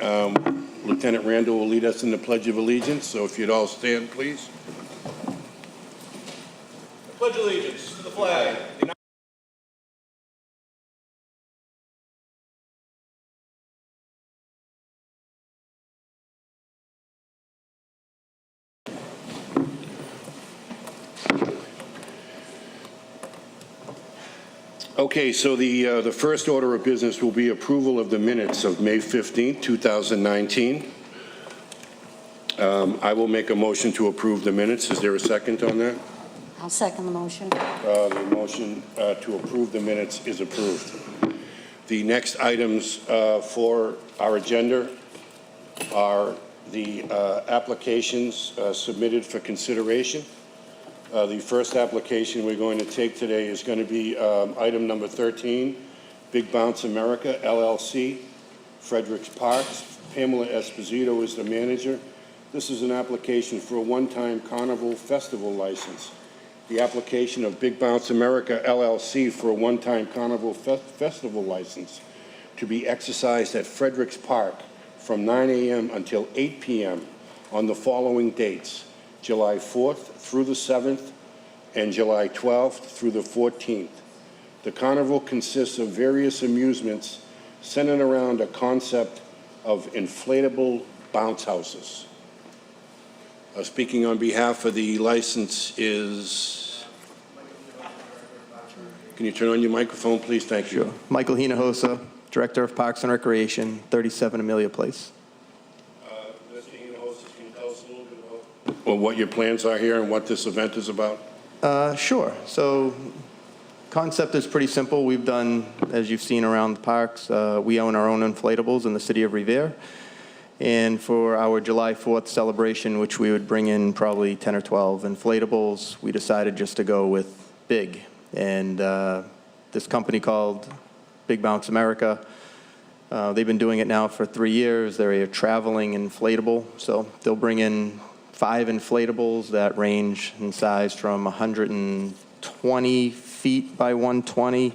Lieutenant Randall will lead us in the Pledge of Allegiance, so if you'd all stand, please. I pledge allegiance to the flag. Okay, so the first order of business will be approval of the minutes of May 15th, 2019. I will make a motion to approve the minutes. Is there a second on that? I'll second the motion. The motion to approve the minutes is approved. The next items for our agenda are the applications submitted for consideration. The first application we're going to take today is going to be item number 13, Big Bounce America, LLC, Fredericks Parks. Pamela Esposito is the manager. This is an application for a one-time Carnival Festival license. The application of Big Bounce America, LLC, for a one-time Carnival Festival license to be exercised at Fredericks Park from 9 a.m. until 8 p.m. on the following dates: July 4th through the 7th, and July 12th through the 14th. The carnival consists of various amusements centered around a concept of inflatable bounce houses. Speaking on behalf of the license is... Can you turn on your microphone, please? Thank you. Sure. Michael Hinojosa, Director of Parks and Recreation, 37 Amelia Place. Mr. Hinojosa, can you tell us a little bit about what your plans are here and what this event is about? Sure. So, concept is pretty simple. We've done, as you've seen around the parks, we own our own inflatables in the city of Revere. And for our July 4th celebration, which we would bring in probably 10 or 12 inflatables, we decided just to go with big. And this company called Big Bounce America, they've been doing it now for 3 years. They're a traveling inflatable. So they'll bring in 5 inflatables that range in size from 120 feet by 120,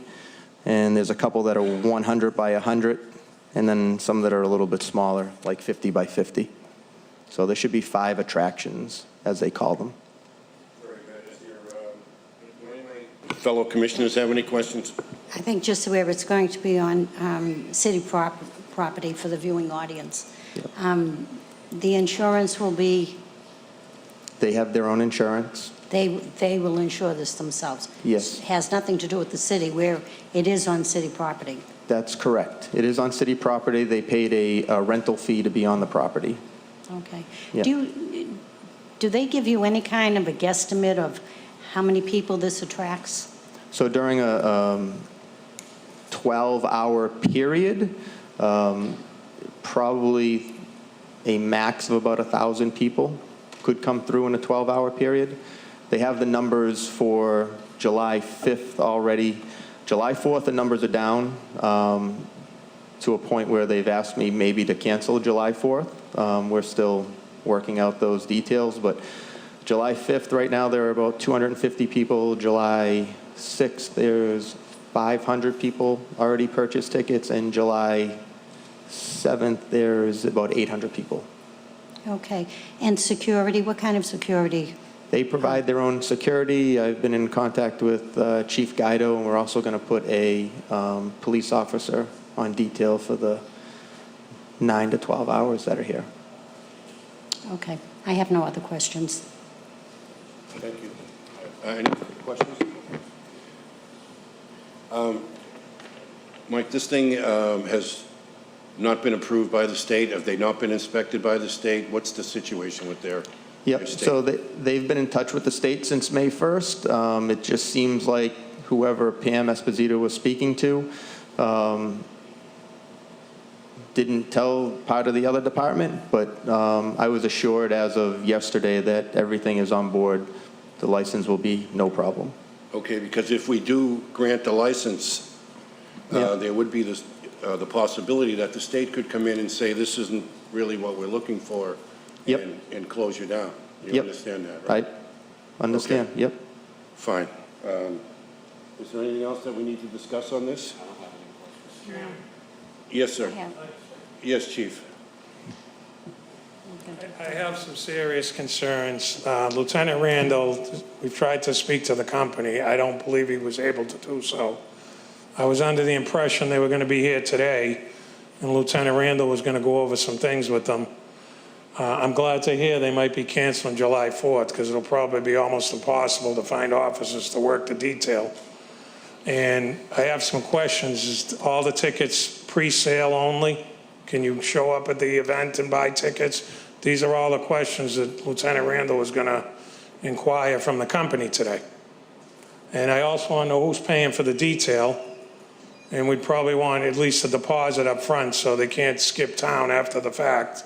and there's a couple that are 100 by 100, and then some that are a little bit smaller, like 50 by 50. So there should be 5 attractions, as they call them. Very good. Do any fellow commissioners have any questions? I think just where it's going to be on city property for the viewing audience. Yep. The insurance will be, They have their own insurance. they will insure this themselves. Yes. It has nothing to do with the city, where it is on city property. That's correct. It is on city property. They paid a rental fee to be on the property. Okay. Yeah. Do they give you any kind of a guesstimate of how many people this attracts? So during a 12-hour period, probably a max of about 1,000 people could come through in a 12-hour period. They have the numbers for July 5th already. July 4th, the numbers are down to a point where they've asked me maybe to cancel July 4th. We're still working out those details, but July 5th, right now, there are about 250 people. July 6th, there's 500 people already purchased tickets, and July 7th, there's about 800 people. Okay. And security, what kind of security? They provide their own security. I've been in contact with Chief Guido, and we're also going to put a police officer on detail for the 9 to 12 hours that are here. Okay. I have no other questions. Thank you. Any questions? Mike, this thing has not been approved by the state. Have they not been inspected by the state? What's the situation with their Yep, state? so they've been in touch with the state since May 1st. It just seems like whoever Pam Esposito was speaking to didn't tell part of the other department, but I was assured as of yesterday that everything is on board. The license will be no problem. Okay, because if we do grant the license, Yeah. there would be this, the possibility that the state could come in and say, this isn't really what we're looking for, Yep. and close you down. You Yep. understand that, right? I understand, yep. Fine. Is there anything else that we need to discuss on this? Yes, sir. Yes, Chief. Second. I have some serious concerns. Lieutenant Randall, we've tried to speak to the company. I don't believe he was able to do so. I was under the impression they were going to be here today, and Lieutenant Randall was going to go over some things with them. I'm glad to hear they might be canceling July 4th, because it'll probably be almost impossible to find officers to work the detail. And I have some questions. Is all the tickets pre-sale only? Can you show up at the event and buy tickets? These are all the questions that Lieutenant Randall was going to inquire from the company today. And I also want to know who's paying for the detail. And we'd probably want at least a deposit up front so they can't skip town after the fact.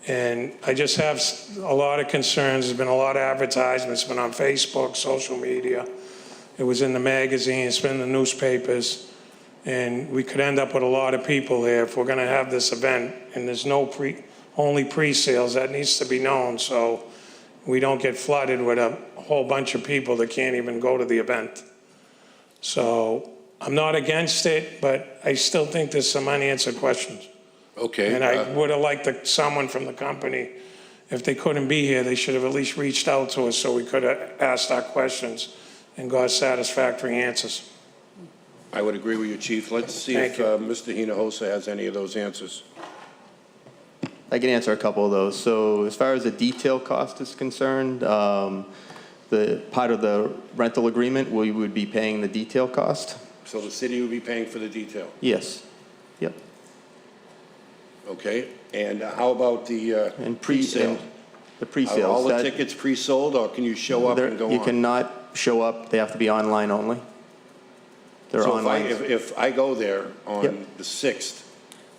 And I just have a lot of concerns. There's been a lot of advertisements, been on Facebook, social media. It was in the magazine, it's been in the newspapers. And we could end up with a lot of people here if we're going to have this event. And there's no only pre-sales. That needs to be known so we don't get flooded with a whole bunch of people that can't even go to the event. So I'm not against it, but I still think there's some unanswered questions. Okay. And I would have liked someone from the company, if they couldn't be here, they should have at least reached out to us so we could have asked our questions and got satisfactory answers. I would agree with you, Chief. Let's see if Mr. Hinojosa has any of those answers. I can answer a couple of those. So as far as the detail cost is concerned, the part of the rental agreement, we would be paying the detail cost? So the city would be paying for the detail? Yes. Yep. Okay. And how about the And pre-sale? the Are pre-sales. all the tickets pre-sold, or can you show up and go on? You cannot show up. They have to be online only. They're So online. if I go there on Yep. the 6th,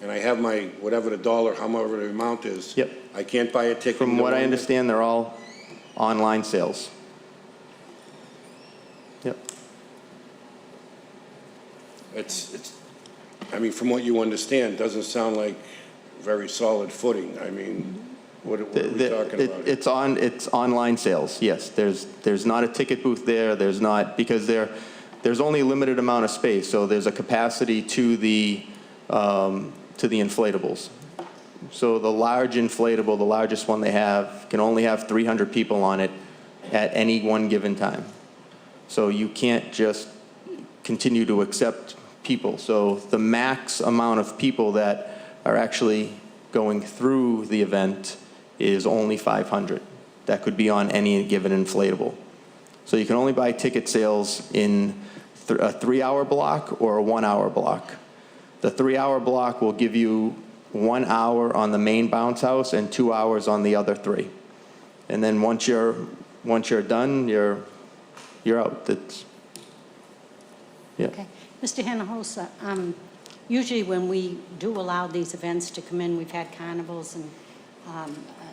and I have my, whatever the dollar, however the amount is. Yep. I can't buy a ticket. From and go what I in? understand, they're all online sales. Yep. I mean, from what you understand, doesn't sound like very solid footing. I mean, what are we talking about? It's online sales, yes. There's not a ticket booth there, there's not, because there's only a limited amount of space, so there's a capacity to the inflatables. So the large inflatable, the largest one they have, can only have 300 people on it at any one given time. So you can't just continue to accept people. So the max amount of people that are actually going through the event is only 500. That could be on any given inflatable. So you can only buy ticket sales in a 3-hour block or a 1-hour block. The 3-hour block will give you 1 hour on the main bounce house and 2 hours on the other 3. And then once you're done, you're out. Yeah. Okay. Mr. Hinojosa, usually when we do allow these events to come in, we've had carnivals and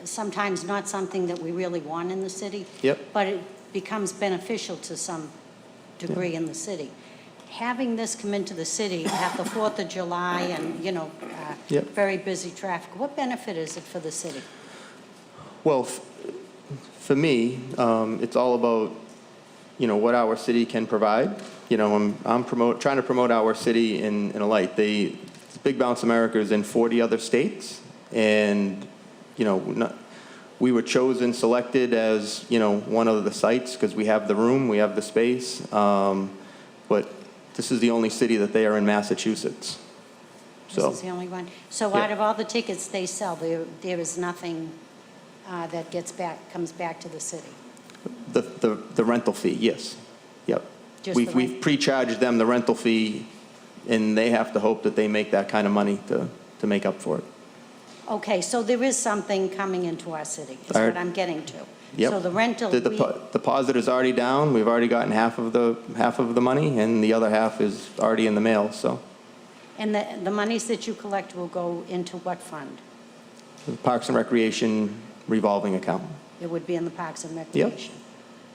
sometimes not something that we really want in the city. Yep. But it becomes beneficial to some degree in the city. Having this come into the city at the 4th of July and, Yep. very busy traffic, what benefit is it for the city? Well, for me, it's all about, what our city can provide. I'm trying to promote our city in a light. Big Bounce America is in 40 other states, and we were selected as one of the sites because we have the room, we have the space, but this is the only city that they are in Massachusetts. This is the only one. So Yeah. out of all the tickets they sell, there is nothing that comes back to the city? The rental fee, yes. Yep. Just the We've rent? pre-charged them the rental fee, and they have to hope that they make that kind of money to make up for it. Okay, so there is something coming into our city, is All right. what I'm getting to. Yep. So the rental, The deposit is already down. We've already gotten half of the money, and the other half is already in the mail, so. and the monies that you collect will go into what fund? The Parks and Recreation revolving account. It would be in the Parks and Recreation?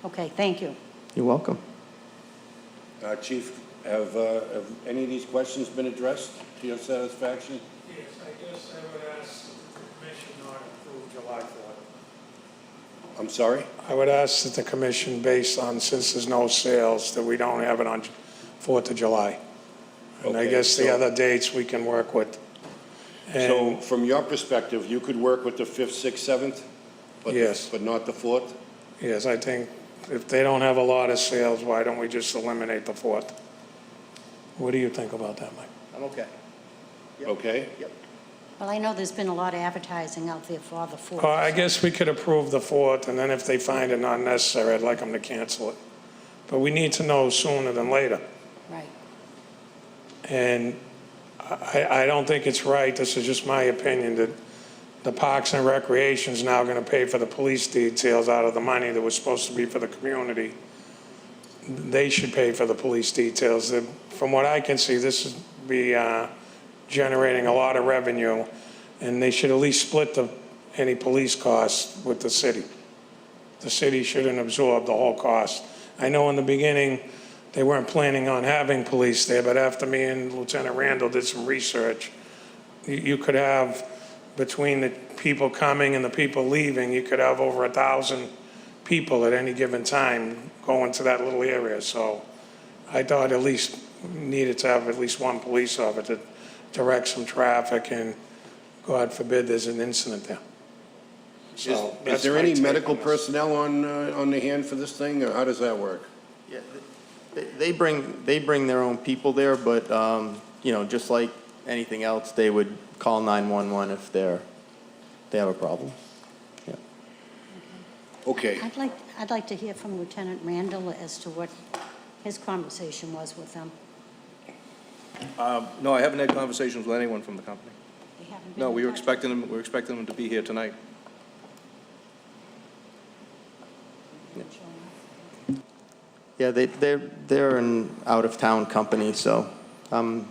Okay, thank you. You're welcome. Chief, have any of these questions been addressed to your satisfaction? Yes, I guess I would ask that the commission not approve July 4th. I'm sorry? I would ask that the commission, based on, since there's no sales, that we don't have it on 4th of July. And I Okay, guess the so- other dates we can work with. So from your perspective, you could work with the 5th, 6th, 7th? Yes. But not the 4th? Yes, I think if they don't have a lot of sales, why don't we just eliminate the 4th? What do you think about that, Mike? I'm okay. Yep. Okay? Yep. Well, I know there's been a lot of advertising out there for the 4th. Well, I guess we could approve the 4th, and then if they find it not necessary, I'd like them to cancel it. But we need to know sooner than later. Right. And I don't think it's right, this is just my opinion, that the Parks and Recreation's now going to pay for the police details out of the money that was supposed to be for the community. They should pay for the police details. From what I can see, this would be generating a lot of revenue, and they should at least split any police costs with the city. The city shouldn't absorb the whole cost. I know in the beginning, they weren't planning on having police there, but after me and Lieutenant Randall did some research, you could have, between the people coming and the people leaving, you could have over 1,000 people at any given time going to that little area. So I thought at least needed to have at least one police officer to direct some traffic, and God forbid there's an incident there. So Is that's there my any take medical on this. personnel on the hand for this thing, or how does that work? Yeah, they bring their own people there, but, you know, just like anything else, they would call 911 if they have a problem. Yeah. Okay. I'd like to hear from Lieutenant Randall as to what his conversation was with them. No, I haven't had conversations with anyone from the company. They haven't been No, in we were touch? expecting them to be here tonight. Yeah, they're an out-of-town company, so I'm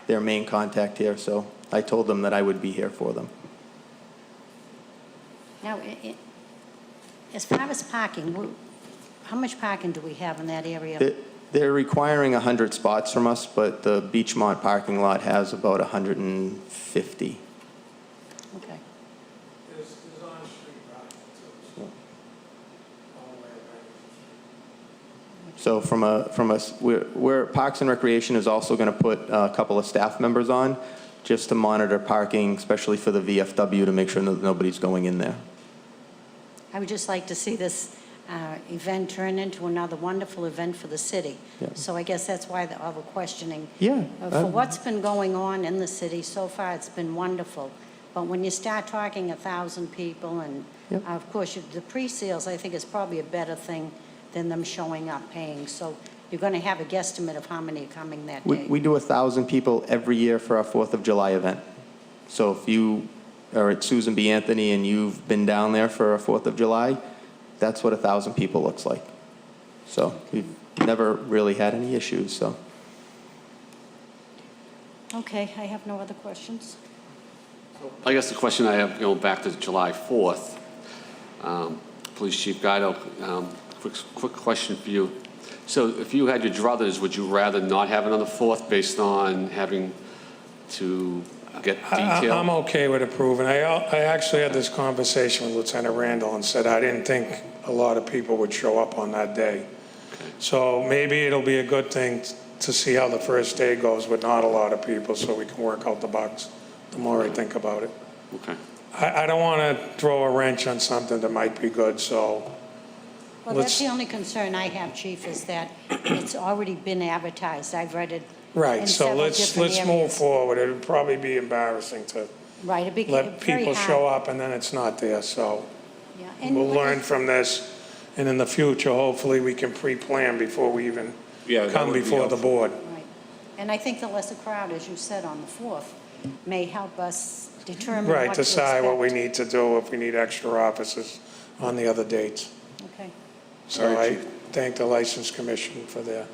their main contact here, so I told them that I would be here for them. Now, as far as parking, how much parking do we have in that area? They're requiring 100 spots from us, but the Beachmont parking lot has about 150. Okay. There's on-street parking too, so all the way around. So from us, we're Parks and Recreation is also going to put a couple of staff members on just to monitor parking, especially for the VFW, to make sure that nobody's going in there. I would just like to see this event turn into another wonderful event for the city. Yeah. So I guess that's why all the questioning. Yeah. For what's been going on in the city, so far it's been wonderful. But when you start talking 1,000 people, and Yep. of course, the pre-sales, I think is probably a better thing than them showing up paying. So you're going to have a guesstimate of how many are coming that day. We do 1,000 people every year for our 4th of July event. So if you are at Susan B. Anthony and you've been down there for a 4th of July, that's what 1,000 people looks like. So we've never really had any issues, so. Okay, I have no other questions. I guess the question I have, going back to July 4th, Police Chief Guido, quick question for you. So if you had your druthers, would you rather not have another 4th based on having to get detail? I'm okay with approving. I actually had this conversation with Lieutenant Randall and said I didn't think a lot of people would show up on that day. So maybe it'll be a good thing to see how the first day goes with not a lot of people, so we can work out the bugs the more I think about it. Okay. I don't want to throw a wrench on something that might be good, so Well, that's the only concern I have, Chief, is that it's already been advertised. I've read it in right. So several let's different move areas. forward. It would probably be embarrassing to Right, it'd be let very people hard. show up and then it's not there, so. Yeah, and We'll what learn is- from this, and in the future, hopefully, we can pre-plan before we even Yeah, that come would be before the helpful. board. Right. And I think the lesser crowd, as you said, on the 4th, may help us determine Right, what to decide what we expect. need to do, if we need extra officers on the other dates. Okay. So All right, I Chief. thank the License Commission for their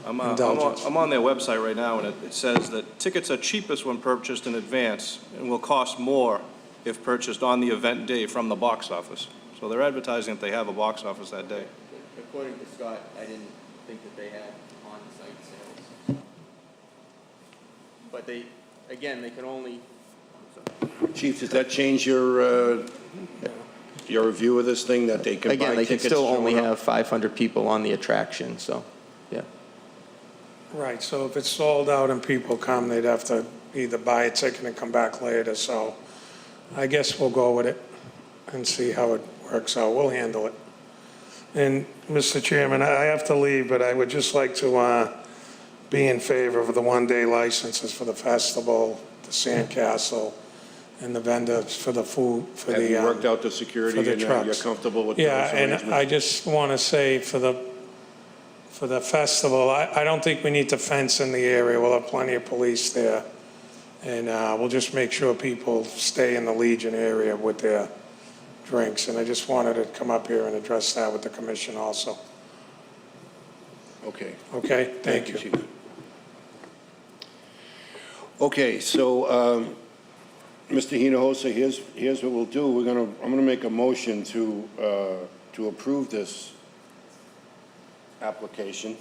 I'm indulgence. on their website right now, and it says that tickets are cheapest when purchased in advance and will cost more if purchased on the event day from the box office. So they're advertising that they have a box office that day. According to Scott, I didn't think that they had on-site sales. But they can only. Chief, does that change your review of this thing, that they can buy Again, they can tickets still only showing up? have 500 people on the attraction, so, yeah. Right, so if it's sold out and people come, they'd have to either buy a ticket and come back later, so I guess we'll go with it and see how it works out. We'll handle it. And, Mr. Chairman, I have to leave, but I would just like to be in favor of the one-day licenses for the festival, the sandcastle, and the vendors for the food, for the... Have you worked out the security for the and you're trucks. comfortable with those Yeah, and arrangements? I just want to say for the festival, I don't think we need to fence in the area. We'll have plenty of police there. And we'll just make sure people stay in the Legion area with their drinks. And I just wanted to come up here and address that with the commission also. Okay. Okay, thank you. Chief. Okay, so, Mr. Hinojosa, here's what we'll do. I'm gonna make a motion to approve this application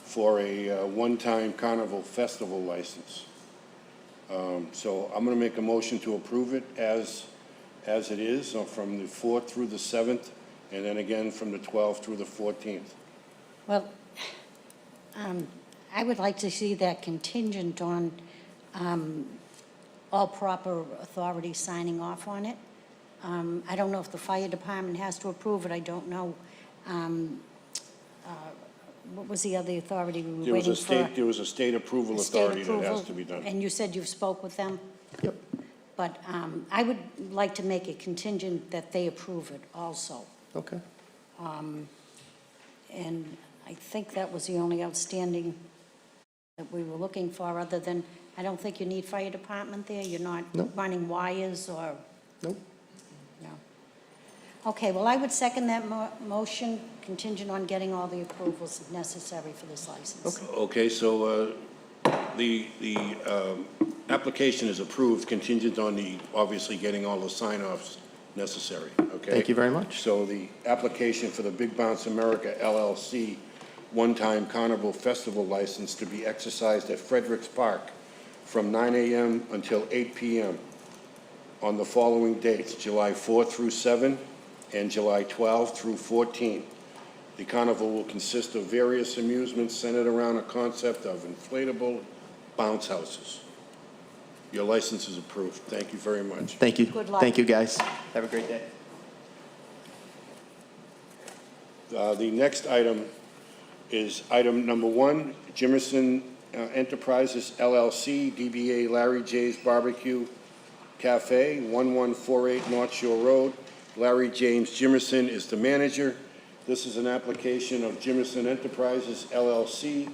for a one-time carnival festival license. So I'm gonna make a motion to approve it as it is, so from the 4th through the 7th, and then again from the 12th through the 14th. Well, I would like to see that contingent on all proper authorities signing off on it. I don't know if the fire department has to approve it, I don't know. What was the other authority we were waiting for? There was a state approval A state authority that has approval, to be done. And you said you've spoke with them? Yep. But I would like to make it contingent that they approve it also. Okay. And I think that was the only outstanding that we were looking for, other than, I don't think you need fire department there? You're not Nope. running wires or, Nope. no? Okay, well, I would second that motion, contingent on getting all the approvals necessary for this license. Okay, so the application is approved contingent on obviously getting all the sign-offs necessary, okay? Thank you very much. So the application for the Big Bounce America LLC one-time carnival festival license to be exercised at Fredericks Park from 9 a.m. until 8 p.m. on the following dates, July 4 through 7 and July 12 through 14. The carnival will consist of various amusements centered around a concept of inflatable bounce houses. Your license is approved. Thank you very much. Thank you. Good luck. Thank you, guys. Have a great day. The next item is item number 1, Jimerson Enterprises LLC, DBA Larry J's Barbecue Cafe, 1148 North Shore Road. Larry James Jimerson is the manager. This is an application of Jimerson Enterprises LLC,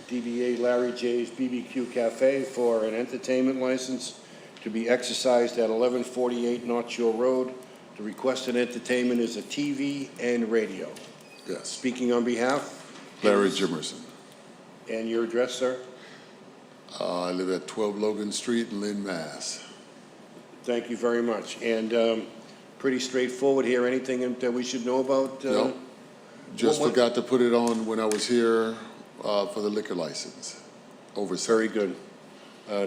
DBA Larry J's BBQ Cafe for an entertainment license to be exercised at 1148 North Shore Road. The requested entertainment is a TV and radio. Yes, Speaking on behalf, Larry Jimerson. and your address, sir? I live at 12 Logan Street in Lynn, Mass. Thank you very much. And pretty straightforward here. Anything that we should know about? No, just what- forgot to put it on when I was here for the liquor license. Oversight. Very good.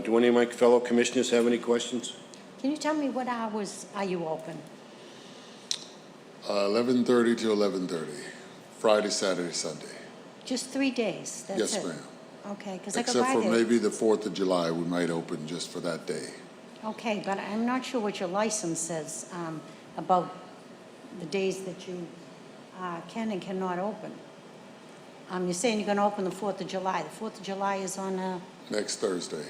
Do any of my fellow commissioners have any questions? Can you tell me what hours are you open? 11:30 to 11:30, Friday, Saturday, Sunday. Just 3 days, that's it? Yes, ma'am. Okay, because I go Except by for there. maybe the 4th of July, we might open just for that day. Okay, but I'm not sure what your license says about the days that you can and cannot open. You're saying you're going to open the 4th of July. The 4th of July is on Next Thursday.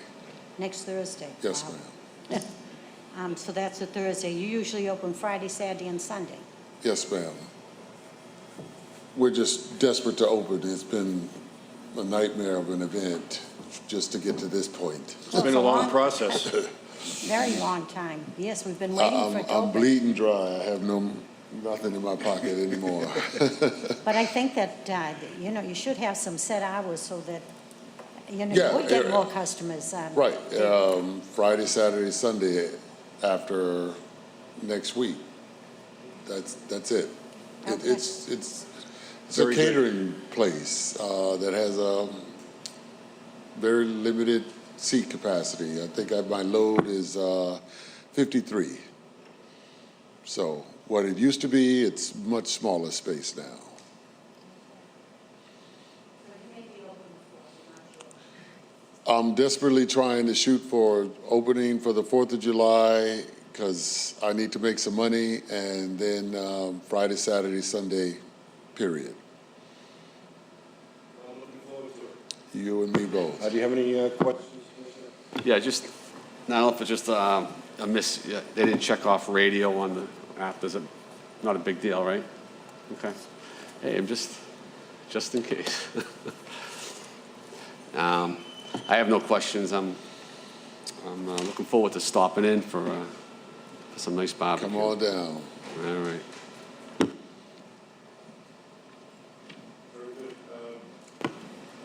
next Thursday. Yes, Wow. ma'am. So that's a Thursday. You usually open Friday, Saturday, and Sunday. Yes, ma'am. We're just desperate to open. It's been a nightmare of an event just to get to this point. It's been a long process. Very long time. Yes, we've been waiting for it to I'm open. bleeding dry. I have nothing in my pocket anymore. But I think that, you should have some set hours so that, you Yeah, would get yeah. more customers. Right, Friday, Saturday, Sunday after next week. That's it. Okay. It's a Very good. catering place that has a very limited seat capacity. I think my load is 53. So what it used to be, it's much smaller space now. I'm desperately trying to shoot for opening for the 4th of July because I need to make some money, and then Friday, Saturday, Sunday, period. You and me both. Do you have any questions? Yeah, just, I don't know if it's just a miss, yeah, they didn't check off radio on the app. Is it not a big deal, right? Okay. Hey, I'm just in case. I have no questions. I'm looking forward to stopping in for some nice barbecue. Come on down. All right.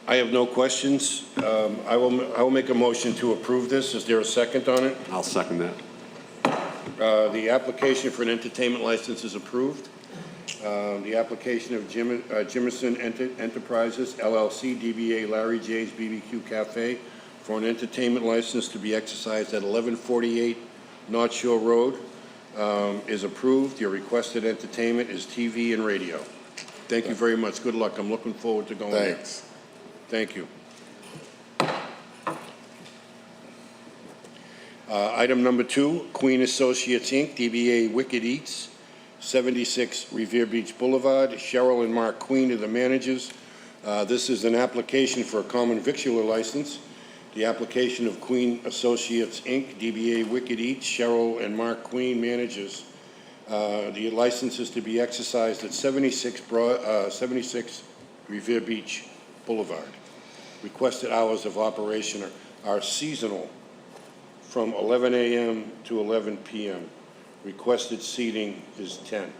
I have no questions. I will make a motion to approve this. Is there a second on it? I'll second that. The application for an entertainment license is approved. The application of Jimerson Enterprises LLC, DBA Larry J's BBQ Cafe for an entertainment license to be exercised at 1148 North Shore Road is approved. Your requested entertainment is TV and radio. Thank you very much. Good luck. I'm looking forward to going there. Thanks. Thank you. Item number 2, Queen Associates, Inc., DBA Wicked Eats, 76 Revere Beach Boulevard. Cheryl and Mark Queen are the managers. This is an application for a common victualler license. The application of Queen Associates, Inc., DBA Wicked Eats, Cheryl and Mark Queen, managers. The license is to be exercised at 76 Revere Beach Boulevard. Requested hours of operation are seasonal from 11 a.m. to 11 p.m. Requested seating is 10.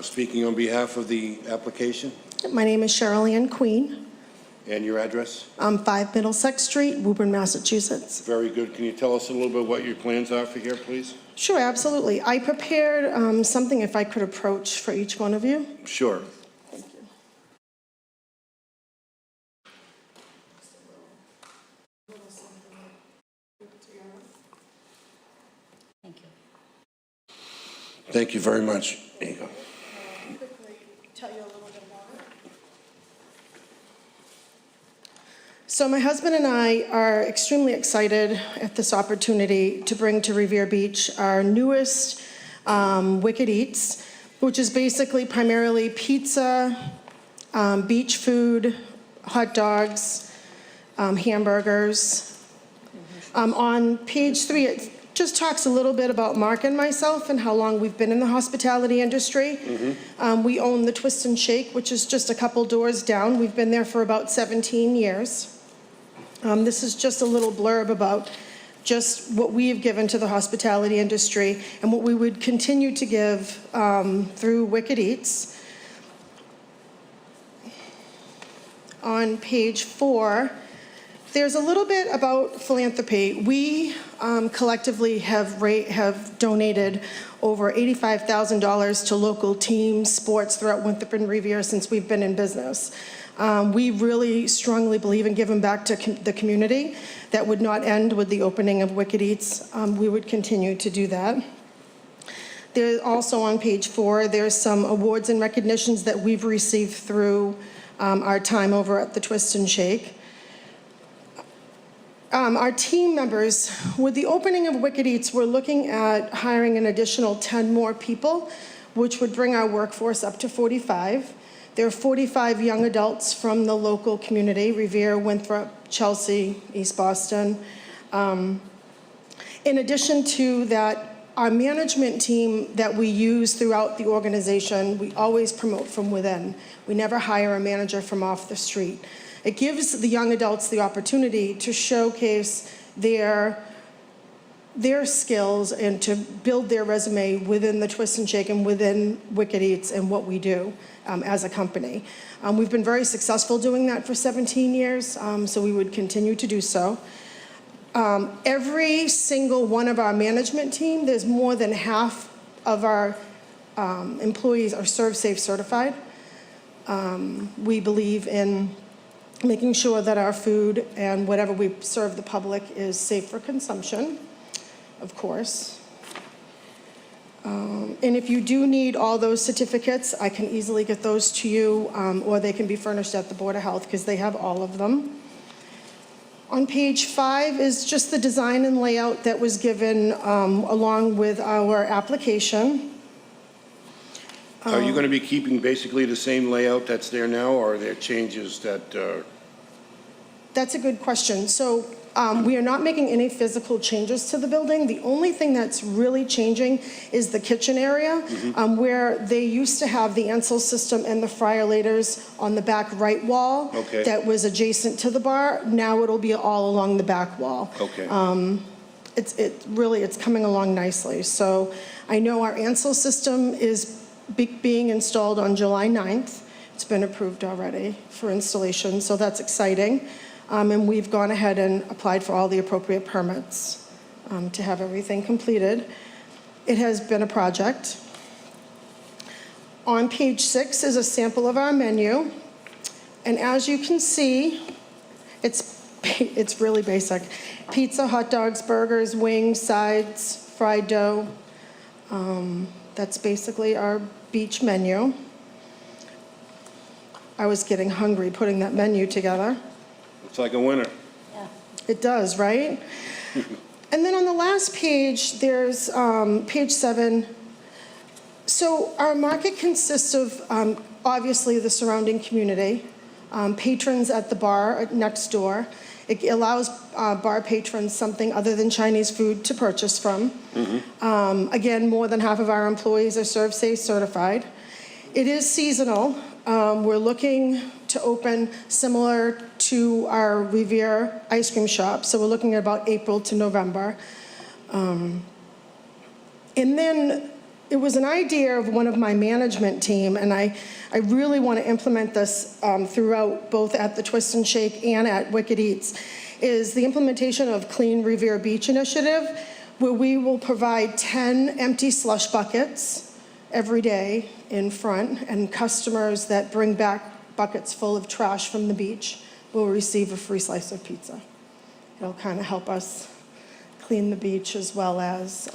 Speaking on behalf of the application, My name is Cheryl Ann Queen. and your address? 5 Middlesex Street, Woburn, Massachusetts. Very good. Can you tell us a little bit what your plans are for here, please? Sure, absolutely. I prepared something, if I could approach for each one of you. Sure. Thank you. Thank you. Thank you very much. There you go. Quickly tell you a little bit about it. So my husband and I are extremely excited at this opportunity to bring to Revere Beach our newest Wicked Eats, which is basically primarily pizza, beach food, hot dogs, hamburgers. On page 3, it just talks a little bit about Mark and myself and how long we've been in the hospitality industry. We own the Twist and Shake, which is just a couple doors down. We've been there for about 17 years. This is just a little blurb about just what we have given to the hospitality industry and what we would continue to give through Wicked Eats. On page 4, there's a little bit about philanthropy. We collectively have donated over $85,000 to local teams, sports throughout Winthrop and Revere since we've been in business. We really strongly believe in giving back to the community. That would not end with the opening of Wicked Eats. We would continue to do that. There's also on page 4, there's some awards and recognitions that we've received through our time over at the Twist and Shake. Our team members, with the opening of Wicked Eats, we're looking at hiring an additional 10 more people, which would bring our workforce up to 45. There are 45 young adults from the local community, Revere, Winthrop, Chelsea, East Boston. In addition to that, our management team that we use throughout the organization, we always promote from within. We never hire a manager from off the street. It gives the young adults the opportunity to showcase their skills and to build their resume within the Twist and Shake and within Wicked Eats and what we do as a company. We've been very successful doing that for 17 years, so we would continue to do so. Every single one of our management team, there's more than half of our employees are ServSafe certified. We believe in making sure that our food and whatever we serve the public is safe for consumption, of course. And if you do need all those certificates, I can easily get those to you, or they can be furnished at the Board of Health because they have all of them. On page 5 is just the design and layout that was given along with our application. Are you going to be keeping basically the same layout that's there now, or are there changes that, That's a good question. So we are not making any physical changes to the building. The only thing that's really changing is the kitchen area, where they used to have the Ansel system and the fryer laters on the back right wall. Okay. That was adjacent to the bar. Now it'll be all along the back wall. okay? It's coming along nicely. So I know our Ansel system is being installed on July 9th. It's been approved already for installation, so that's exciting. And we've gone ahead and applied for all the appropriate permits to have everything completed. It has been a project. On page 6 is a sample of our menu. And as you can see, it's really basic. Pizza, hot dogs, burgers, wings, sides, fried dough. That's basically our beach menu. I was getting hungry putting that menu together. Looks like a winner. It does, right? And then on the last page, there's page 7. So our market consists of, obviously, the surrounding community, patrons at the bar next door. It allows bar patrons something other than Chinese food to purchase from. Again, more than half of our employees are ServSafe certified. It is seasonal. We're looking to open similar to our Revere ice cream shop, so we're looking at about April to November. And then it was an idea of one of my management team, and I really want to implement this throughout, both at the Twist and Shake and at Wicked Eats, is the implementation of Clean Revere Beach Initiative, where we will provide 10 empty slush buckets every day in front, and customers that bring back buckets full of trash from the beach will receive a free slice of pizza. It'll kind of help us clean the beach, as well as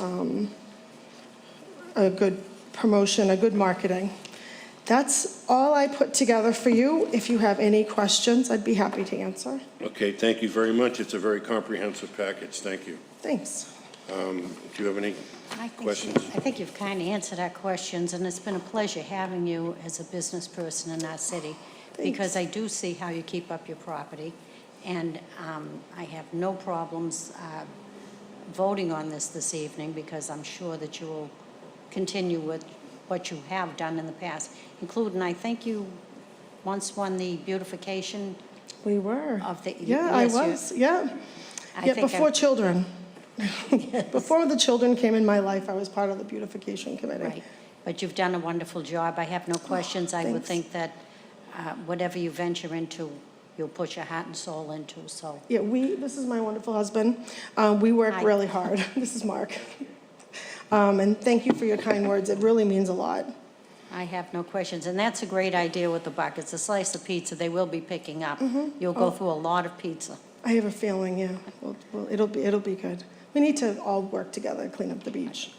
a good promotion, a good marketing. That's all I put together for you. If you have any questions, I'd be happy to answer. Okay, thank you very much. It's a very comprehensive package. Thank you. Thanks. Do you have any questions? I think you've kind of answered our questions, and it's been a pleasure having you as a business person in our city, because I do see how you keep up your property, and I have no problems voting on this evening, because I'm sure that you will continue with what you have done in the past, including, I think you once won the beautification. We were. Of the- Yeah, I yes, you- was, yeah. I Yeah, think before I- children. Before the children came in my life, I was part of the beautification committee. Right, but you've done a wonderful job. I have no questions. I would thanks. think that whatever you venture into, you'll put your heart and soul into, so. Yeah, this is my wonderful husband. We work Hi. really hard. This is Mark. And thank you for your kind words. It really means a lot. I have no questions, and that's a great idea with the buckets. A slice of pizza, they will be picking up. You'll go through a lot of pizza. I have a feeling, yeah. Well, it'll be good. We need to all work together and clean up the beach.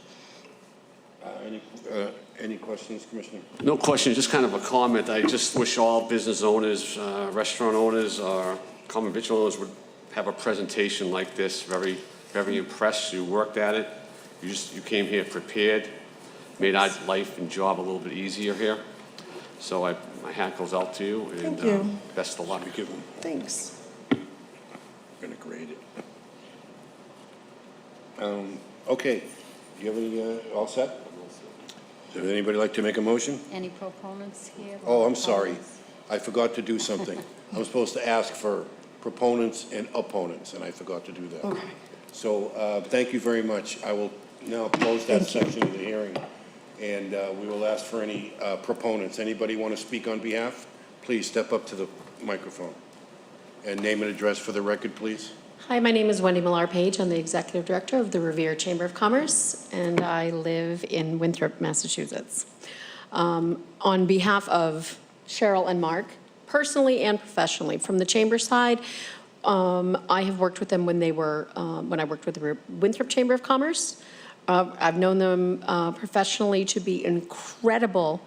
Any questions, Commissioner? No question, just kind of a comment. I just wish all business owners, restaurant owners, or common vic owners would have a presentation like this. Very, very impressed. You worked at it. You came here prepared, made our life and job a little bit easier here. So my hat goes out to you, and Thank you. best of luck. Give them, Thanks. going to grade it. Okay, do you have any, all set? Does anybody like to make a motion? Any proponents here? Oh, I'm sorry. I forgot to do something. I'm supposed to ask for proponents and opponents, and I forgot to do that. Okay. So, thank you very much. I will now close that section of the hearing, and we will ask for any proponents. Anybody want to speak on behalf? Please step up to the microphone. And name and address for the record, please. Hi, my name is Wendy Millar-Page. I'm the Executive Director of the Revere Chamber of Commerce, and I live in Winthrop, Massachusetts. On behalf of Cheryl and Mark, personally and professionally, from the Chamber side, I have worked with them when I worked with the Winthrop Chamber of Commerce. I've known them professionally to be incredible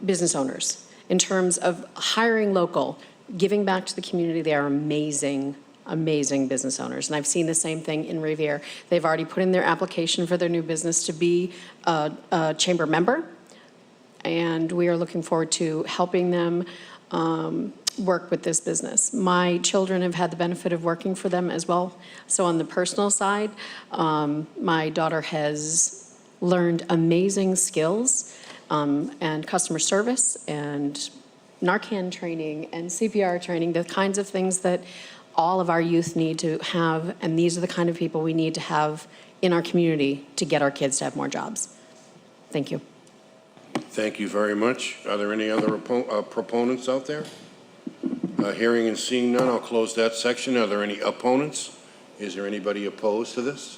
business owners in terms of hiring local, giving back to the community. They are amazing amazing business owners. And I've seen the same thing in Revere. They've already put in their application for their new business to be a chamber member, and we are looking forward to helping them work with this business. My children have had the benefit of working for them as well. So on the personal side, my daughter has learned amazing skills and customer service and Narcan training and CPR training, the kinds of things that all of our youth need to have, and these are the kind of people we need to have in our community to get our kids to have more jobs. Thank you. Thank you very much. Are there any other proponents out there? Hearing and seeing none, I'll close that section. Are there any opponents? Is there anybody opposed to this?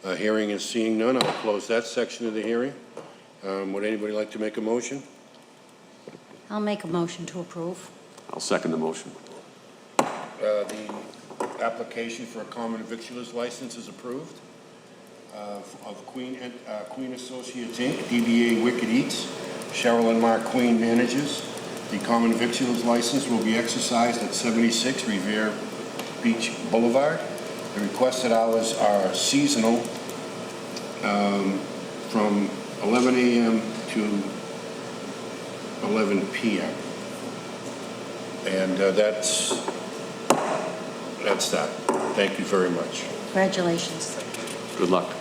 Hearing and seeing none, I'll close that section of the hearing. Would anybody like to make a motion? I'll make a motion to approve. I'll second the motion. The application for a common victualer's license is approved of Queen Associates, Inc., DBA Wicked Eats, Cheryl and Mark Queen managers. The common victualer's license will be exercised at 76 Revere Beach Boulevard. The requested hours are seasonal from 11 a.m. to 11 p.m. And that's that. Thank you very much. Congratulations. Good luck.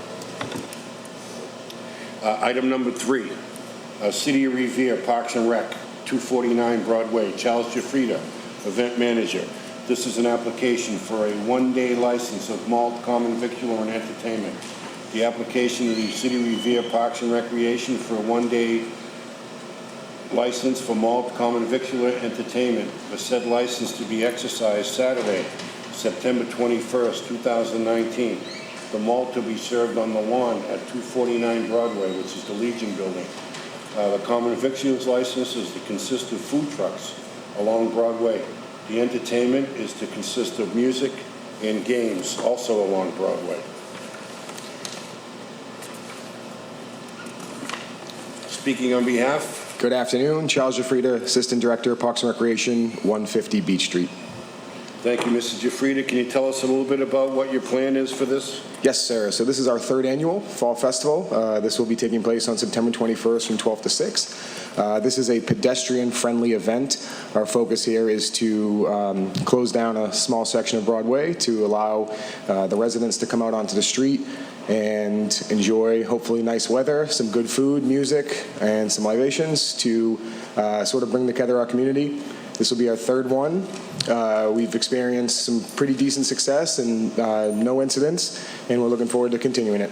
Item number 3, City of Revere Parks and Rec, 249 Broadway, Charles Giuffrida, event manager. This is an application for a one-day license of malt, common victular, and entertainment. The application of the City of Revere Parks and Recreation for a one-day license for malt, common victular, entertainment. For said license to be exercised Saturday, September 21st, 2019. The malt to be served on the lawn at 249 Broadway, which is the Legion Building. The common victuals license is to consist of food trucks along Broadway. The entertainment is to consist of music and games, also along Broadway. Speaking on behalf. Good afternoon, Charles Giuffrida, Assistant Director, Parks and Recreation, 150 Beach Street. Thank you, Mrs. Giuffrida. Can you tell us a little bit about what your plan is for this? Yes, sir. So this is our third annual Fall Festival. This will be taking place on September 21st from 12 to 6. This is a pedestrian-friendly event. Our focus here is to close down a small section of Broadway to allow the residents to come out onto the street and enjoy hopefully nice weather, some good food, music, and some libations to sort of bring together our community. This will be our third one. We've experienced some pretty decent success and no incidents, and we're looking forward to continuing it.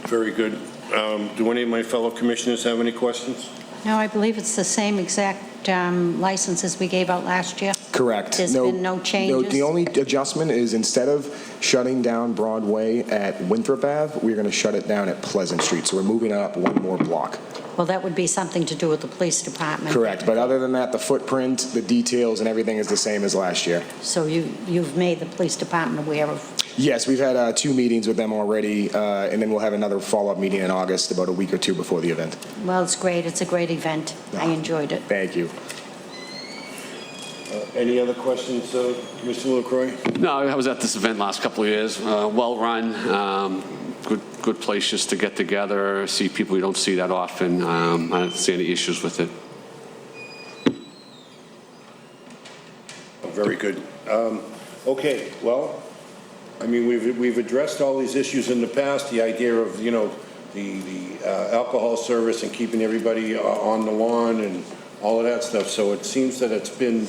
Very good. Do any of my fellow commissioners have any questions? No, I believe it's the same exact licenses we gave out last year. Correct. There's been no changes? No, the only adjustment is instead of shutting down Broadway at Winthrop Ave, we're going to shut it down at Pleasant Street. So we're moving it up one more block. Well, that would be something to do with the police department. Correct. But other than that, the footprint, the details, and everything is the same as last year. So you've made the police department aware of. Yes, we've had 2 meetings with them already, and then we'll have another follow-up meeting in August, about a week or 2 before the event. Well, it's great. It's a great event. I enjoyed it. Thank you. Any other questions, Commissioner LaCroix? No, I was at this event last couple of years. Well-run, good place just to get together, see people you don't see that often. I don't see any issues with it. Very good. Okay, well, I mean, we've addressed all these issues in the past, the idea of, you know, the alcohol service and keeping everybody on the lawn and all of that stuff. So it seems that it's been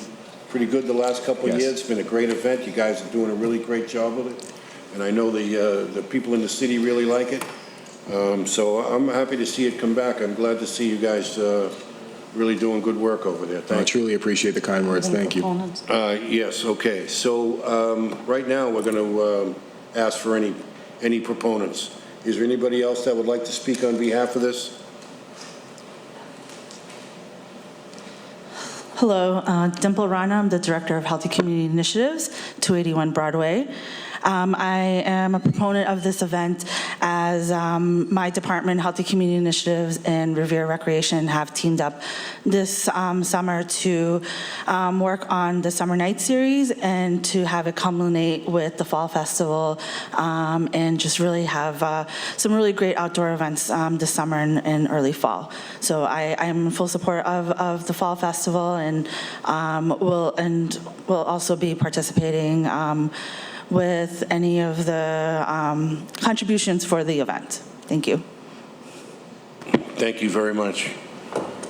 pretty good the last couple of Yes. years. It's been a great event. You guys are doing a really great job with it. And I know the people in the city really like it. So I'm happy to see it come back. I'm glad to see you guys really doing good work over there. I Thank you. truly appreciate the kind words. Thank you. Proponents? Yes, okay. So right now, we're going to ask for any proponents. Is there anybody else that would like to speak on behalf of this? Hello, Dimple Rana. I'm the Director of Healthy Community Initiatives, 281 Broadway. I am a proponent of this event as my department, Healthy Community Initiatives and Revere Recreation, have teamed up this summer to work on the Summer Night Series and to have it culminate with the Fall Festival and just really have some really great outdoor events this summer and early fall. So I am in full support of the Fall Festival and will also be participating with any of the contributions for the event. Thank you. Thank you very much.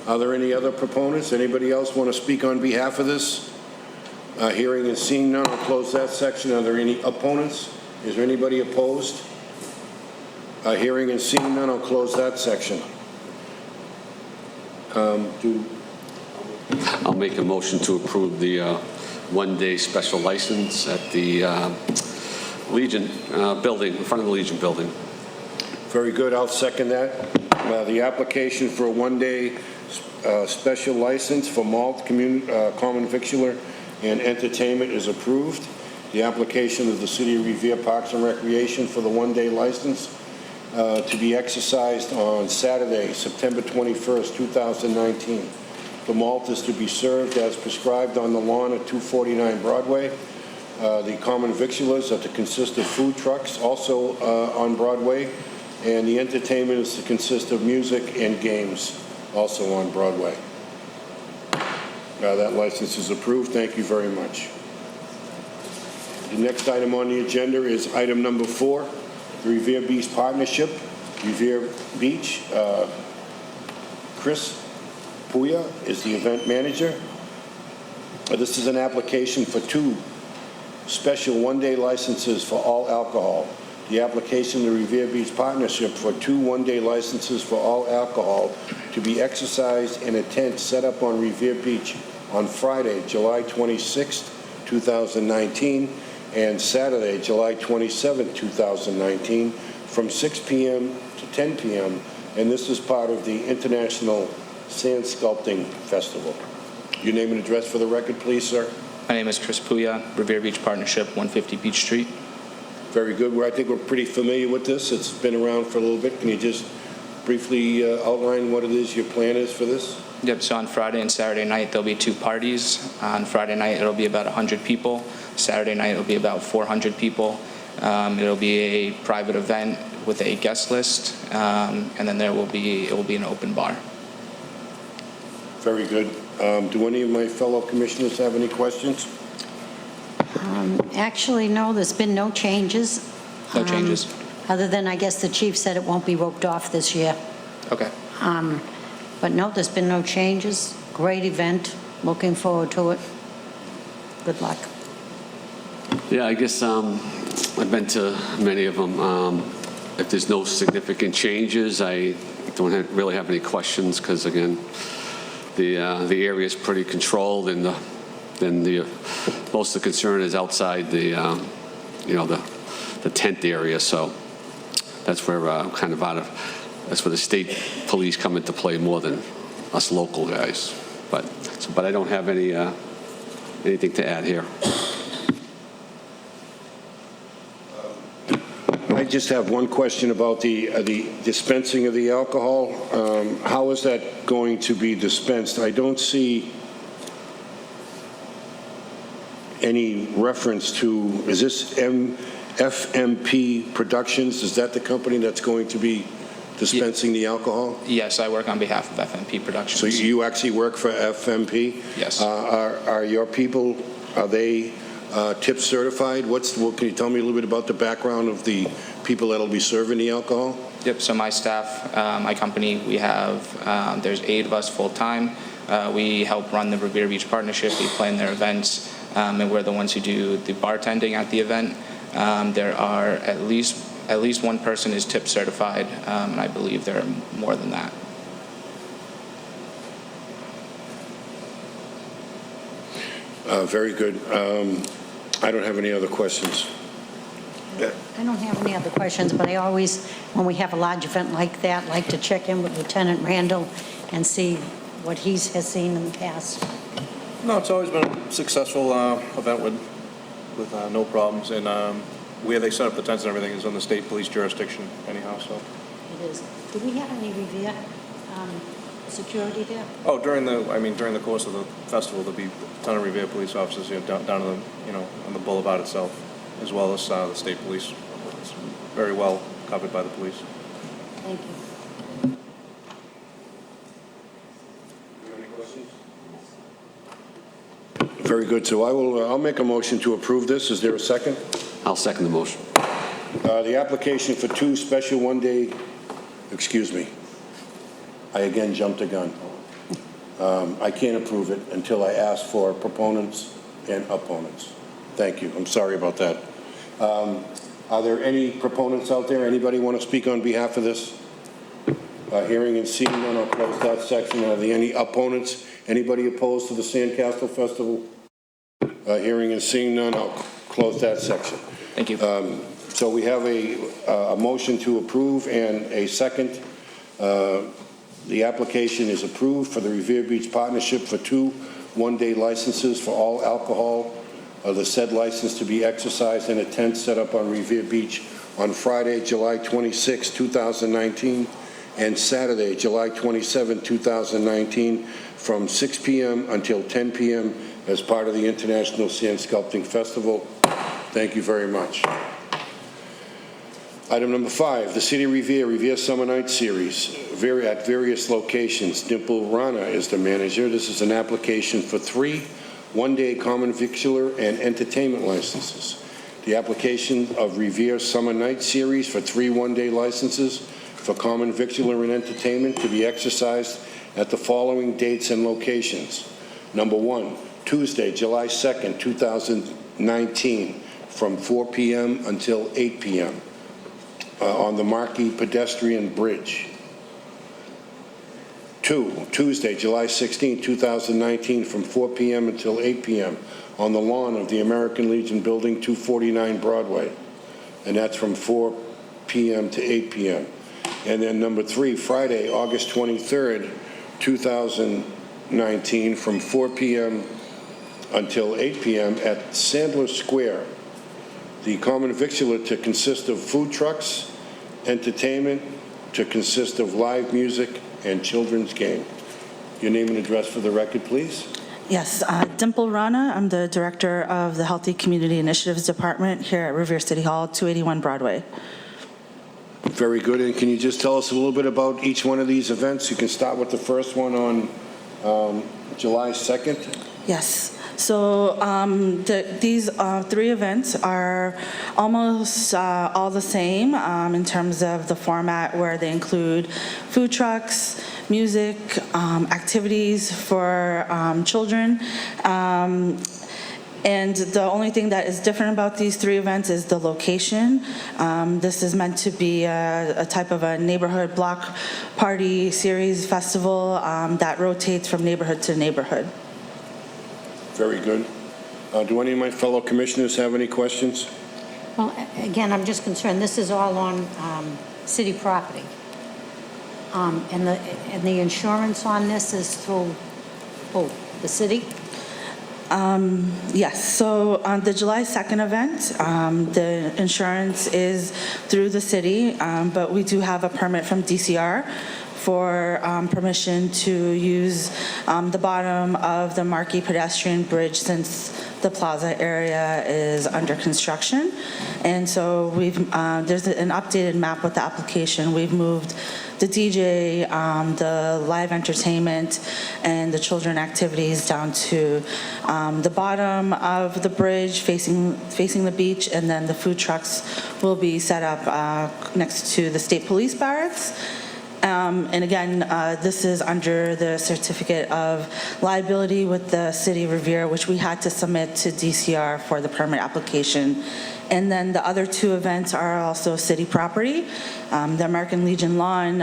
Are there any other proponents? Anybody else want to speak on behalf of this? Hearing and seeing none, I'll close that section. Are there any opponents? Is there anybody opposed? Hearing and seeing none, I'll close that section. I'll make a motion to approve the one-day special license at the Legion building, in front of the Legion building. Very good, I'll second that. The application for a one-day special license for malt, common victular, and entertainment is approved. The application of the City of Revere Parks and Recreation for the one-day license to be exercised on Saturday, September 21st, 2019. The malt is to be served as prescribed on the lawn at 249 Broadway. The common victulars are to consist of food trucks, also on Broadway, and the entertainment is to consist of music and games, also on Broadway. That license is approved. Thank you very much. The next item on the agenda is item number 4, the Revere Beach Partnership. Revere Beach, Chris Puya is the event manager. This is an application for 2 special one-day licenses for all alcohol. The application to Revere Beach Partnership for 2 one-day licenses for all alcohol to be exercised in a tent set up on Revere Beach on Friday, July 26th, 2019, and Saturday, July 27th, 2019, from 6 p.m. to 10 p.m., and this is part of the International Sand Sculpting Festival. Your name and address for the record, please, sir. My name is Chris Puya, Revere Beach Partnership, 150 Beach Street. Very good. I think we're pretty familiar with this. It's been around for a little bit. Can you just briefly outline what it is your plan is for this? Yep, so on Friday and Saturday night, there'll be 2 parties. On Friday night, it'll be about 100 people. Saturday night, it'll be about 400 people. It'll be a private event with a guest list, and then it will be an open bar. Very good. Do any of my fellow commissioners have any questions? Actually, no, there's been no changes. No changes? Other than, I guess, the chief said it won't be roped off this year. Okay. But no, there's been no changes. Great event. Looking forward to it. Good luck. Yeah, I guess I've been to many of them. If there's no significant changes, I don't really have any questions because, again, the area is pretty controlled, and most of the concern is outside the tent area. So that's where kind of that's where the state police come into play more than us local guys. But I don't have anything to add here. I just have one question about the dispensing of the alcohol. How is that going to be dispensed? I don't see any reference to, is this FMP Productions? Is that the company that's going to be dispensing the alcohol? Yes, I work on behalf of FMP Productions. So you actually work for FMP? Yes. Are your people, are they tip certified? Can you tell me a little bit about the background of the people that'll be serving the alcohol? Yep, so my staff, my company, we have, there's 8 of us full-time. We help run the Revere Beach Partnership. We plan their events, and we're the ones who do the bartending at the event. There are at least one person is tip certified, and I believe there are more than that. Very good. I don't have any other questions. I don't have any other questions, but I always, when we have a large event like that, like to check in with Lieutenant Randall and see what he has seen in the past. No, it's always been a successful event with no problems, and where they set up the tents and everything is on the state police jurisdiction anyhow, so. It is. Do we have any Revere security there? Oh, during the course of the festival, there'll be a ton of Revere police officers, down to the, on the boulevard itself, as well as the state police. It's very well covered by the police. Thank you. Very good. So I'll make a motion to approve this. Is there a second? I'll second the motion. The application for 2 special one-day, excuse me, I again jumped the gun. I can't approve it until I ask for proponents and opponents. Thank you. I'm sorry about that. Are there any proponents out there? Anybody want to speak on behalf of this? Hearing and seeing none, I'll close that section. Are there any opponents? Anybody opposed to the Sandcastle Festival? Hearing and seeing none, I'll close that section. Thank you. So we have a motion to approve and a second. The application is approved for the Revere Beach Partnership for 2 one-day licenses for all alcohol. The said license to be exercised in a tent set up on Revere Beach on Friday, July 26, 2019, and Saturday, July 27, 2019, from 6 p.m. until 10 p.m. as part of the International Sand Sculpting Festival. Thank you very much. Item number 5, the City of Revere Summer Night Series, at various locations. Dimple Rana is the manager. This is an application for 3 one-day common victular and entertainment licenses. The application of Revere Summer Night Series for 3 one-day licenses for common victular and entertainment to be exercised at the following dates and locations. Number 1, Tuesday, July 2nd, 2019, from 4 p.m. until 8 p.m. On the Marquee Pedestrian Bridge. 2, Tuesday, July 16, 2019, from 4 p.m. until 8 p.m. on the lawn of the American Legion Building, 249 Broadway. And that's from 4 p.m. to 8 p.m. And then number 3, Friday, August 23rd, 2019, from 4 p.m. until 8 p.m. at Sandler Square. The common victular to consist of food trucks, entertainment to consist of live music and children's game. Your name and address for the record, please. Yes, Dimple Rana. I'm the director of the Healthy Community Initiatives Department here at Revere City Hall, 281 Broadway. Very good. And can you just tell us a little bit about each one of these events? You can start with the first one on July 2nd. Yes. So these 3 events are almost all the same in terms of the format, where they include food trucks, music, activities for children. And the only thing that is different about these 3 events is the location. This is meant to be a type of a neighborhood block party series festival that rotates from neighborhood to neighborhood. Very good. Do any of my fellow commissioners have any questions? Well, again, I'm just concerned, this is all on city property. And the insurance on this is through, the city? Yes, so on the July 2nd event, the insurance is through the city, but we do have a permit from DCR for permission to use the bottom of the Marquee Pedestrian Bridge, since the plaza area is under construction. And so there's an updated map with the application. We've moved the DJ, the live entertainment, and the children activities down to the bottom of the bridge facing the beach, and then the food trucks will be set up next to the state police barracks. And again, this is under the certificate of liability with the City of Revere, which we had to submit to DCR for the permit application. And then the other 2 events are also city property. The American Legion lawn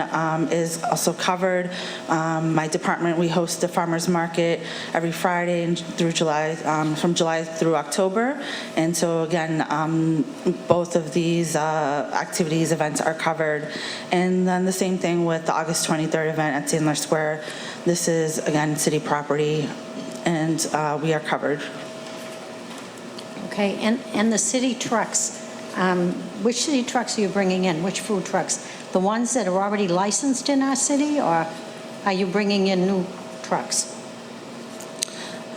is also covered. My department, we host the farmers market every Friday and through July, from July through October. And so again, both of these events are covered. And then the same thing with the August 23rd event at Sandler Square. This is, again, city property, and we are covered. Okay, and the city trucks, Which city trucks are you bringing in? Which food trucks? The ones that are already licensed in our city, or are you bringing in new trucks?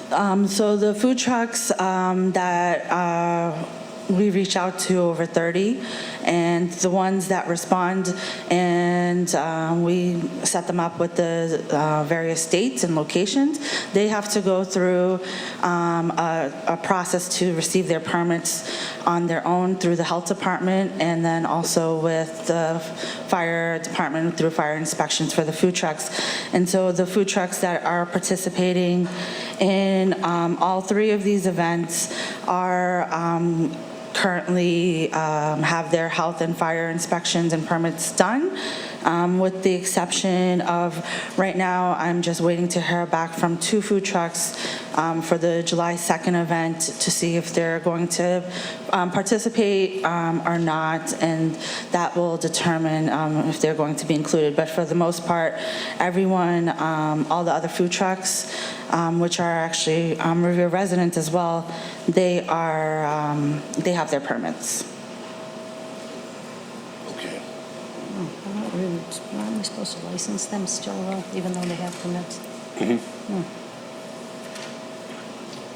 So the food trucks that we reach out to over 30, and the ones that respond, and we set them up with the various dates and locations. They have to go through a process to receive their permits on their own through the health department, and then also with the fire department through fire inspections for the food trucks. And so the food trucks that are participating in all three of these events are currently have their health and fire inspections and permits done, with the exception of, right now, I'm just waiting to hear back from 2 food trucks for the July 2nd event to see if they're going to participate or not, and that will determine if they're going to be included. But for the most part, everyone, all the other food trucks, which are actually Revere residents as well, they have their permits. Okay. Aren't we supposed to license them still, though, even though they have permits? Do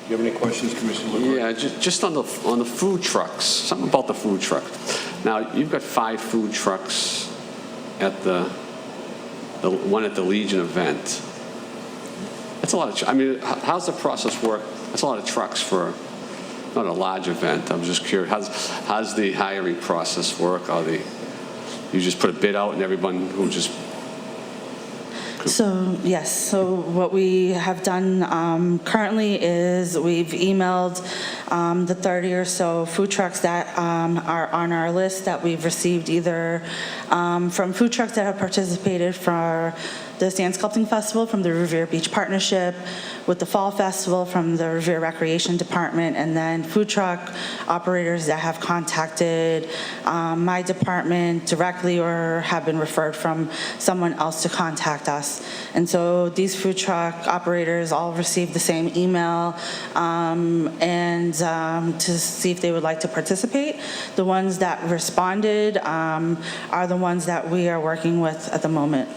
you have any questions, Commissioner LeBlanc? Yeah, just on the food trucks, something about the food truck. Now, you've got 5 food trucks at the one at the Legion event. That's a lot of, I mean, how's the process work? That's a lot of trucks for not a large event. I'm just curious, how's the hiring process work? You just put a bid out and everyone who just... So, yes, so what we have done currently is we've emailed the 30 or so food trucks that are on our list that we've received either from food trucks that have participated for the Sand Sculpting Festival from the Revere Beach Partnership, with the Fall Festival from the Revere Recreation Department, and then food truck operators that have contacted my department directly or have been referred from someone else to contact us. And so these food truck operators all received the same email and to see if they would like to participate. The ones that responded are the ones that we are working with at the moment.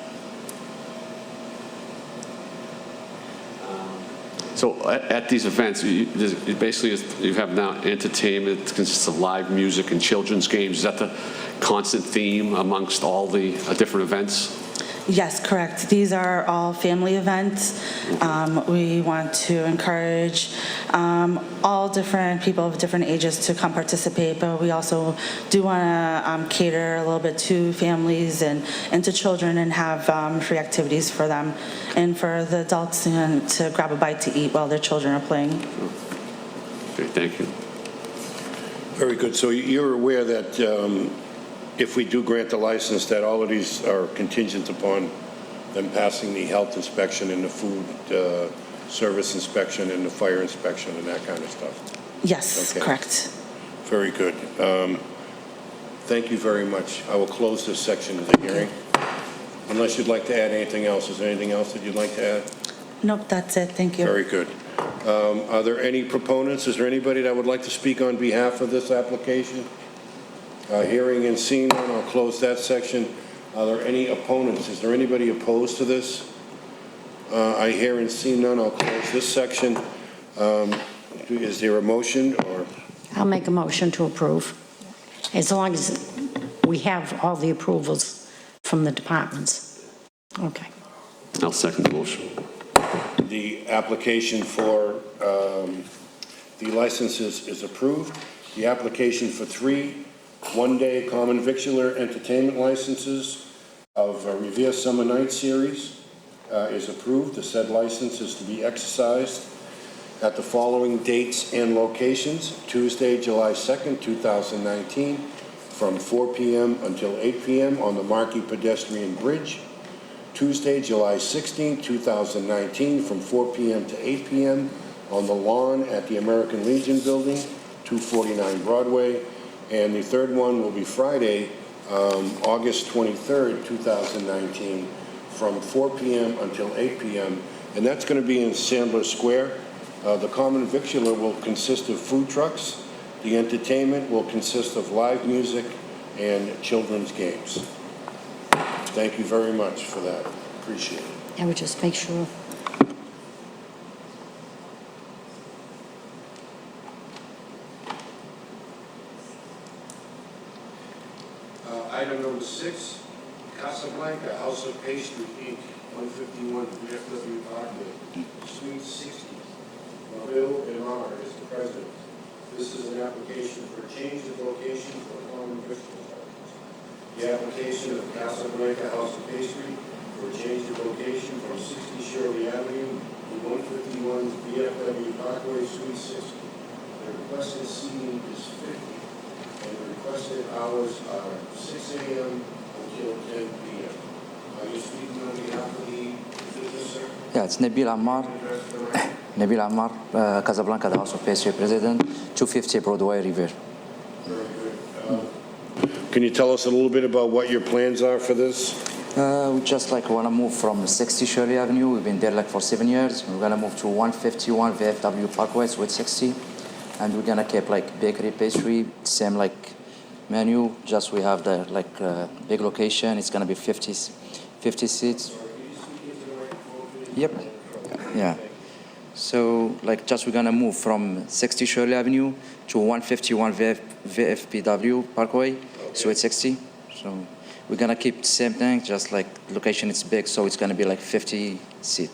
So at these events, you have now entertainment that consists of live music and children's games. Is that the constant theme amongst all the different events? Yes, correct. These are all family events. We want to encourage all different people of different ages to come participate, but we also do want to cater a little bit to families and to children and have free activities for them and for the adults to grab a bite to eat while their children are playing. Okay, thank you. Very good. So you're aware that if we do grant the license, that all of these are contingent upon them passing the health inspection and the food service inspection and the fire inspection and that kind of stuff? Yes, Okay. correct. Very good. Thank you very much. I will close this section of the hearing. Unless you'd like to add anything else. Is there anything else that you'd like to add? Nope, that's it. Thank you. Very good. Are there any proponents? Is there anybody that would like to speak on behalf of this application? Hearing and seeing none, I'll close that section. Are there any opponents? Is there anybody opposed to this? I hear and see none, I'll close this section. Is there a motion or? I'll make a motion to approve, as long as we have all the approvals from the departments. Okay. I'll second the motion. The application for the licenses is approved. The application for 3 one-day common victular entertainment licenses of Revere Summer Night Series is approved. The said license is to be exercised at the following dates and locations: Tuesday, July 2nd, 2019, from 4 p.m. until 8 p.m. on the Marquis Pedestrian Bridge. Tuesday, July 16th, 2019, from 4 p.m. to 8 p.m. on the lawn at the American Legion Building, 249 Broadway. And the third one will be Friday, August 23rd, 2019, from 4 p.m. until 8 p.m. And that's going to be in Sandler Square. The common victular will consist of food trucks The entertainment will consist of live music and children's games. Thank you very much for that. Appreciate it. I would just make sure. Item number 6, Casablanca House of Pastry, Inc., 151 VFW Parkway, Suite 60. Bill Imar is the president. This is an application for change of location for common victuals. The application of Casablanca House of Pastry for change of location from 60 Shirley Avenue to 151 VFW Parkway, Suite 60. The requested seating is 50. And the requested hours are 6 a.m. until 10 p.m. Are you speaking on behalf of the business, sir? Yeah, it's Nabil Ammar. Nabil Ammar, Casablanca, the House of Pastry President, 250 Broadway, Revere. Very good. Can you tell us a little bit about what your plans are for this? We just want to move from 60 Shirley Avenue. We've been there for 7 years. We're going to move to 151 VFW Parkway, Suite 60. And we're going to keep bakery, pastry, same menu. Just we have the big location. It's going to be 50 seats. Yep. Yeah. So just we're going to move from 60 Shirley Avenue to 151 VFPW Parkway, Suite 60. So we're going to keep the same thing, just location is big, so it's going to be 50 seats.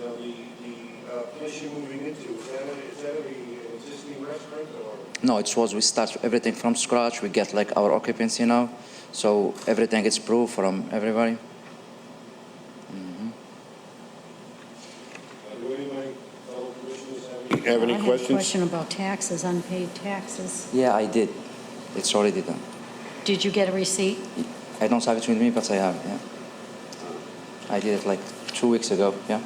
Now, the place you're moving into, is that an existing restaurant or? No, we start everything from scratch. We get our occupancy now, so everything is approved from everybody. Do any of my fellow commissioners have any I have a questions? question about taxes, unpaid taxes. Yeah, I did. It's already done. Did you get a receipt? I don't have it with me, but I have it, yeah. I did it 2 weeks ago, yeah.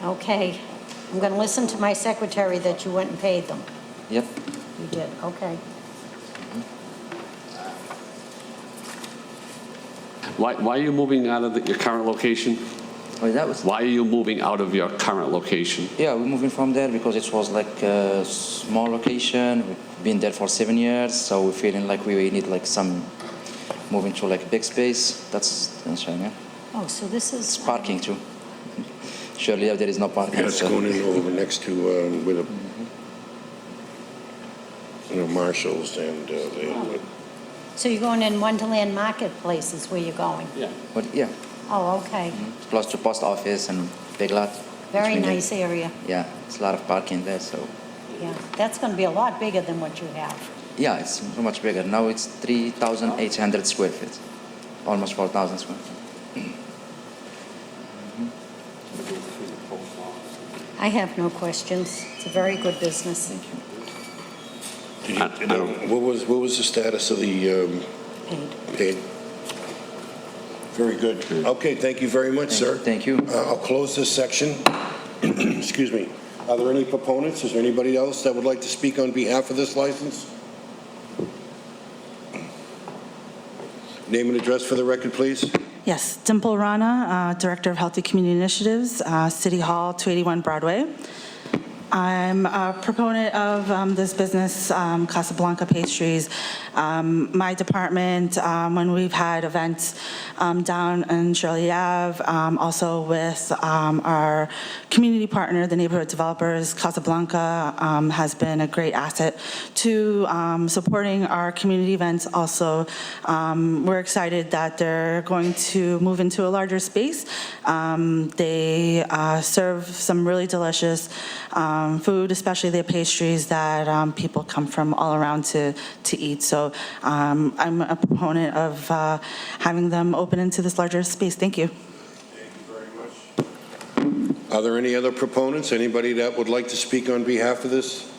Okay. I'm going to listen to my secretary that you went and paid them. Yep. You did, okay. Why are you moving out of your current location? Well, that was... Why are you moving out of your current location? Yeah, we're moving from there because it was a small location. We've been there for 7 years, so we're feeling we need some moving to big space. That's right, yeah. Oh, so this is... It's parking too. Surely there is no parking. Yeah, it's going in over next to with a Marshalls and So you're going in Wonderland Marketplace is where you're going? Yeah. But yeah, Oh, okay. plus to post office and big lot. Very between nice area. Yeah, it's a lot of parking there, so. Yeah, that's going to be a lot bigger than what you have. Yeah, it's so much bigger. Now it's 3,800 square feet, almost 4,000 square feet. I have no questions. It's a very good business. what was the status of the Paid. paid? Very good. Okay, thank you very much, sir. Thank you. I'll close this section. Excuse me. Are there any proponents? Is there anybody else that would like to speak on behalf of this license? Name and address for the record, please. Yes, Dimple Rana, Director of Healthy Community Initiatives, City Hall, 281 Broadway. I'm a proponent of this business, Casablanca Pastries. My department, when we've had events down in Shirley Ave, also with our community partner, the neighborhood developers, Casablanca has been a great asset to supporting our community events. Also, we're excited that they're going to move into a larger space. They serve some really delicious food, especially their pastries that people come from all around to eat. So I'm a proponent of having them open into this larger space. Thank you. Thank you very much. Are there any other proponents? Anybody that would like to speak on behalf of this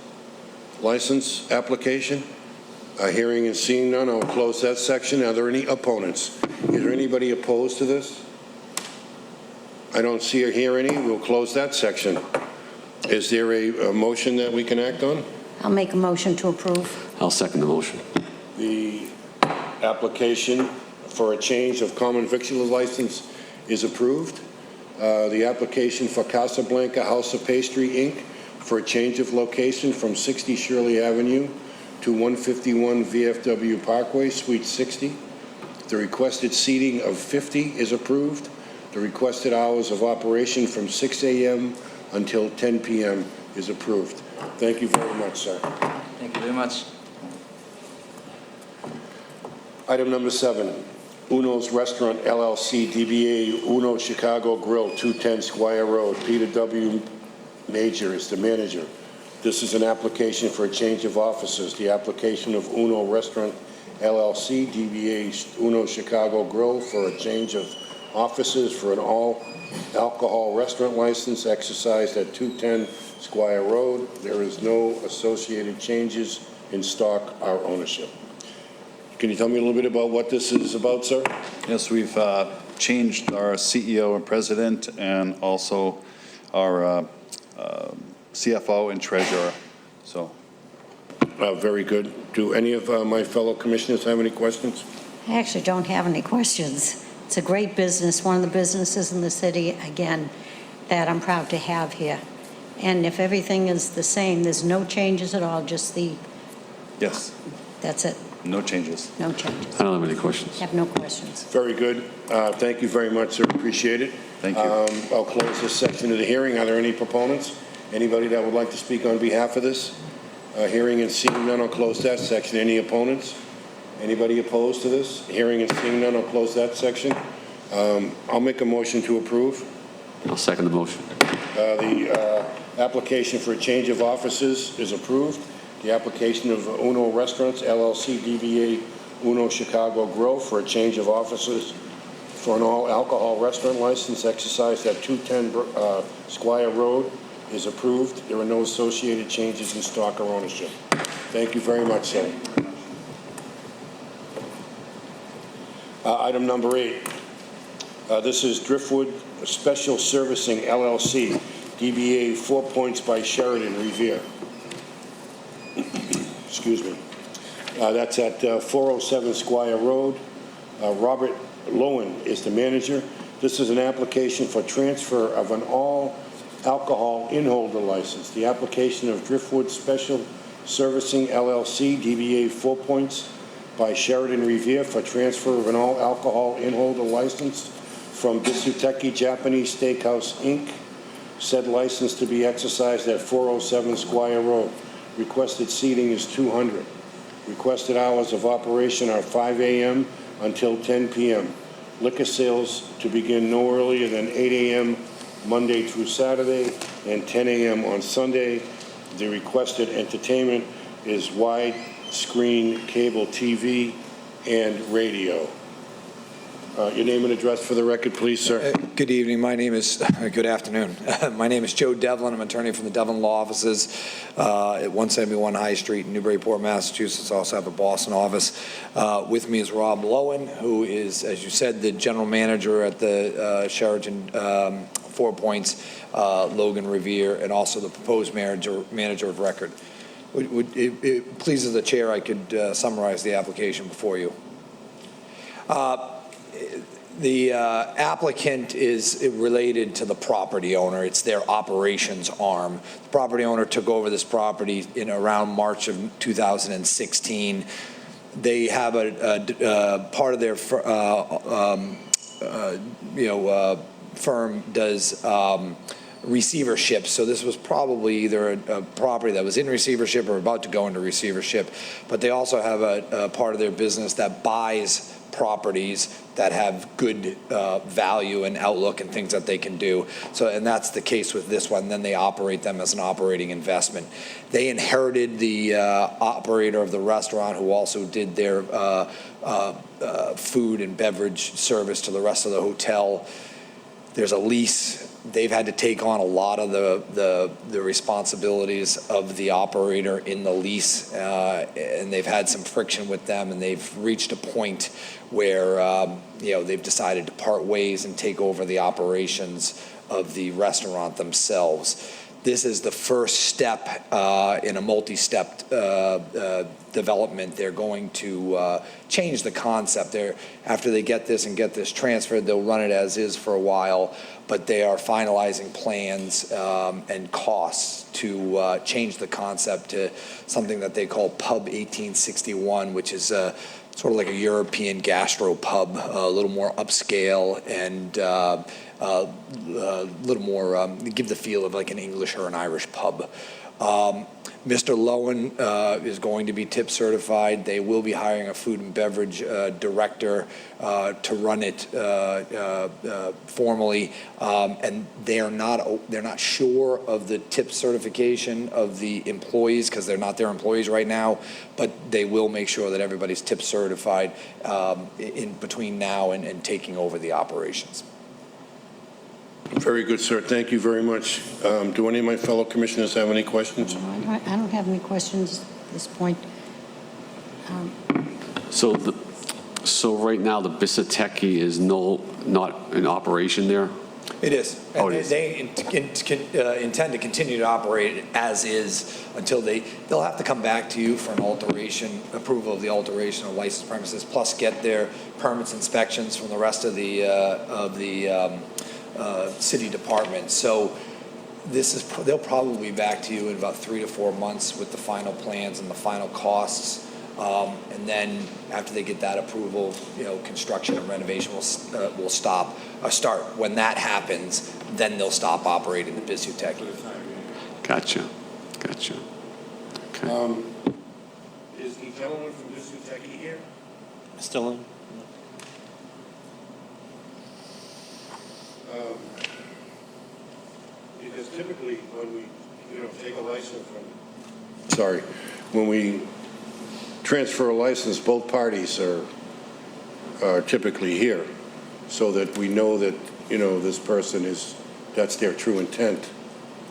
license application? Hearing and seeing none, I'll close that section. Are there any opponents? Is there anybody opposed to this? I don't see or hear any. We'll close that section. Is there a motion that we can act on? I'll make a motion to approve. I'll second the motion. The application for a change of common victuals license is approved. The application for Casablanca House of Pastry, Inc. for a change of location from 60 Shirley Avenue to 151 VFW Parkway, Suite 60. The requested seating of 50 is approved. The requested hours of operation from 6 a.m. until 10 p.m. is approved. Thank you very much, sir. Thank you very much. Item number 7, Uno's Restaurant LLC, DBA Uno Chicago Grill, 210 Squire Road. Peter W. Major is the manager. This is an application for a change of offices. The application of Uno Restaurant LLC, DBA Uno Chicago Grill, for a change of offices for an all-alcohol restaurant license exercised at 210 Squire Road. There is no associated changes in stock or ownership. Can you tell me a little bit about what this is about, sir? Yes, we've changed our CEO and president and also our CFO and treasurer. So, Very good. Do any of my fellow commissioners have any questions? I actually don't have any questions. It's a great business, one of the businesses in the city, again, that I'm proud to have here. And if everything is the same, there's no changes at all, just yes, that's it, no changes. no changes. I don't have any questions. Have no questions. Very good. Thank you very much, sir. Appreciate it. Thank you. I'll close this section of the hearing. Are there any proponents? Anybody that would like to speak on behalf of this? Hearing and seeing none, I'll close that section. Any opponents? Anybody opposed to this? Hearing and seeing none, I'll close that section. I'll make a motion to approve. I'll second the motion. The application for a change of offices is approved. The application of Uno Restaurants LLC, DBA Uno Chicago Grill, for a change of offices for an all-alcohol restaurant license exercised at 210 Squire Road is approved. There are no associated changes in stock or ownership. Thank you very much, sir. Item number 8. This is Driftwood Special Servicing LLC, DBA 4 Points by Sheridan Revere. Excuse me. That's at 407 Squire Road. Robert Lowen is the manager. This is an application for transfer of an all-alcohol in-holder license. The application of Driftwood Special Servicing LLC, DBA 4 Points by Sheridan Revere, for transfer of an all-alcohol in-holder license from Bisuteki Japanese Steakhouse, Inc. Said license to be exercised at 407 Squire Road. Requested seating is 200. Requested hours of operation are 5 a.m. until 10 p.m. Liquor sales to begin no earlier than 8 a.m. Monday through Saturday and 10 a.m. on Sunday. The requested entertainment is widescreen cable TV and radio. Your name and address for the record, please, sir. Good evening. Good afternoon. My name is Joe Devlin. I'm an attorney from the Devlin Law Offices at 171 High Street in Newburyport, Massachusetts. I also have a Boston office. With me is Rob Lowen, who is, as you said, the general manager at the Sheraton 4 Points, Logan Revere, and also the proposed manager of record. Would it pleases the chair, I could summarize the application before you. The applicant is related to the property owner. It's their operations arm. The property owner took over this property in around March of 2016. They have a part of their firm does receivership. So this was probably either a property that was in receivership or about to go into receivership. But they also have a part of their business that buys properties that have good value and outlook and things that they can do. So, and that's the case with this one. Then they operate them as an operating investment. They inherited the operator of the restaurant, who also did their food and beverage service to the rest of the hotel. There's a lease. They've had to take on a lot of the responsibilities of the operator in the lease, and they've had some friction with them, and they've reached a point where they've decided to part ways and take over the operations of the restaurant themselves. This is the first step in a multi-step development. They're going to change the concept. After they get this and get this transferred, they'll run it as is for a while, but they are finalizing plans and costs to change the concept to something that they call Pub 1861, which is sort of like a European gastro pub, a little more upscale and a little more, give the feel of like an English or an Irish pub. Mr. Lowen is going to be tip certified. They will be hiring a food and beverage director to run it formally, and they're not sure of the tip certification of the employees because they're not their employees right now, but they will make sure that everybody's tip certified in between now and taking over the operations. Very good, sir. Thank you very much. Do any of my fellow commissioners have any questions? I don't have any questions at this point. So right now, the Bisateki is not in operation there? It is. Oh, And it is. they intend to continue to operate as is until they'll have to come back to you for an alteration, approval of the alteration of licensed premises, plus get their permits inspections from the rest of the city department. So they'll probably be back to you in about 3 to 4 months with the final plans and the final costs. And then after they get that approval, construction and renovation will start. When that happens, then they'll stop operating the Bisuteki. Gotcha. Okay. Is the gentleman from Bisuteki here? Still in? Because typically when we, take a license from... when we transfer a license, both parties are typically here so that we know that, this person that's their true intent.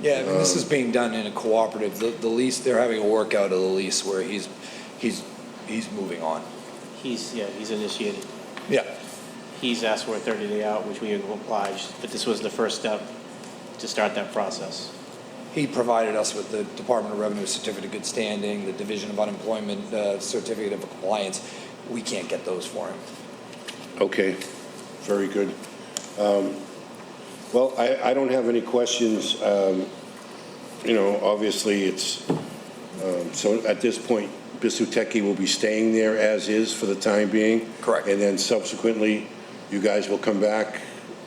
Yeah, this is being done in a cooperative. The lease, they're having a workout of the lease where he's moving on. He's initiated. Yeah. He's asked for a 30-day out, which we have obliged, but this was the first step to start that process. He provided us with the Department of Revenue Certificate of Good Standing, the Division of Unemployment Certificate of Compliance. We can't get those for him. Okay, very good. Well, I don't have any questions. Obviously it's, so at this point, Bisuteki will be staying there as is for the time being? Correct. And then subsequently, you guys will come back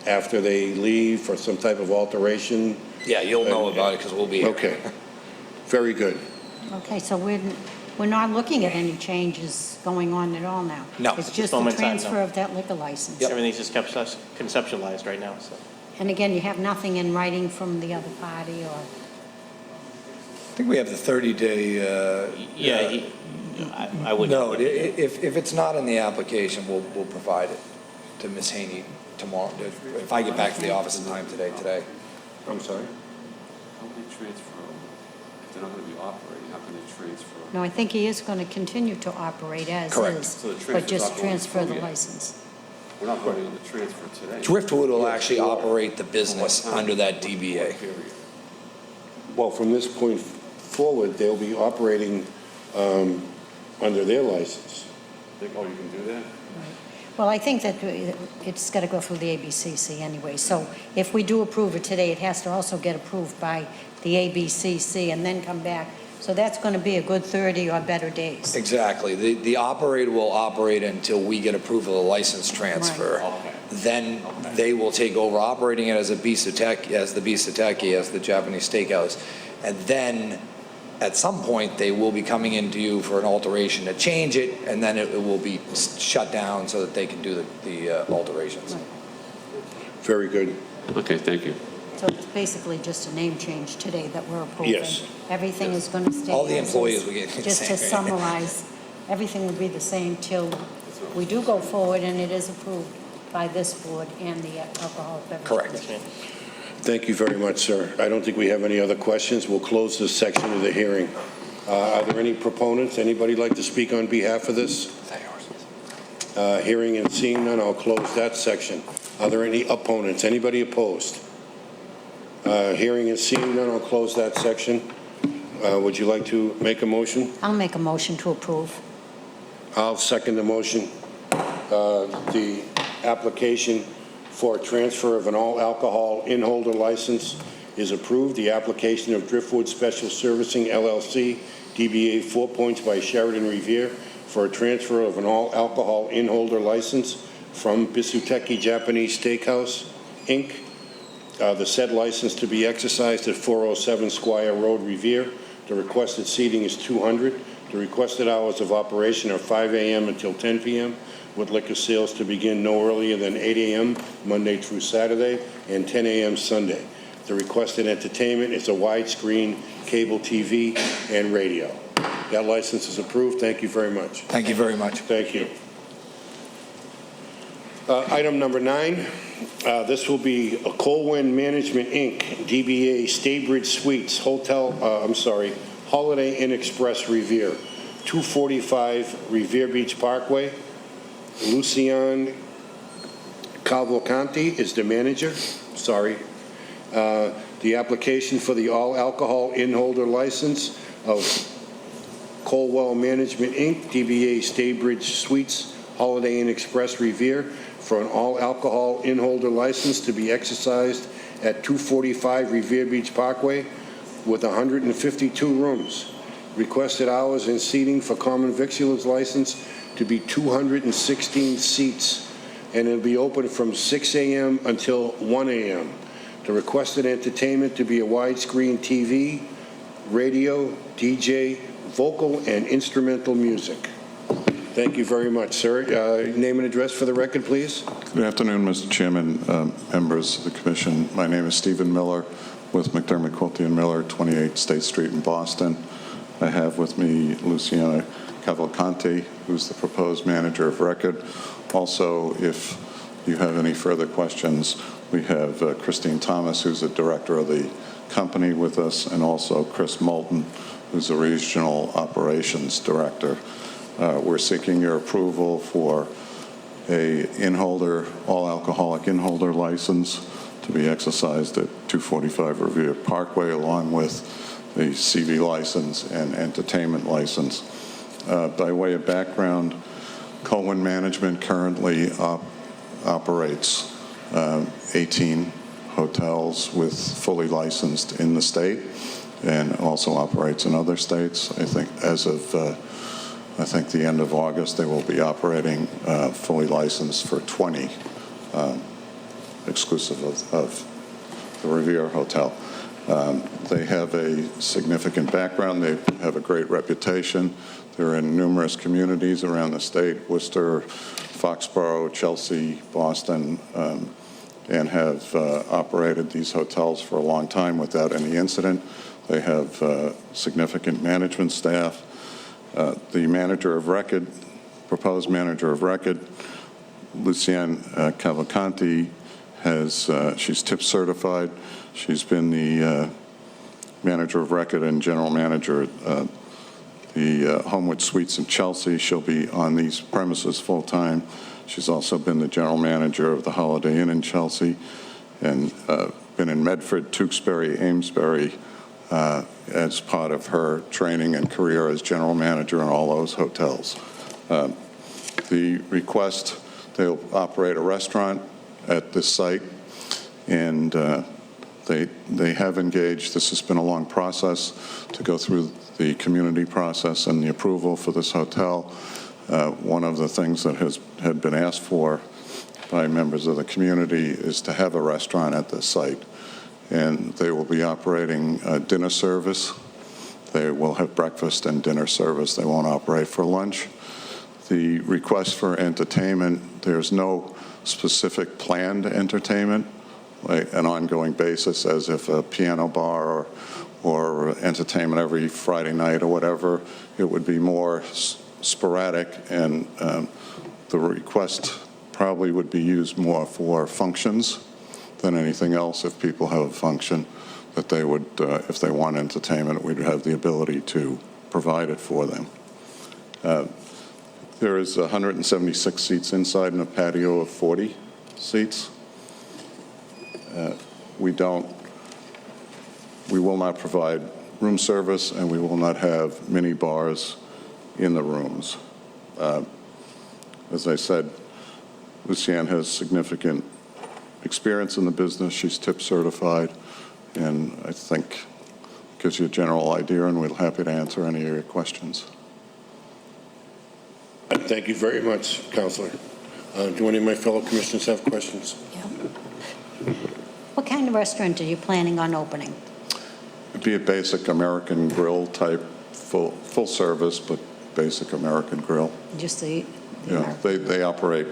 after they leave for some type of alteration? Yeah, you'll know about it because we'll be here. Okay, very good. Okay, so we're not looking at any changes going on at all now? No. It's just the Moment in time, no. transfer of that liquor license? Everything's just conceptualized right now, so. And again, you have nothing in writing from the other party, or? I think we have the 30-day. Yeah, I wouldn't. No, if it's not in the application, we'll provide it to Ms. Haney tomorrow. If I get back to the office in time today. I'm sorry? How can they transfer them? If they're not going to be operating, how can they transfer? No, I think he is going to continue to operate as Correct. is, So the but transfer's just not going transfer the through yet. license. We're not voting on the transfer today. Driftwood will actually operate the business under that DBA. Period. Well, from this point forward, they'll be operating under their license. Oh, you can do that? Well, I think that it's got to go through the ABCC anyway. So if we do approve it today, it has to also get approved by the ABCC and then come back. So that's going to be a good 30 or better days. Exactly. The operator will operate until we get approval of the license transfer. Okay. Then they will take over operating it as the Bisuteki, as the Japanese steakhouse. And then at some point, they will be coming into you for an alteration to change it, and then it will be shut down so that they can do the alterations. Very good. Okay, thank you. So it's basically just a name change today that we're approving. Yes. Everything is going to stay. All the as is. employees will get the Just to same. summarize, everything will be the same till we do go forward and it is approved by this board and the alcoholic beverage. Correct. Commission. Thank you very much, sir. I don't think we have any other questions. We'll close this section of the hearing. Are there any proponents? Anybody like to speak on behalf of this? Hearing and seeing none, I'll close that section. Are there any opponents? Anybody opposed? Hearing and seeing none, I'll close that section. Would you like to make a motion? I'll make a motion to approve. I'll second the motion. The application for transfer of an all-alcohol in-holder license is approved. The application of Driftwood Special Servicing LLC, DBA 4 Points by Sheridan Revere, for a transfer of an all-alcohol in-holder license from Bisuteki Japanese Steakhouse, Inc. The said license to be exercised at 407 Squire Road, Revere. The requested seating is 200. The requested hours of operation are 5 a.m. until 10 p.m., with liquor sales to begin no earlier than 8 a.m. Monday through Saturday and 10 a.m. Sunday. The requested entertainment is a widescreen cable TV and radio. That license is approved. Thank you very much. Thank you very much. Thank you. Item number 9, this will be a Colwyn Management, Inc., DBA Staybridge Suites, Holiday Inn Express Revere, 245 Revere Beach Parkway. Lucian Cavalcanti is the manager. The application for the all-alcohol in-holder license of Colwell Management, Inc., DBA Staybridge Suites, Holiday Inn Express Revere, for an all-alcohol in-holder license to be exercised at 245 Revere Beach Parkway with 152 rooms. Requested hours and seating for common victuals license to be 216 seats, and it'll be open from 6 a.m. until 1 a.m. The requested entertainment to be a widescreen TV, radio, DJ, vocal, and instrumental music. Thank you very much, sir. Name and address for the record, please. Good afternoon, Mr. Chairman, members of the Commission. My name is Stephen Miller with McDermott, Quilty & Miller, 28 State Street in Boston. I have with me Luciana Cavalcanti, who's the proposed manager of record. Also, if you have any further questions, we have Christine Thomas, who's the director of the company with us, and also Chris Moulton, who's the regional operations director. We're seeking your approval for a in-holder, all-alcoholic in-holder license to be exercised at 245 Revere Parkway, along with the CV license and entertainment license. By way of background, Colwyn Management currently operates 18 hotels with fully licensed in the state, and also operates in other states. I think as of the end of August, they will be operating fully licensed for 20, exclusive of the Revere Hotel. They have a significant background. They have a great reputation. They're in numerous communities around the state, Worcester, Foxborough, Chelsea, Boston, and have operated these hotels for a long time without any incident. They have significant management staff. The manager of record, proposed manager of record, Luciane Cavalcanti, she's TIP certified. She's been the manager of record and general manager at the Homewood Suites in Chelsea. She'll be on these premises full-time. She's also been the general manager of the Holiday Inn in Chelsea, and been in Medford, Tewksbury, Amesbury, as part of her training and career as general manager in all those hotels. The request, they'll operate a restaurant at this site, and they have engaged, this has been a long process to go through the community process and the approval for this hotel. One of the things that had been asked for by members of the community is to have a restaurant at this site. And they will be operating dinner service. They will have breakfast and dinner service. They won't operate for lunch. The request for entertainment, there's no specific planned entertainment, like an ongoing basis, as if a piano bar or entertainment every Friday night or whatever. It would be more sporadic, and the request probably would be used more for functions than anything else. If people have a function that they would, if they want entertainment, we'd have the ability to provide it for them. There is 176 seats inside and a patio of 40 seats. We don't We will not provide room service, and we will not have mini bars in the rooms. As I said, Lucianne has significant experience in the business. She's tip certified, and I think gives you a general idea, and we're happy to answer any of your questions. Thank you very much, Counselor. Do any of my fellow commissioners have questions? What kind of restaurant are you planning on opening? It'd be a basic American grill type, full service, but basic American grill. Just the Yeah, they operate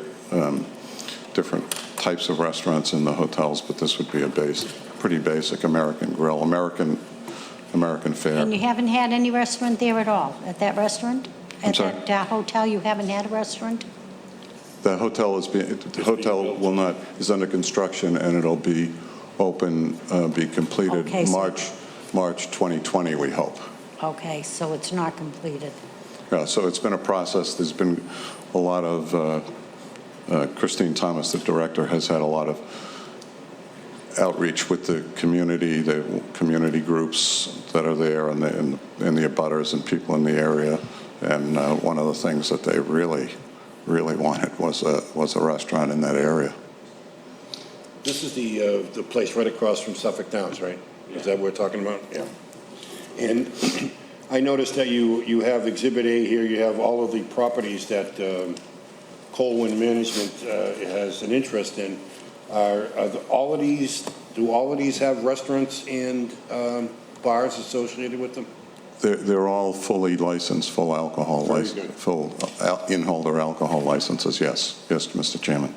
different types of restaurants in the hotels, but this would be a pretty basic American grill, American fare. And you haven't had any restaurant there at all, at that restaurant? I'm sorry? At that hotel, you haven't had a restaurant? The hotel is under construction, and it'll be open, be completed Okay, so- March 2020, we hope. Okay, so it's not completed. Yeah, so it's been a process. There's been a lot of, Christine Thomas, the director, has had a lot of outreach with the community groups that are there, and the abutters and people in the area. And one of the things that they really wanted was a restaurant in that area. This is the place right across from Suffolk Downs, right? Is that what we're talking about? Yeah. And I noticed that you have Exhibit A here. You have all of the properties that Colwyn Management has an interest in. Do all of these have restaurants and bars associated with them? They're all fully licensed, full alcohol Very license, good. full in-holder alcohol licenses. Yes, Mr. Chairman.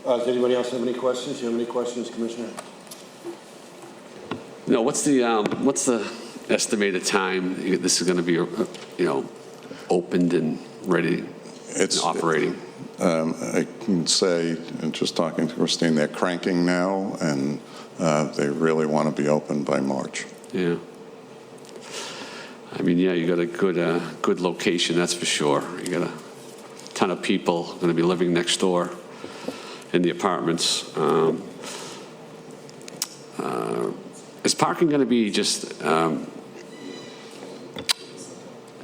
Does anybody else have any questions? Do you have any questions, Commissioner? No, what's the estimated time this is going to be, opened and ready and operating? I can say, and just talking to Christine, they're cranking now, and they really want to be open by March. Yeah. I mean, yeah, you got a good location, that's for sure. You got a ton of people going to be living next door in the apartments. Is parking going to be just,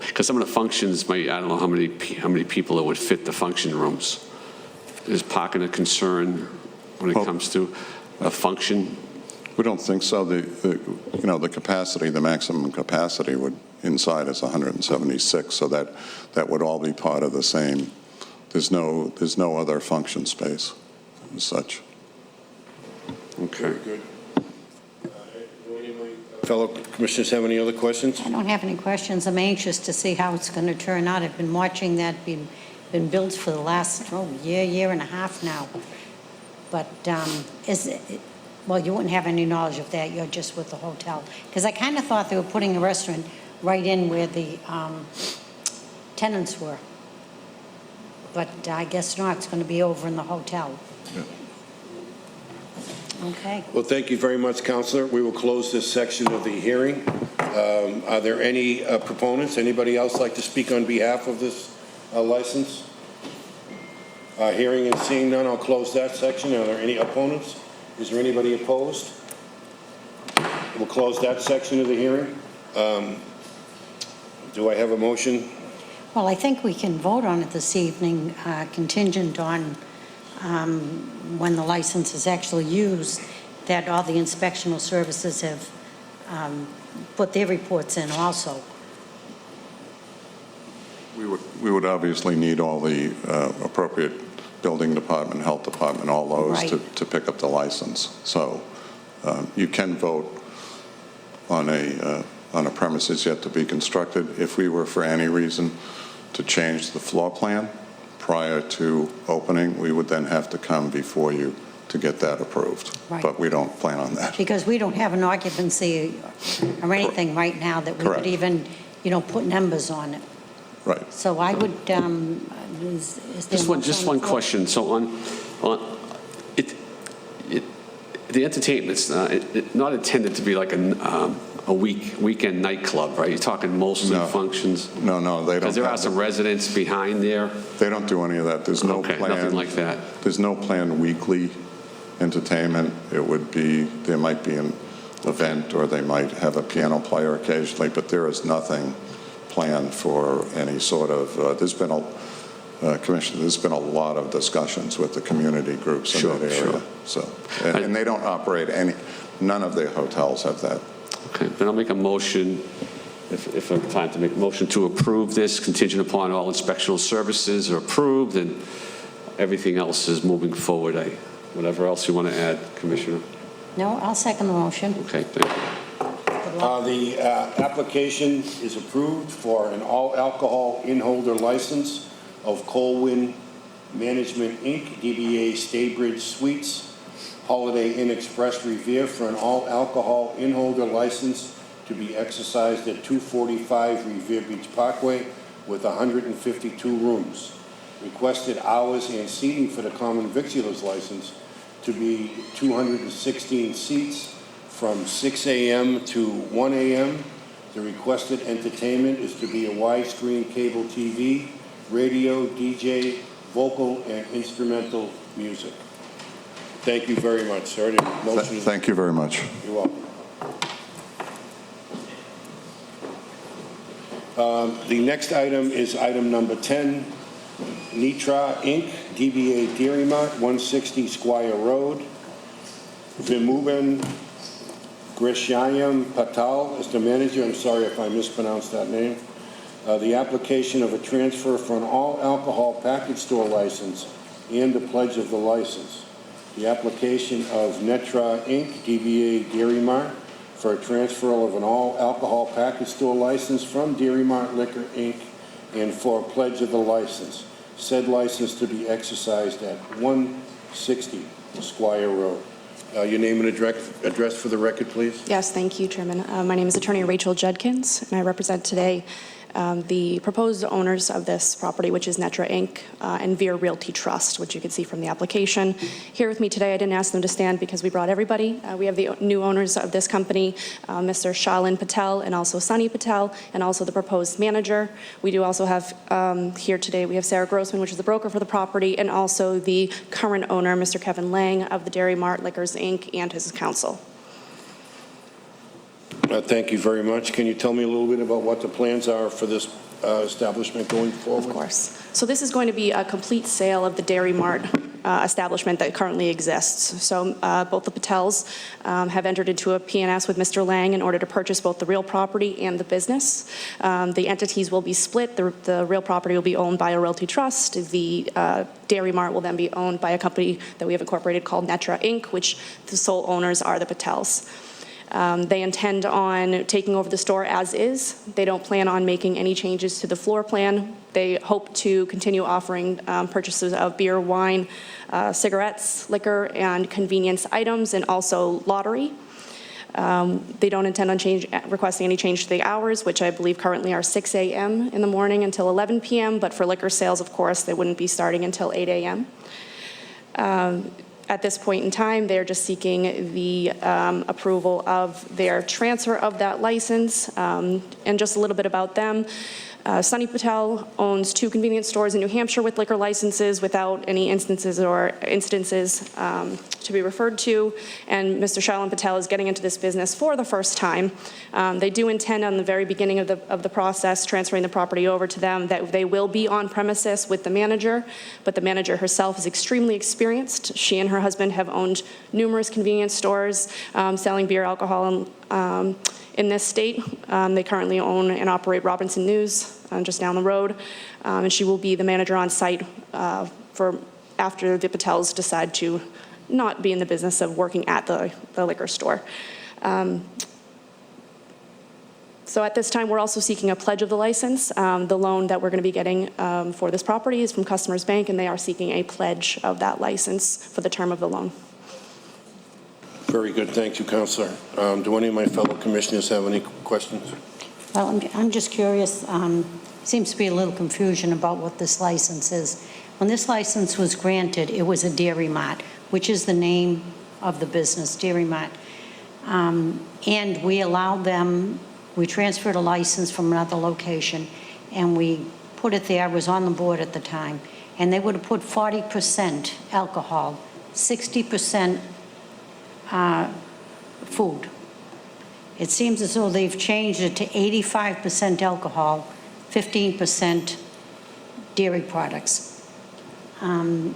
because some of the functions might, I don't know how many people it would fit the function rooms. Is parking a concern when it comes to a function? We don't think so. The capacity, the maximum capacity inside is 176, so that would all be part of the same. There's no other function space as such. Okay. Very good. Do any of my fellow commissioners have any other questions? I don't have any questions. I'm anxious to see how it's going to turn out. I've been watching that been built for the last year and a half now. But well, you wouldn't have any knowledge of that. You're just with the hotel. Because I kind of thought they were putting a restaurant right in where the tenants were. But I guess not. It's going to be over in the hotel. Yeah. Okay. Well, thank you very much, Counselor. We will close this section of the hearing. Are there any proponents? Anybody else like to speak on behalf of this license? Hearing and seeing none, I'll close that section. Are there any opponents? Is there anybody opposed? We'll close that section of the hearing. Do I have a motion? Well, I think we can vote on it this evening, contingent on when the license is actually used, that all the inspectional services have put their reports in also. We would obviously need all the appropriate building department, health department, all those Right. to pick up the license. So you can vote on a premises yet to be constructed. If we were for any reason to change the floor plan prior to opening, we would then have to come before you to get that approved. Right. But we don't plan on that. Because we don't have an occupancy or anything right now that we Correct. could even, put numbers on it. Right. So I would, is there a motion Just on one the floor? question. So on the entertainment's not intended to be like a weekend nightclub, right? You're talking mostly No. functions? No, they don't. Because there are have some residents behind there? They don't do any of that. There's no Okay, plan. nothing like that. There's no planned weekly entertainment, it would be, there might be an event or they might have a piano player occasionally, but there is nothing planned for any sort of, Commissioner, there's been a lot of discussions with the community groups in that area. Sure. So, and they don't operate none of their hotels have that. Okay, then I'll make a motion, if I'm time to make a motion to approve this, contingent upon all inspectional services are approved and everything else is moving forward. Whatever else you want to add, Commissioner? No, I'll second the motion. Okay, thank you. The application is approved for an all-alcohol in-holder license of Colwyn Management, Inc., DBA Staybridge Suites, Holiday Inn Express Revere for an all-alcohol in-holder license to be exercised at 245 Revere Beach Parkway with 152 rooms. Requested hours and seating for the common victualers license to be 216 seats from 6 a.m. to 1 a.m. The requested entertainment is to be a widescreen cable TV, radio, DJ, vocal, and instrumental music. Thank you very much, sir. The motion is- Thank you very much. You're welcome. The next item is item number 10, Nitra Inc., DBA Dairy Mart, 160 Squire Road. Vimuben Grishyam Patel is the manager. I'm sorry if I mispronounced that name. The application of a transfer for an all-alcohol package store license and the pledge of the license. The application of Netra Inc., DBA Dairy Mart, for a transfer of an all-alcohol package store license from Dairy Mart Liquor Inc. and for a pledge of the license. Said license to be exercised at 160 Squire Road. Your name and address for the record, please. Yes, thank you, Chairman. My name is Attorney Rachel Judkins, and I represent today the proposed owners of this property, which is Netra Inc. And Veer Realty Trust, which you can see from the application. Here with me today, I didn't ask them to stand because we brought everybody. We have the new owners of this company, Mr. Shalin Patel and also Sunny Patel, and also the proposed manager. We do also have here today, we have Sarah Grossman, which is the broker for the property, and also the current owner, Mr. Kevin Lang of the Dairy Mart Liquors Inc. and his counsel. Thank you very much. Can you tell me a little bit about what the plans are for this establishment going forward? Of course. So this is going to be a complete sale of the Dairy Mart establishment that currently exists. So both the Patels have entered into a P&S with Mr. Lang in order to purchase both the real property and the business. The entities will be split. The real property will be owned by a realty trust. The Dairy Mart will then be owned by a company that we have incorporated called Netra Inc., which the sole owners are the Patels. They intend on taking over the store as is. They don't plan on making any changes to the floor plan. They hope to continue offering purchases of beer, wine, cigarettes, liquor, and convenience items, and also lottery. They don't intend on requesting any change to the hours, which I believe currently are 6 a.m. in the morning until 11 p.m., but for liquor sales, of course, they wouldn't be starting until 8 a.m. At this point in time, they're just seeking the approval of their transfer of that license. And just a little bit about them. Sunny Patel owns 2 convenience stores in New Hampshire with liquor licenses without any instances to be referred to. And Mr. Shalin Patel is getting into this business for the first time. They do intend on the very beginning of the process, transferring the property over to them, that they will be on premises with the manager, but the manager herself is extremely experienced. She and her husband have owned numerous convenience stores selling beer, alcohol, in this state. They currently own and operate Robinson News just down the road, and she will be the manager on site for after the Patels decide to not be in the business of working at the liquor store. So at this time, we're also seeking a pledge of the license. The loan that we're going to be getting for this property is from Customers Bank, and they are seeking a pledge of that license for the term of the loan. Very good. Thank you, Councilor. Do any of my fellow commissioners have any questions? Well, I'm just curious. Seems to be a little confusion about what this license is. When this license was granted, it was a Dairy Mart, which is the name of the business, Dairy Mart. And we allowed them, we transferred a license from another location, and we put it there. I was on the board at the time. And they would have put 40% alcohol 60% food. It seems as though they've changed it to 85% alcohol, 15% dairy products. And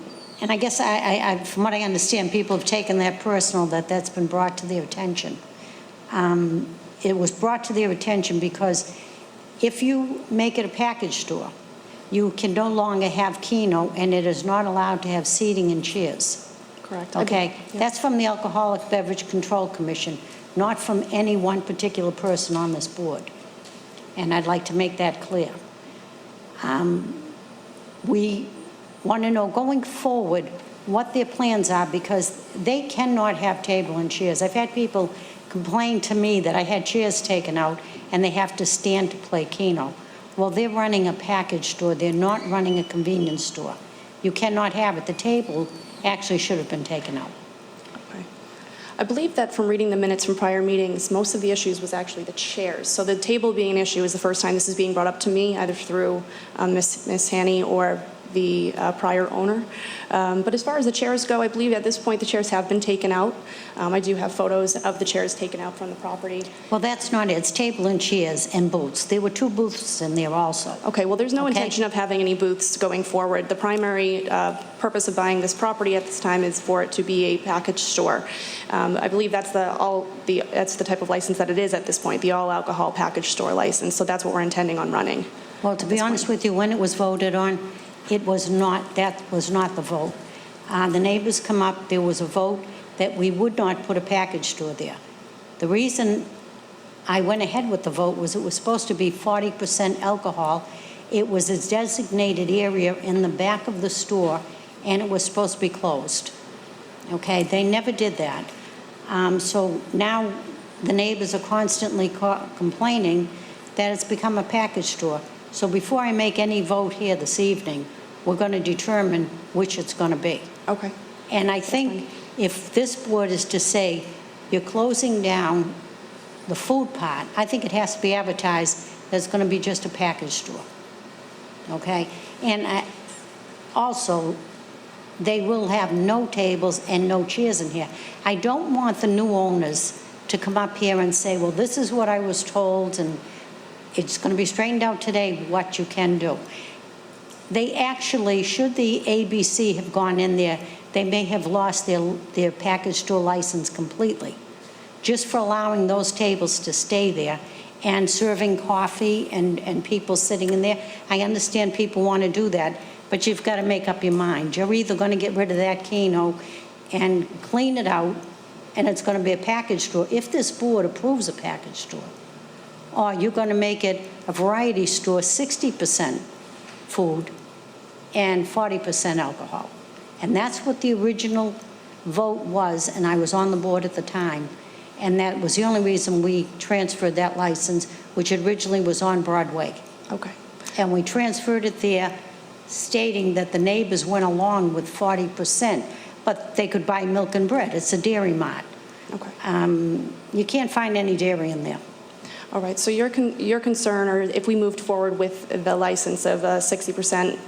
I guess from what I understand, people have taken that personal, that's been brought to their attention. It was brought to their attention because if you make it a package store, you can no longer have Keno, and it is not allowed to have seating and chairs. Correct. Okay? That's from the Alcoholic Beverage Control Commission, not from any one particular person on this board. And I'd like to make that clear. We want to know going forward what their plans are, because they cannot have table and chairs. I've had people complain to me that I had chairs taken out and they have to stand to play Keno. Well, they're running a package store. They're not running a convenience store. You cannot have it. The table actually should have been taken out. I believe that from reading the minutes from prior meetings, most of the issues was actually the chairs. So the table being an issue is the first time this is being brought up to me, either through Ms. Haney or the prior owner. But as far as the chairs go, I believe at this point the chairs have been taken out. I do have photos of the chairs taken out from the property. Well, that's not it. It's table and chairs and booths. There were 2 booths in there also. Okay, well, there's no intention of having any booths going forward. The primary purpose of buying this property at this time is for it to be a package store. I believe that's the type of license that it is at this point, the all alcohol package store license. So that's what we're intending on running. Well, to be honest with you, when it was voted on, that was not the vote. The neighbors come up, there was a vote that we would not put a package store there. The reason I went ahead with the vote was it was supposed to be 40% alcohol. It was a designated area in the back of the store, and it was supposed to be closed. Okay, they never did that. So now the neighbors are constantly complaining that it's become a package store. So before I make any vote here this evening, we're going to determine which it's going to be. Okay. And I think if this board is to say you're closing down the food part, I think it has to be advertised that it's going to be just a package store. Okay? And also, they will have no tables and no chairs in here. I don't want the new owners to come up here and say, well, this is what I was told, and it's going to be straightened out today what you can do. They actually, should the ABC have gone in there, they may have lost their package store license completely, just for allowing those tables to stay there and serving coffee and people sitting in there. I understand people want to do that, but you've got to make up your mind. You're either going to get rid of that Keno and clean it out, and it's going to be a package store, if this board approves a package store, or you're going to make it a variety store, 60% food and 40% alcohol. And that's what the original vote was, and I was on the board at the time. And that was the only reason we transferred that license, which originally was on Broadway. Okay. And we transferred it there, stating that the neighbors went along with 40%, but they could buy milk and bread. It's a dairy mart. Okay. You can't find any dairy in there. All right, so your concern, or if we moved forward with the license of 60%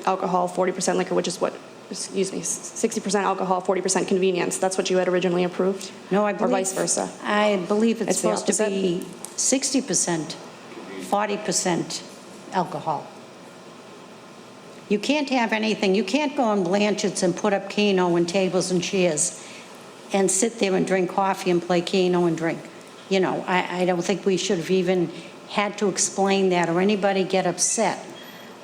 alcohol, 40% liquor, which is what, 60% alcohol, 40% convenience, that's what you had originally approved? No, I believe. Or vice versa? I believe it's the supposed to be 60%, 40% alcohol. You can't have anything. You can't go on Blanchard's and put up Keno and tables and chairs and sit there and drink coffee and play Keno and drink. You know, I don't think we should have even had to explain that or anybody get upset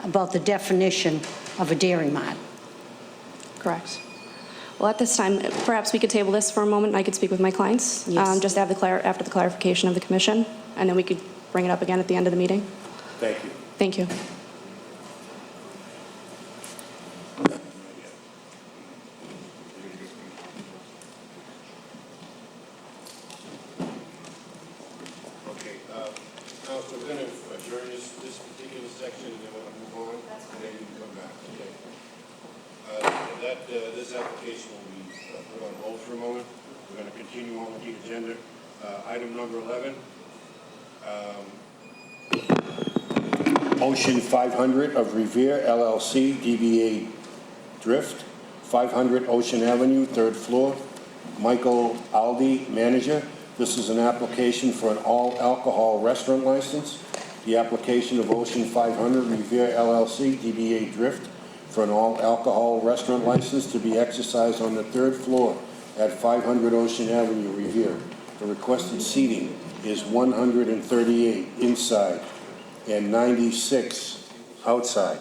about the definition of a dairy mart. Correct. Well, at this time, perhaps we could table this for a moment and I could speak with my clients. Yes. Just after the clarification of the commission, and then we could bring it up again at the end of the meeting. Thank you. Thank you. Okay, Council, we're going to adjourn this particular section, and then we're going to move on, and then you can come back, okay? This application will be put on hold for a moment. We're going to continue on with the agenda. Item number 11, Ocean 500 of Revere LLC, DBA Drift, 500 Ocean Avenue, third floor. Michael Aldi, manager. This is an application for an all-alcohol restaurant license. The application of Ocean 500 Revere LLC, DBA Drift, for an all-alcohol restaurant license to be exercised on the third floor at 500 Ocean Avenue, Revere. The requested seating is 138 inside and 96 outside.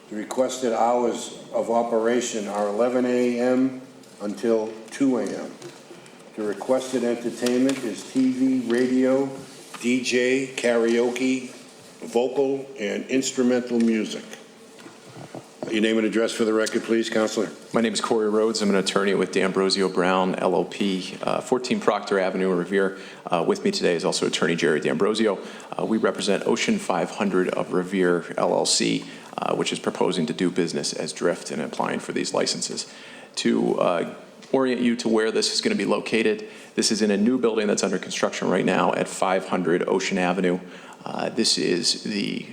The requested hours of operation are 11 a.m. until 2 a.m. The requested entertainment is TV, radio, DJ, karaoke, vocal, and instrumental music. Your name and address for the record, please, Counselor. My name is Corey Rhodes. I'm an attorney with D'Ambrosio Brown, LLP, 14 Proctor Avenue in Revere. With me today is also attorney Jerry D'Ambrosio. We represent Ocean 500 of Revere, LLC, which is proposing to do business as Drift and applying for these licenses. To orient you to where this is going to be located, this is in a new building that's under construction right now at 500 Ocean Avenue. This is the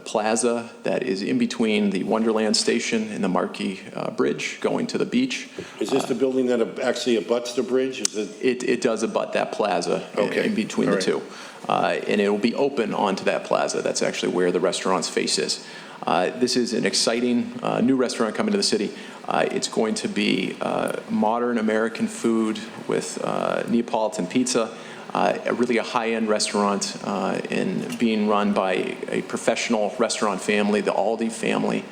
plaza that is in between the Wonderland Station and the Marquis Bridge going to the beach. Is this the building that actually abuts the bridge? Is it? It does abut that plaza in between All the two. And it will be open onto that plaza. That's actually where the restaurant's face is. This is an exciting new restaurant coming to the city. It's going to be modern American food with Neapolitan pizza, really a high-end restaurant and being run by a professional restaurant family. The Aldi family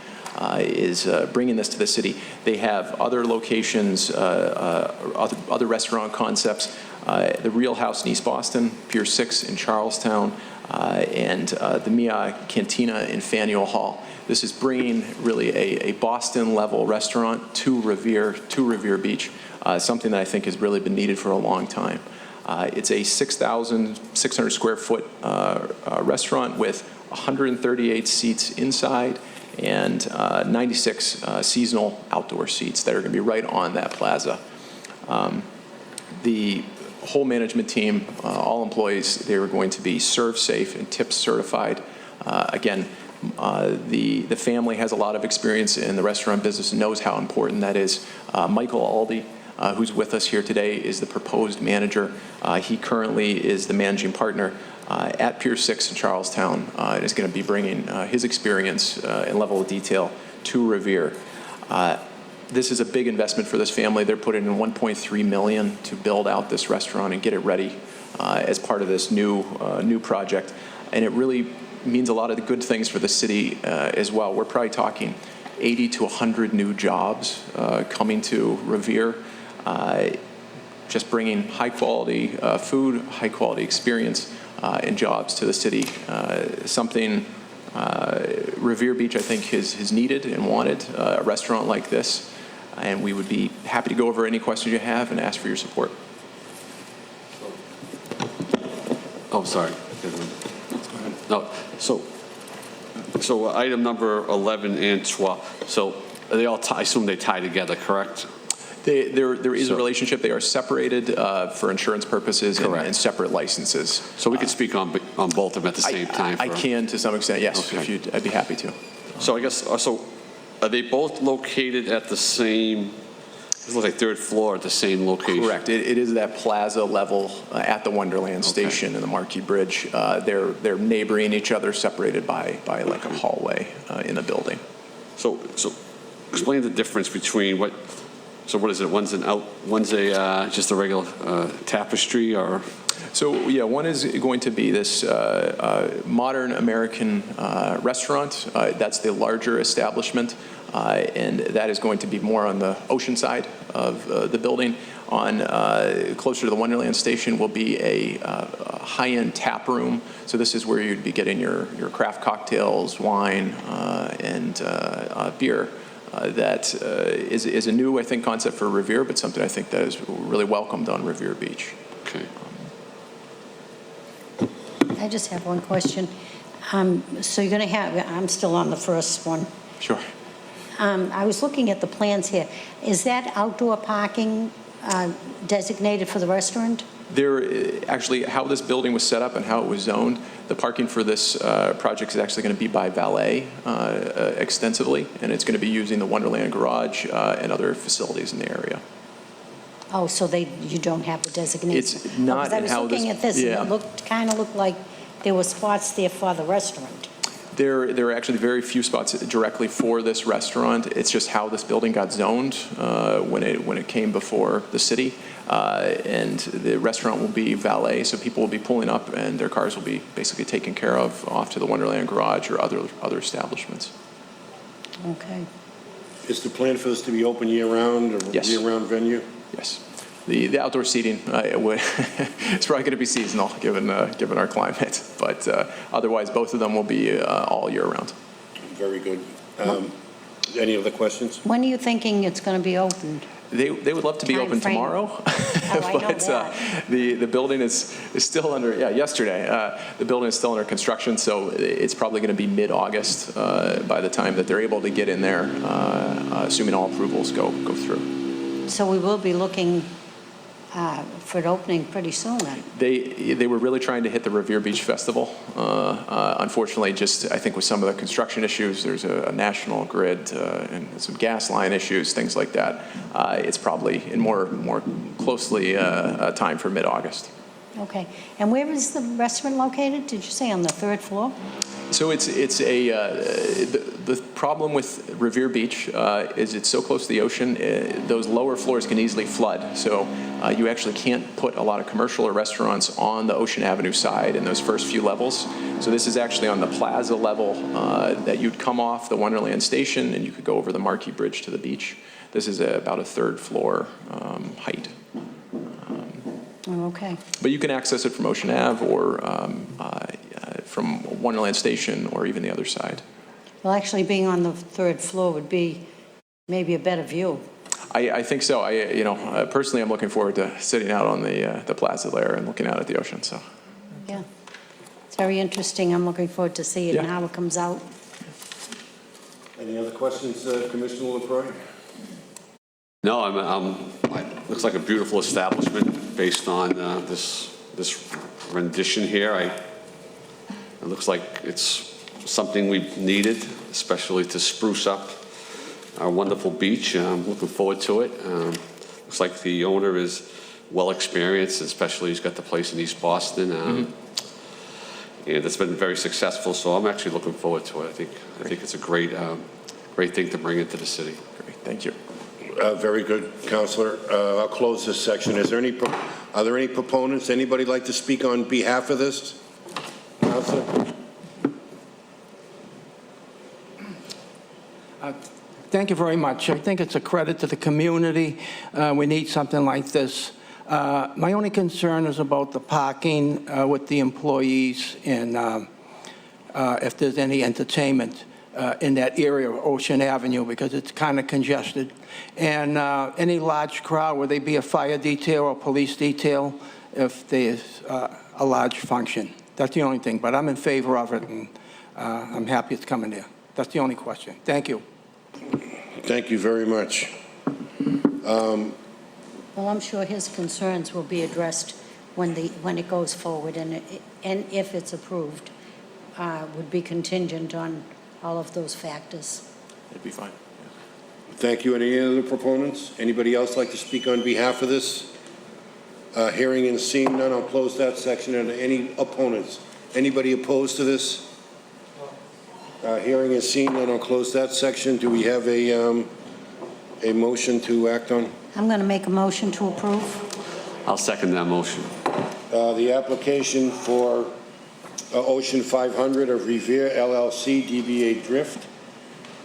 is bringing this to the city. They have other locations, other restaurant concepts, the Real House in East Boston, Pier 6 in Charlestown, and the Mia Cantina in Faneuil Hall. This is bringing really a Boston-level restaurant to Revere Beach, something that I think has really been needed for a long time. It's a 6,600 square foot restaurant with 138 seats inside and 96 seasonal outdoor seats that are going to be right on that plaza. The whole management team, all employees, they are going to be serve safe and tip certified. Again, the family has a lot of experience in the restaurant business and knows how important that is. Michael Aldi, who's with us here today, is the proposed manager. He currently is the managing partner at Pier 6 in Charlestown and is going to be bringing his experience and level of detail to Revere. This is a big investment for this family. They're putting in $1.3 million to build out this restaurant and get it ready as part of this new project. And it really means a lot of the good things for the city as well. We're probably talking 80 to 100 new jobs coming to Revere, just bringing high-quality food, high-quality experience, and jobs to the city. Something Revere Beach, I think, has needed and wanted, a restaurant like this. And we would be happy to go over any questions you have and ask for your support. Oh, sorry. No, so item number 11 and 12, so they all, I assume they tie together, correct? There is a relationship. They are separated for insurance purposes and separate licenses. So we could speak on both of them at the same time? I can to some extent, yes. Okay. I'd be happy to. So I guess, so are they both located at the same, it looks like third floor at the same location? Correct. It is that plaza level at the Wonderland Station and the Marquis Bridge. They're neighboring each other, separated by like a hallway in the building. So explain the difference between what is it? One's just a regular tapestry, or? So yeah, one is going to be this modern American restaurant. That's the larger establishment, and that is going to be more on the ocean side of the building. On closer to the Wonderland Station will be a high-end tap room. So this is where you'd be getting your craft cocktails, wine, and beer. That is a new, I think, concept for Revere, but something I think that is really welcomed on Revere Beach. Okay. I just have one question. So you're going to have, I'm still on the first one. Sure. I was looking at the plans here. Is that outdoor parking designated for the restaurant? There, actually, how this building was set up and how it was zoned, The parking for this project is actually going to be by valet extensively, and it's going to be using the Wonderland Garage and other facilities in the area. Oh, so you don't have the designation? It's not Because I in was how this. looking at this, and Yeah. it kind of looked like there were spots there for the restaurant. There are actually very few spots directly for this restaurant. It's just how this building got zoned when it came before the city. And the restaurant will be valet, so people will be pulling up and their cars will be basically taken care of off to the Wonderland Garage or other establishments. Okay. Is the plan for this to be open year-round or Yes. year-round venue? Yes. The outdoor seating, it's probably going to be seasonal given our climate, but otherwise both of them will be all year round. Very good. Any other questions? When are you thinking it's going to be opened? They would love to be open Time frame. tomorrow, Oh, I know but that. the building is still under, yesterday, the building is still under construction, so it's probably going to be mid-August by the time that they're able to get in there, assuming all approvals go through. So we will be looking for it opening pretty soon then. They were really trying to hit the Revere Beach Festival. Unfortunately, just I think with some of the construction issues, there's a national grid and some gas line issues, things like that. It's probably in more closely time for mid-August. Okay. And where is the restaurant located? Did you say on the third floor? So the problem with Revere Beach is it's so close to the ocean, those lower floors can easily flood. So you actually can't put a lot of commercial or restaurants on the Ocean Avenue side in those first few levels. So this is actually on the plaza level that you'd come off the Wonderland Station and you could go over the Marquee Bridge to the beach. This is about a third floor height. Oh, okay. But you can access it from Ocean Ave or from Wonderland Station or even the other side. Well, actually, being on the third floor would be maybe a better view. I think so. Personally, I'm looking forward to sitting out on the plaza there and looking out at the ocean. So, Yeah. It's very interesting. I'm looking forward to see it and how it comes out. Any other questions, Commissioner LaCroix? No, looks like a beautiful establishment based on this rendition here. It looks like it's something we've needed, especially to spruce up our wonderful beach. I'm looking forward to it. Looks like the owner is well experienced, especially he's got the place in East Boston. And it's been very successful, so I'm actually looking forward to it. I think it's a great thing to bring into the city. Great, thank you. Very good, Counselor. I'll close this section. Are there any proponents? Anybody like to speak on behalf of this? Counselor? Thank you very much. I think it's a credit to the community. We need something like this. My only concern is about the parking with the employees and if there's any entertainment in that area of Ocean Avenue, because it's kind of congested. And any large crowd, would they be a fire detail or police detail if there's a large function? That's the only thing, but I'm in favor of it, and I'm happy it's coming there. That's the only question. Thank you. Thank you very much. Well, I'm sure his concerns will be addressed when it goes forward, and if it's approved, would be contingent on all of those factors. It'd be fine. Thank you. Any other proponents? Anybody else like to speak on behalf of this? Hearing and seeing none, I'll close that section. Are there any opponents? Anybody opposed to this? Hearing and seeing none, I'll close that section. Do we have a motion to act on? I'm going to make a motion to approve. I'll second that motion. The application for Ocean 500 of Revere LLC, DBA Drift,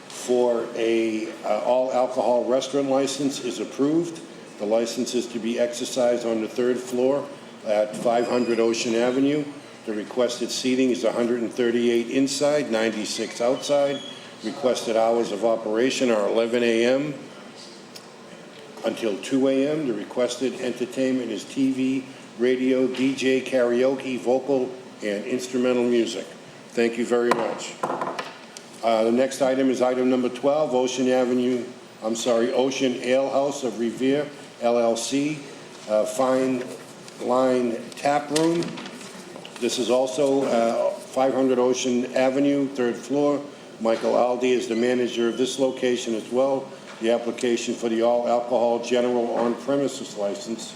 for a all-alcohol restaurant license is approved. The license is to be exercised on the third floor at 500 Ocean Avenue. The requested seating is 138 inside, 96 outside. Requested hours of operation are 11 a.m. until 2 a.m. The requested entertainment is TV, radio, DJ, karaoke, vocal, and instrumental music. Thank you very much. The next item is item number 12, Ocean Ale House of Revere, LLC, Fine Line Tap Room. This is also 500 Ocean Avenue, third floor. Michael Aldi is the manager of this location as well. The application for the all-alcohol general on-premises license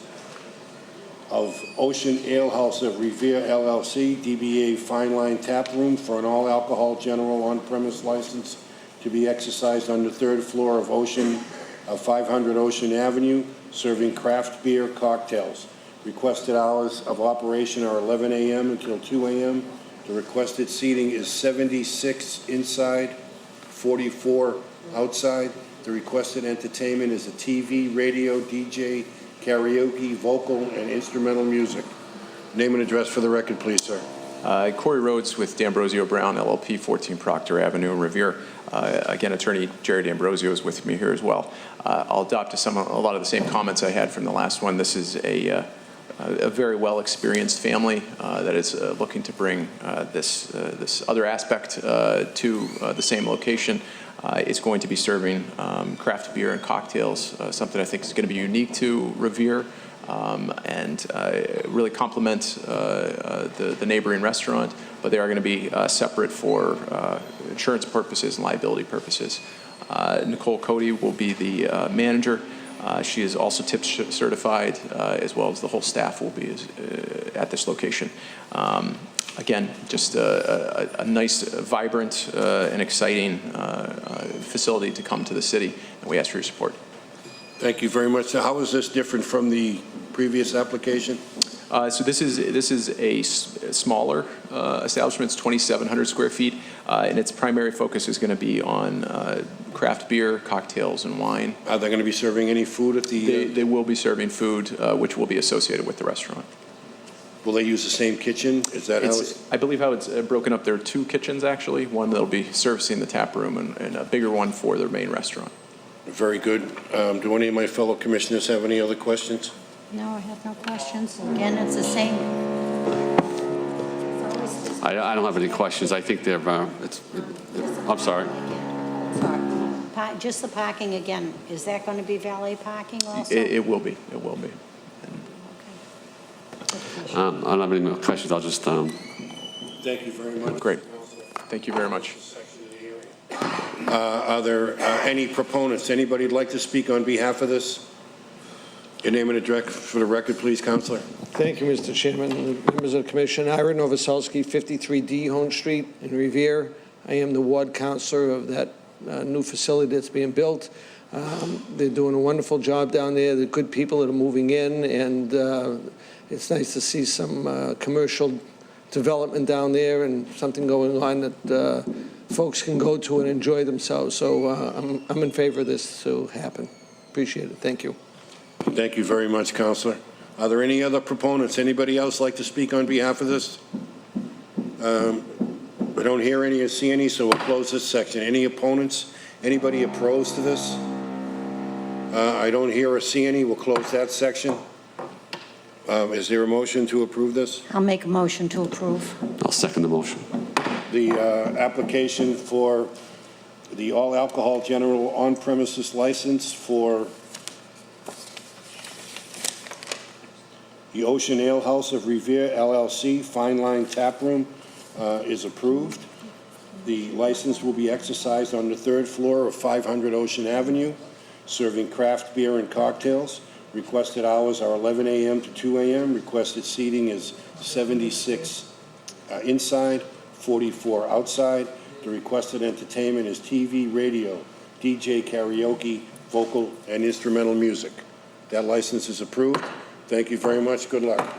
of Ocean Ale House of Revere LLC, DBA Fine Line Tap Room for an all-alcohol general on-premise license to be exercised on the third floor of 500 Ocean Avenue, serving craft beer cocktails. Requested hours of operation are 11 a.m. until 2 a.m. The requested seating is 76 inside, 44 outside. The requested entertainment is a TV, radio, DJ, karaoke, vocal, and instrumental music. Name and address for the record, please, sir. Corey Rhodes with D'Ambrosio Brown, LLP, 14 Proctor Avenue in Revere. Again, attorney Jerry D'Ambrosio is with me here as well. I'll adopt a lot of the same comments I had from the last one. This is a very well-experienced family that is looking to bring this other aspect to the same location. It's going to be serving craft beer and cocktails, something I think is going to be unique to Revere and really complement the neighboring restaurant, but they are going to be separate for insurance purposes and liability purposes. Nicole Cody will be the manager. She is also tip certified, as well as the whole staff will be at this location. Again, just a nice, vibrant, and exciting facility to come to the city, and we ask for your support. Thank you very much. So how is this different from the previous application? So this is a smaller establishment. It's 2,700 square feet, and its primary focus is going to be on craft beer, cocktails, and wine. Are they going to be serving any food at the... They will be serving food, which will be associated with the restaurant. Will they use the same kitchen? Is that how it's... I believe how it's broken up, there are two kitchens, actually. One that'll be servicing the tap room and a bigger one for the main restaurant. Very good. Do any of my fellow commissioners have any other questions? No, I have no questions. Again, it's the same. I don't have any questions. I think they're, I'm sorry. Just the parking again, is that going to be valet parking also? It will be. It will be. I don't have any more questions. I'll just... Thank you very much. Great. Thank you very much. Are there any proponents? Anybody would like to speak on behalf of this? Your name and address for the record, please, Councilor. Thank you, Mr. Chairman, members of the Commission. Ira Novoselsky, 53D Home Street in Revere. I am the ward councilor of that new facility that's being built. They're doing a wonderful job down there. They're good people that are moving in, and it's nice to see some commercial development down there and something going on that folks can go to and enjoy themselves. So I'm in favor of this to happen. Appreciate it. Thank you. Thank you very much, Councilor. Are there any other proponents? Anybody else like to speak on behalf of this? I don't hear any or see any, so we'll close this section. Any opponents? Anybody opposed to this? I don't hear or see any. We'll close that section. Is there a motion to approve this? I'll make a motion to approve. I'll second the motion. The application for the all-alcohol general on-premises license for the Ocean Ale House of Revere LLC Fine Line Tap Room is approved. The license will be exercised on the third floor of 500 Ocean Avenue, serving craft beer and cocktails. Requested hours are 11 a.m. to 2 a.m. Requested seating is 76 inside, 44 outside. The requested entertainment is TV, radio, DJ, karaoke, vocal, and instrumental music. That license is approved. Thank you very much. Good luck.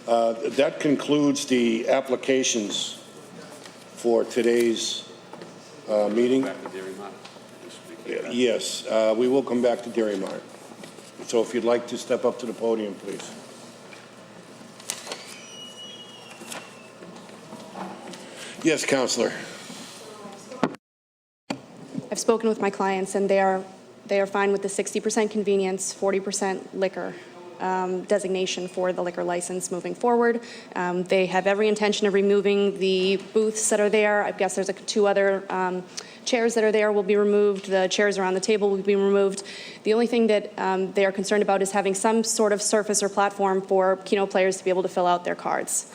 That concludes the applications for today's meeting. Yes, we will come back to Dairy Mart. So if you'd like to step up to the podium, please. Yes, Counselor. I've spoken with my clients, and they are fine with the 60% convenience, 40% liquor designation for the liquor license moving forward. They have every intention of removing the booths that are there. I guess there's two other chairs that are there will be removed. The chairs around the table will be removed. The only thing that they are concerned about is having some sort of surface or platform for Keno players to be able to fill out their cards.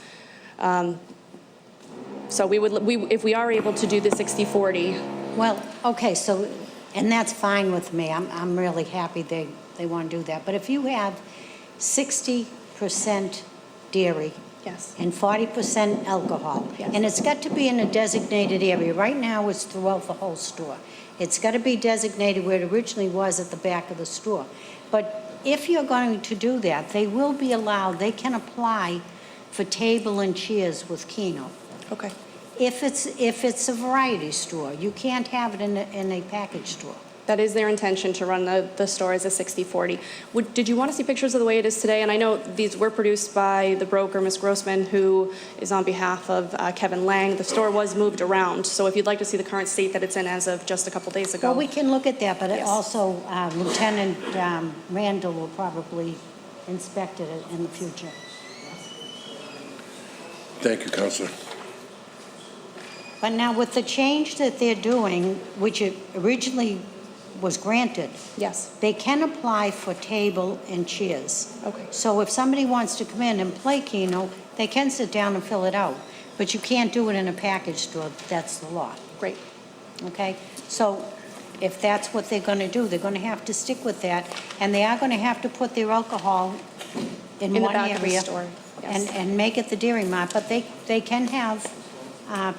So if we are able to do the 60-40. Well, okay, so, and that's fine with me. I'm really happy they want to do that. But if you have 60% dairy, yes, and 40% alcohol, yes, and it's got to be in a designated area. Right now, it's throughout the whole store. It's got to be designated where it originally was at the back of the store. But if you're going to do that, they will be allowed, they can apply for table and chairs with Keno. Okay. If it's a variety store, you can't have it in a package store. That is their intention, to run the store as a 60-40. Did you want to see pictures of the way it is today? And I know these were produced by the broker, Ms. Grossman, who is on behalf of Kevin Lang. The store was moved around, so if you'd like to see the current state that it's in as of just a couple days ago. Well, we can look at that, but Yes. also Lieutenant Randall will probably inspect it in the future. Thank you, Counselor. But now with the change that they're doing, which it originally was granted, yes, they can apply for table and chairs. Okay. So if somebody wants to come in and play Keno, they can sit down and fill it out. But you can't do it in a package store. That's the law. Great. Okay? So if that's what they're going to do, they're going to have to stick with that. And they are going to have to put their alcohol in the one back of the area store, yes. and make it the Dairy Mart. But they can have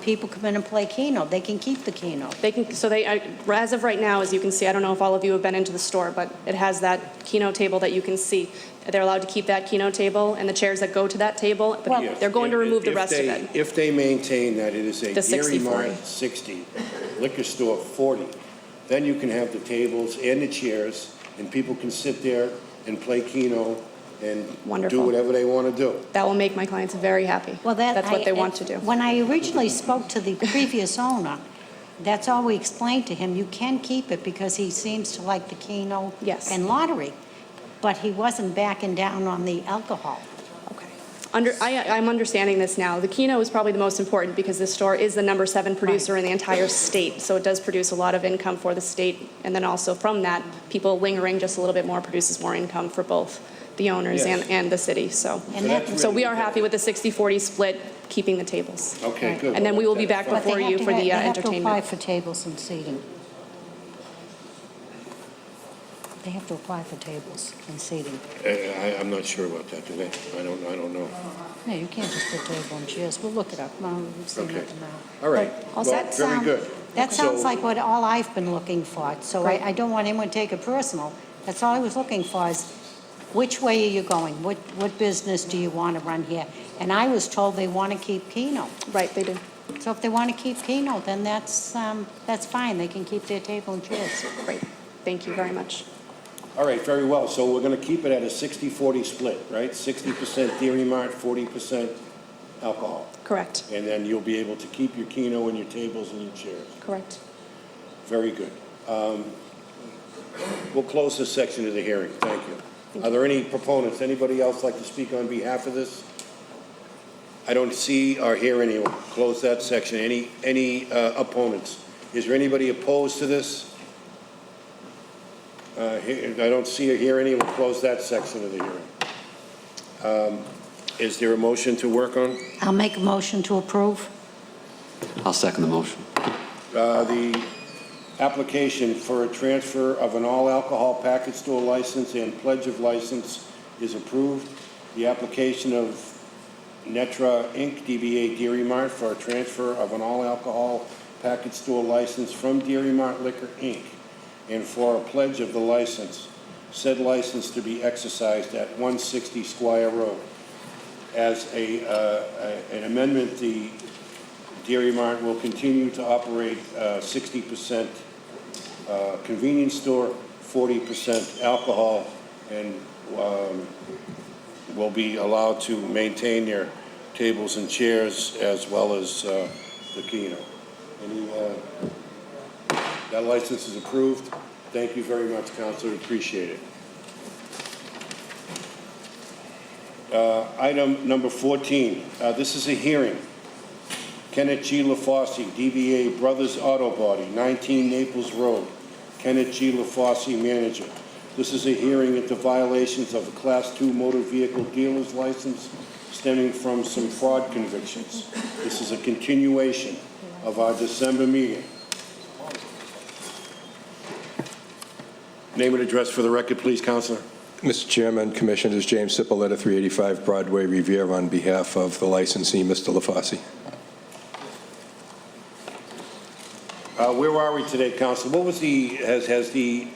people come in and play Keno. They can keep the Keno. They can, so they, as of right now, as you can see, I don't know if all of you have been into the store, but it has that Keno table that you can see. They're allowed to keep that Keno table and the chairs that go to that table, but Yes, they're going to remove the rest of it. If they maintain that it is a The Dairy 60-40. Mart 60, liquor store 40, then you can have the tables and the chairs, and people can sit there and play Keno and Wonderful. do whatever they want to do. That will make my clients very happy. Well, That's what they want to do. When I originally spoke to the previous owner, that's all we explained to him. You can keep it because he seems to like the Keno Yes. and lottery, but he wasn't backing down on the alcohol. I'm understanding this now. The Keno is probably the most important because this store is the number 7 producer in the entire state. So it does produce a lot of income for the state. And then also from that, people lingering just a little bit more produces more income for both the owners Yes. and the city. So, And that's so really we are happy with the 60-40 split, keeping the tables. Okay, good. And then we will be back But before you for the They have to apply entertainment. for tables and seating. They have to apply for tables and seating. I'm not sure about that, do they? I don't know. No, you can't just put table and chairs. We'll look it up. No, we've seen Okay. nothing now. All right. But Well, that very sound- good. That sounds So- like what all I've been looking for. So Great. I don't want anyone to take it personal. That's all I was looking for is, which way are you going? What business do you want to run here? And I was told they want to keep Keno. Right, they do. So if they want to keep Keno, then that's fine. They can keep their table and chairs. Great. Thank you very much. All right, very well. So we're going to keep it at a 60-40 split, right? 60% Dairy Mart, 40% alcohol. Correct. And then you'll be able to keep your Keno and your tables and your chairs. Correct. Very good. We'll close this section of the hearing. Thank you. Are there any proponents? Anybody else like to speak on behalf of this? I don't see or hear anyone. Close that section. Any opponents? Is there anybody opposed to this? I don't see or hear anyone. Close that section of the hearing. Is there a motion to work on? I'll make a motion to approve. I'll second the motion. The application for a transfer of an all-alcohol package store license and pledge of license is approved. The application of Netra Inc., DBA Dairy Mart, for a transfer of an all-alcohol package store license from Dairy Mart Liquor Inc., and for a pledge of the license, said license to be exercised at 160 Squire Road. As an amendment, the Dairy Mart will continue to operate 60% convenience store, 40% alcohol, and will be allowed to maintain their tables and chairs as well as the Keno. That license is approved. Thank you very much, Counselor. Appreciate it. Item number 14, this is a hearing. Kenneth G. LaFosse, DBA Brothers Auto Body, 19 Naples Road. Kenneth G. LaFosse, manager. This is a hearing into violations of a Class 2 motor vehicle dealer's license stemming from some fraud convictions. This is a continuation of our December meeting. Name and address for the record, please, Counselor. Mr. Chairman, Commissioners, James Cipolletta, 385 Broadway, Revere, on behalf of the licensee, Mr. LaFosse. Where are we today, Counselor? What was has the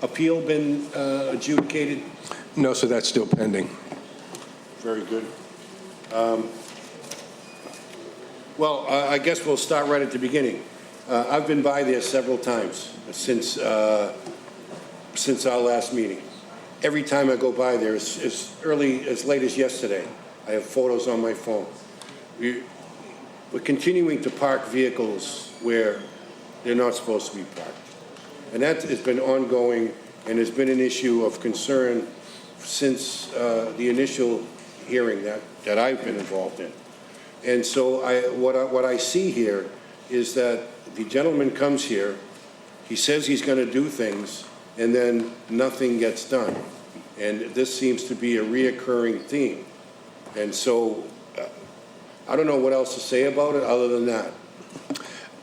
appeal been adjudicated? No, sir, that's still pending. Very good. Well, I guess we'll start right at the beginning. I've been by there several times since our last meeting. Every time I go by there, as late as yesterday, I have photos on my phone. We're continuing to park vehicles where they're not supposed to be parked. And that has been ongoing and has been an issue of concern since the initial hearing that I've been involved in. And so what I see here is that the gentleman comes here, he says he's going to do things, and then nothing gets done. And this seems to be a reoccurring theme. And so I don't know what else to say about it other than that.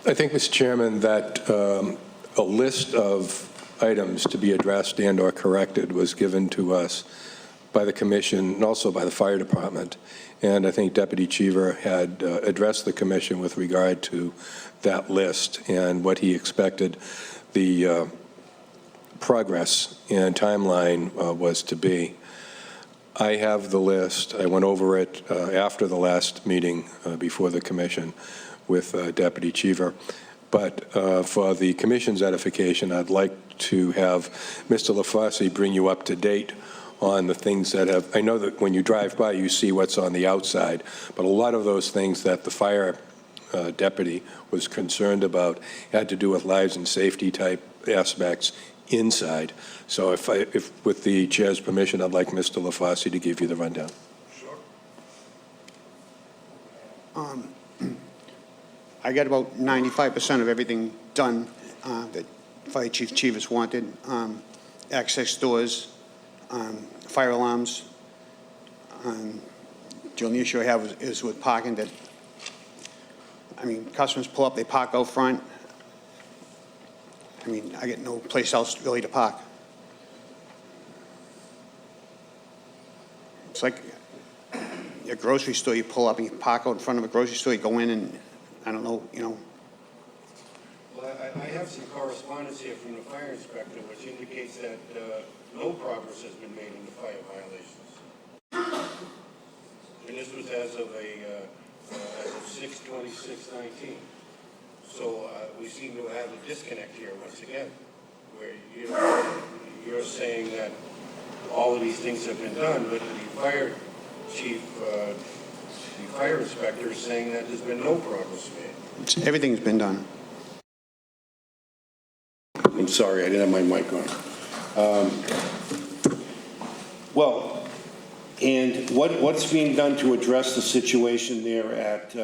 I think, Mr. Chairman, that a list of items to be addressed and or corrected was given to us by the Commission and also by the Fire Department. And I think Deputy Cheever had addressed the Commission with regard to that list and what he expected the progress and timeline was to be. I have the list. I went over it after the last meeting before the Commission with Deputy Cheever. But for the Commission's edification, I'd like to have Mr. LaFosse bring you up to date on the things that have, I know that when you drive by, you see what's on the outside, but a lot of those things that the fire deputy was concerned about had to do with lives and safety type aspects inside. So if with the chair's permission, I'd like Mr. LaFosse to give you the rundown. I got about 95% of everything done that Fire Chief Chivas wanted. Access doors, fire alarms. The only issue I have is with parking that, I mean, customers pull up, they park out front. I mean, I get no place else really to park. It's like a grocery store, you pull up and you park out in front of a grocery store, you go in and, I don't know, you know. Well, I have some correspondence here from the fire inspector which indicates that no progress has been made in the fire violations. And this was as of 6/26/19. So we seem to have a disconnect here once again, where you're saying that all of these things have been done, but the fire chief, the fire inspector is saying that there's been no progress made. Everything's been done. I'm sorry, I didn't have my mic on. Well, and what's being done to address the situation there at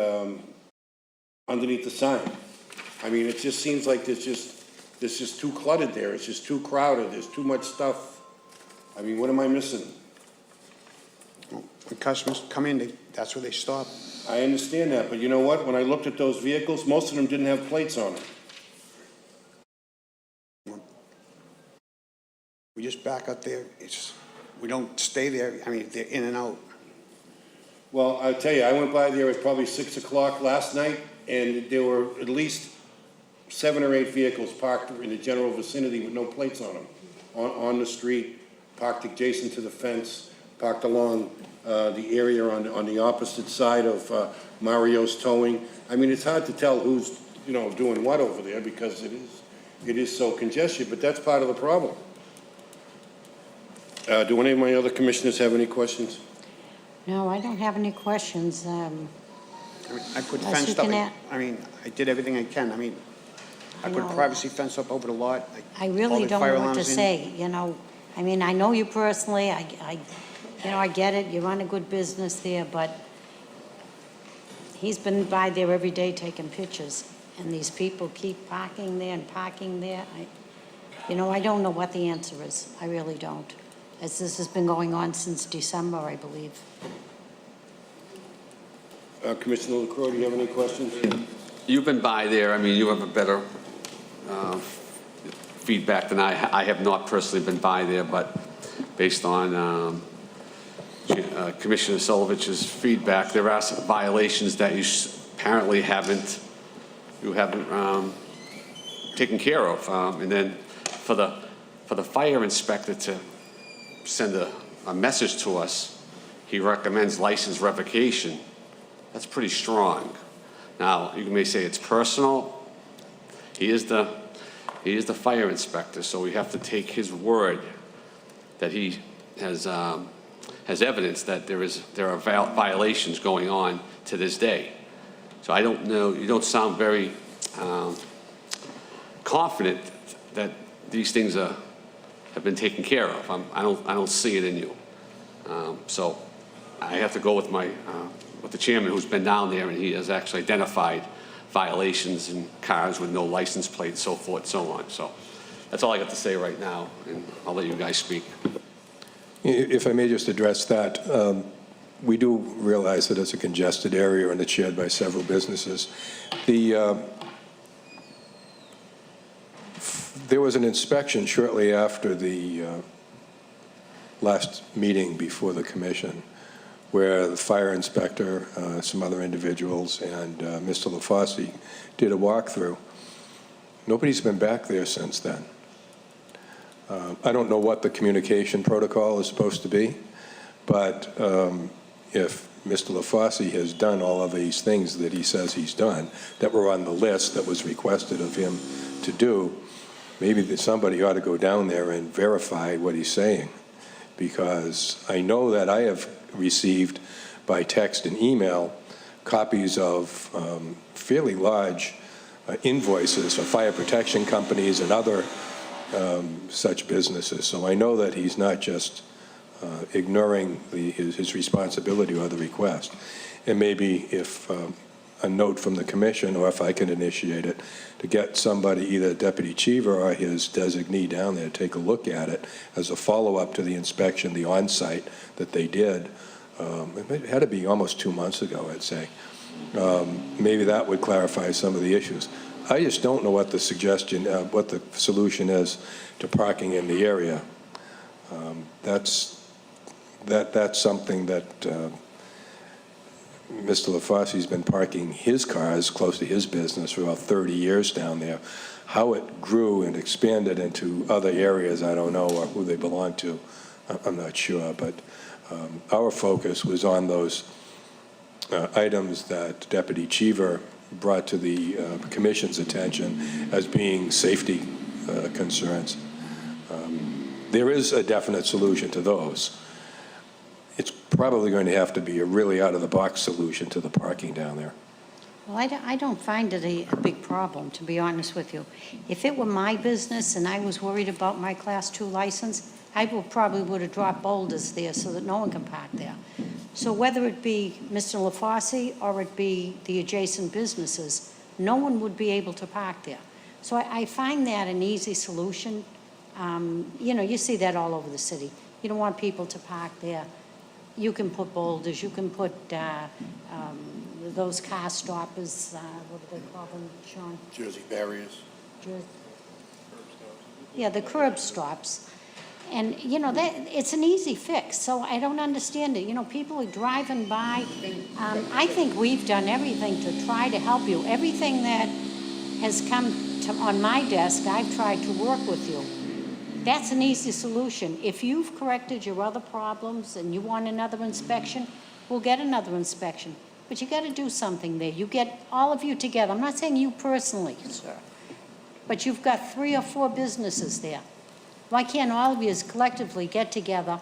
underneath the sign? I mean, it just seems like there's just too cluttered there. It's just too crowded. There's too much stuff. I mean, what am I missing? When customers come in, that's where they stop. I understand that, but you know what? When I looked at those vehicles, most of them didn't have plates on them. We just back up there. We don't stay there. I mean, they're in and out. Well, I'll tell you, I went by there at probably 6 o'clock last night, and there were at least 7 or 8 vehicles parked in the general vicinity with no plates on them, on the street, parked adjacent to the fence, parked along the area on the opposite side of Mario's Towing. I mean, it's hard to tell who's, doing what over there because it is so congested, but that's part of the problem. Do any of my other commissioners have any questions? No, I don't have any questions. I put Unless fenced you up. can I mean, I did everything I can. I mean, I put know. privacy fence up over the lot. I all really the don't fire know what to alarms in. say, I mean, I know you personally, I You know, I get it, you run a good business there, but he's been by there every day taking pictures, and these people keep parking there and parking there. You know, I don't know what the answer is. I really don't. As this has been going on since December, I believe. Commissioner LaCroix, do you have any questions? You've been by there. I mean, you have a better feedback than I have not personally been by there, but based on Commissioner Solovich's feedback, there are some violations that you apparently haven't taken care of. And then for the fire inspector to send a message to us, he recommends license revocation. That's pretty strong. Now, you may say it's personal. He is the fire inspector, so we have to take his word that he has evidence that there are violations going on to this day. So I don't know. You don't sound very confident that these things have been taken care of. I don't see it in you. So I have to go with with the chairman, who's been down there, and he has actually identified violations in cars with no license plate, so forth, so on. So that's all I got to say right now, and I'll let you guys speak. If I may just address that, we do realize that it's a congested area and it's shared by several businesses. There was an inspection shortly after the last meeting before the commission, where the fire inspector, some other individuals, and Mr. LaFosse did a walkthrough. Nobody's been back there since then. I don't know what the communication protocol is supposed to be, but if Mr. LaFosse has done all of these things that he says he's done, that were on the list that was requested of him to do, maybe somebody ought to go down there and verify what he's saying. Because I know that I have received by text and email copies of fairly large invoices for fire protection companies and other such businesses. So I know that he's not just ignoring his responsibility or the request. And maybe if a note from the commission, or if I can initiate it, to get somebody, either Deputy Cheever or his designee down there, to take a look at it as a follow-up to the inspection, the on-site that they did. It had to be almost 2 months ago, I'd say. Maybe that would clarify some of the issues. I just don't know what the solution is to parking in the area. That's something that Mr. LaFosse's been parking his cars close to his business for about 30 years down there. How it grew and expanded into other areas, I don't know, or who they belong to, I'm not sure. But our focus was on those items that Deputy Cheever brought to the commission's attention as being safety concerns. There is a definite solution to those. It's probably going to have to be a really out-of-the-box solution to the parking down there. Well, I don't find it a big problem, to be honest with you. If it were my business and I was worried about my Class 2 license, I probably would have dropped boulders there so that no one can park there. So whether it be Mr. LaFosse or it be the adjacent businesses, no one would be able to park there. So I find that an easy solution. You know, you see that all over the city. You don't want people to park there. You can put boulders, you can put those car stoppers, what do they call them, Sean? Jersey barriers. Yeah, the curb stops. And, you know, it's an easy fix, so I don't understand it. You know, people are driving by. I think we've done everything to try to help you. Everything that has come on my desk, I've tried to work with you. That's an easy solution. If you've corrected your other problems and you want another inspection, we'll get another inspection. But you got to do something there. You get all of you together. I'm not saying you personally, sir, but you've got 3 or 4 businesses there. Why can't all of you collectively get together,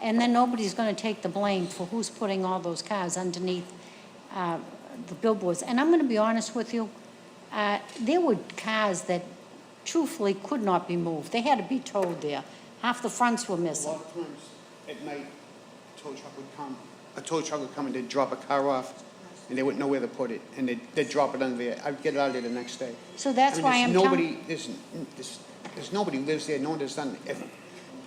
and then nobody's going to take the blame for who's putting all those cars underneath the billboards? And I'm going to be honest with you, there were cars that truthfully could not be moved. They had to be towed there. Half the fronts were missing. A lot of times at night, tow truck would come. A tow truck would come and they'd drop a car off, and they wouldn't know where to put it, and they'd drop it under there. I'd get it out of there the next day. So that's why I'm telling. There's nobody lives there, no one does nothing.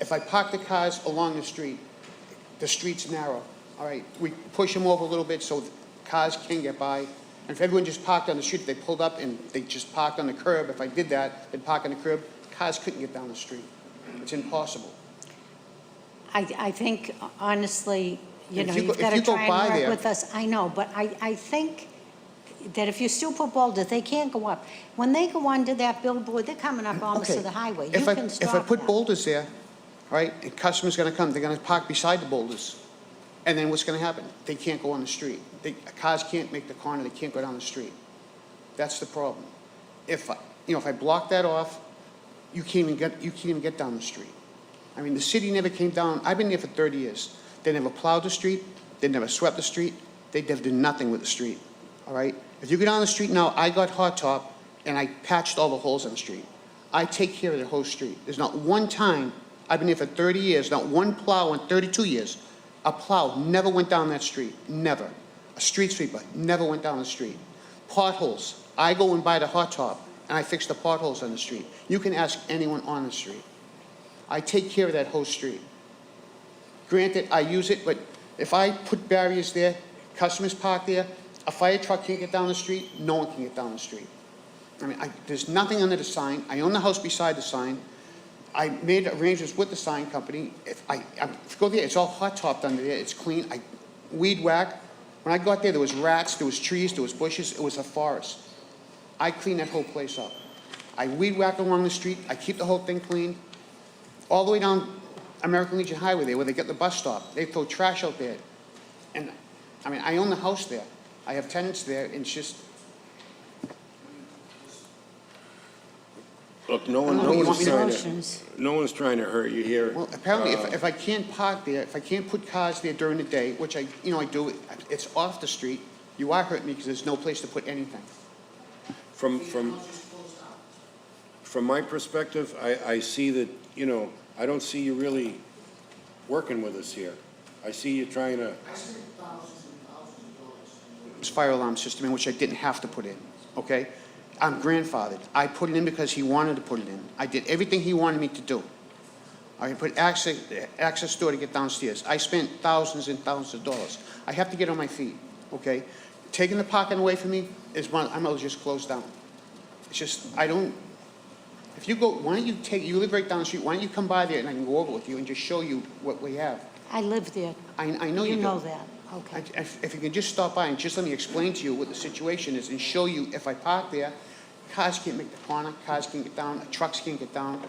If I park the cars along the street's narrow, all right? We push them over a little bit so cars can get by. And if everyone just parked on the street, they pulled up and they just parked on the curb, if I did that, they'd park on the curb, cars couldn't get down the street. It's impossible. I think, honestly, If know, you go- you've got if to you go try by and work there- with us. I know, but I think that if you still put boulders, they can't go up. When they go under that billboard, they're coming up almost to Okay. the highway. You If I can stop If I put that. boulders there, all right, and customers gonna come, they're gonna park beside the boulders. And then what's gonna happen? They can't go on the street. Cars can't make the corner, they can't go down the street. That's the problem. If I block that off, you can't even get down the street. I mean, the city never came down, I've been there for 30 years. They never plowed the street, they never swept the street, they never did nothing with the street, all right? If you go down the street now, I got hot top, and I patched all the holes on the street. I take care of the whole street. There's not one time, I've been here for 30 years, not one plow in 32 years, a plow never went down that street, never. A street sweeper never went down the street. Potholes, I go and buy the hot top, and I fix the potholes on the street. You can ask anyone on the street. I take care of that whole street. Granted, I use it, but if I put barriers there, customers park there, a fire truck can't get down the street, no one can get down the street. I mean, there's nothing under the sign. I own the house beside the sign. I made arrangements with the sign company. If you go there, it's all hot topped under there, it's clean. I weed whack. When I got there was rats, there was trees, there was bushes, it was a forest. I clean that whole place up. I weed whack along the street, I keep the whole thing clean. All the way down American Legion Highway there, where they get the bus stop, they throw trash out there. And, I mean, I own the house there. I have tenants there, and it's just, Look, no I don't know, you want me to- one's trying to hurt you here. well, apparently, if I can't park there, if I can't put cars there during the day, which I do, it's off the street, you are hurting me because there's no place to put anything. From my perspective, I see that, I don't see you really working with us here. I see you trying to, This fire alarm system in which I didn't have to put in, okay? I'm grandfathered. I put it in because he wanted to put it in. I did everything he wanted me to do. I put access door to get downstairs. I spent thousands and thousands of dollars. I have to get on my feet, okay? Taking the parking away from me is one, I'm gonna just close down. It's just, I don't, if you go, why don't you live right down the street, why don't you come by there and I can go over with you and just show you what we have? I live there. I know you do. You know that, okay. If you can just stop by and just let me explain to you what the situation is and show you if I park there, cars can't make the corner, cars can't get down, trucks can't get down.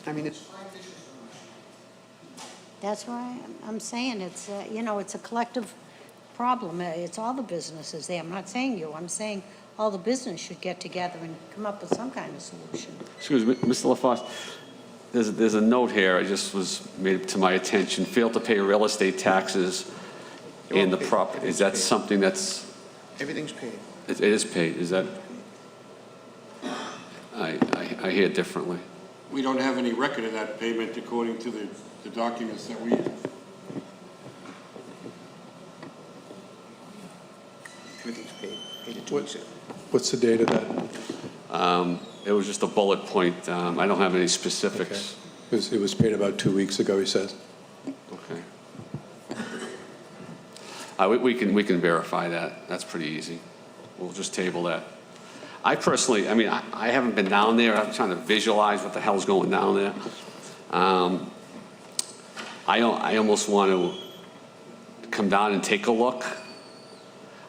I mean, it's. That's why I'm saying it's, it's a collective problem. It's all the businesses there. I'm not saying you. I'm saying all the business should get together and come up with some kind of solution. Excuse me, Mr. LaFosse, there's a note here, I just was made to my attention, failed to pay real estate taxes in the property. Is that something that's, Everything's paid. it is paid, is that? I hear differently. we don't have any record of that payment according to the documents that we have. Everything's paid. Paid it to us. What's the date of that? It was just a bullet point, I don't have any specifics. It was paid about 2 weeks ago, he says. Okay. We can verify that, that's pretty easy. We'll just table that. I personally, I haven't been down there, I'm trying to visualize what the hell's going down there. I almost want to come down and take a look.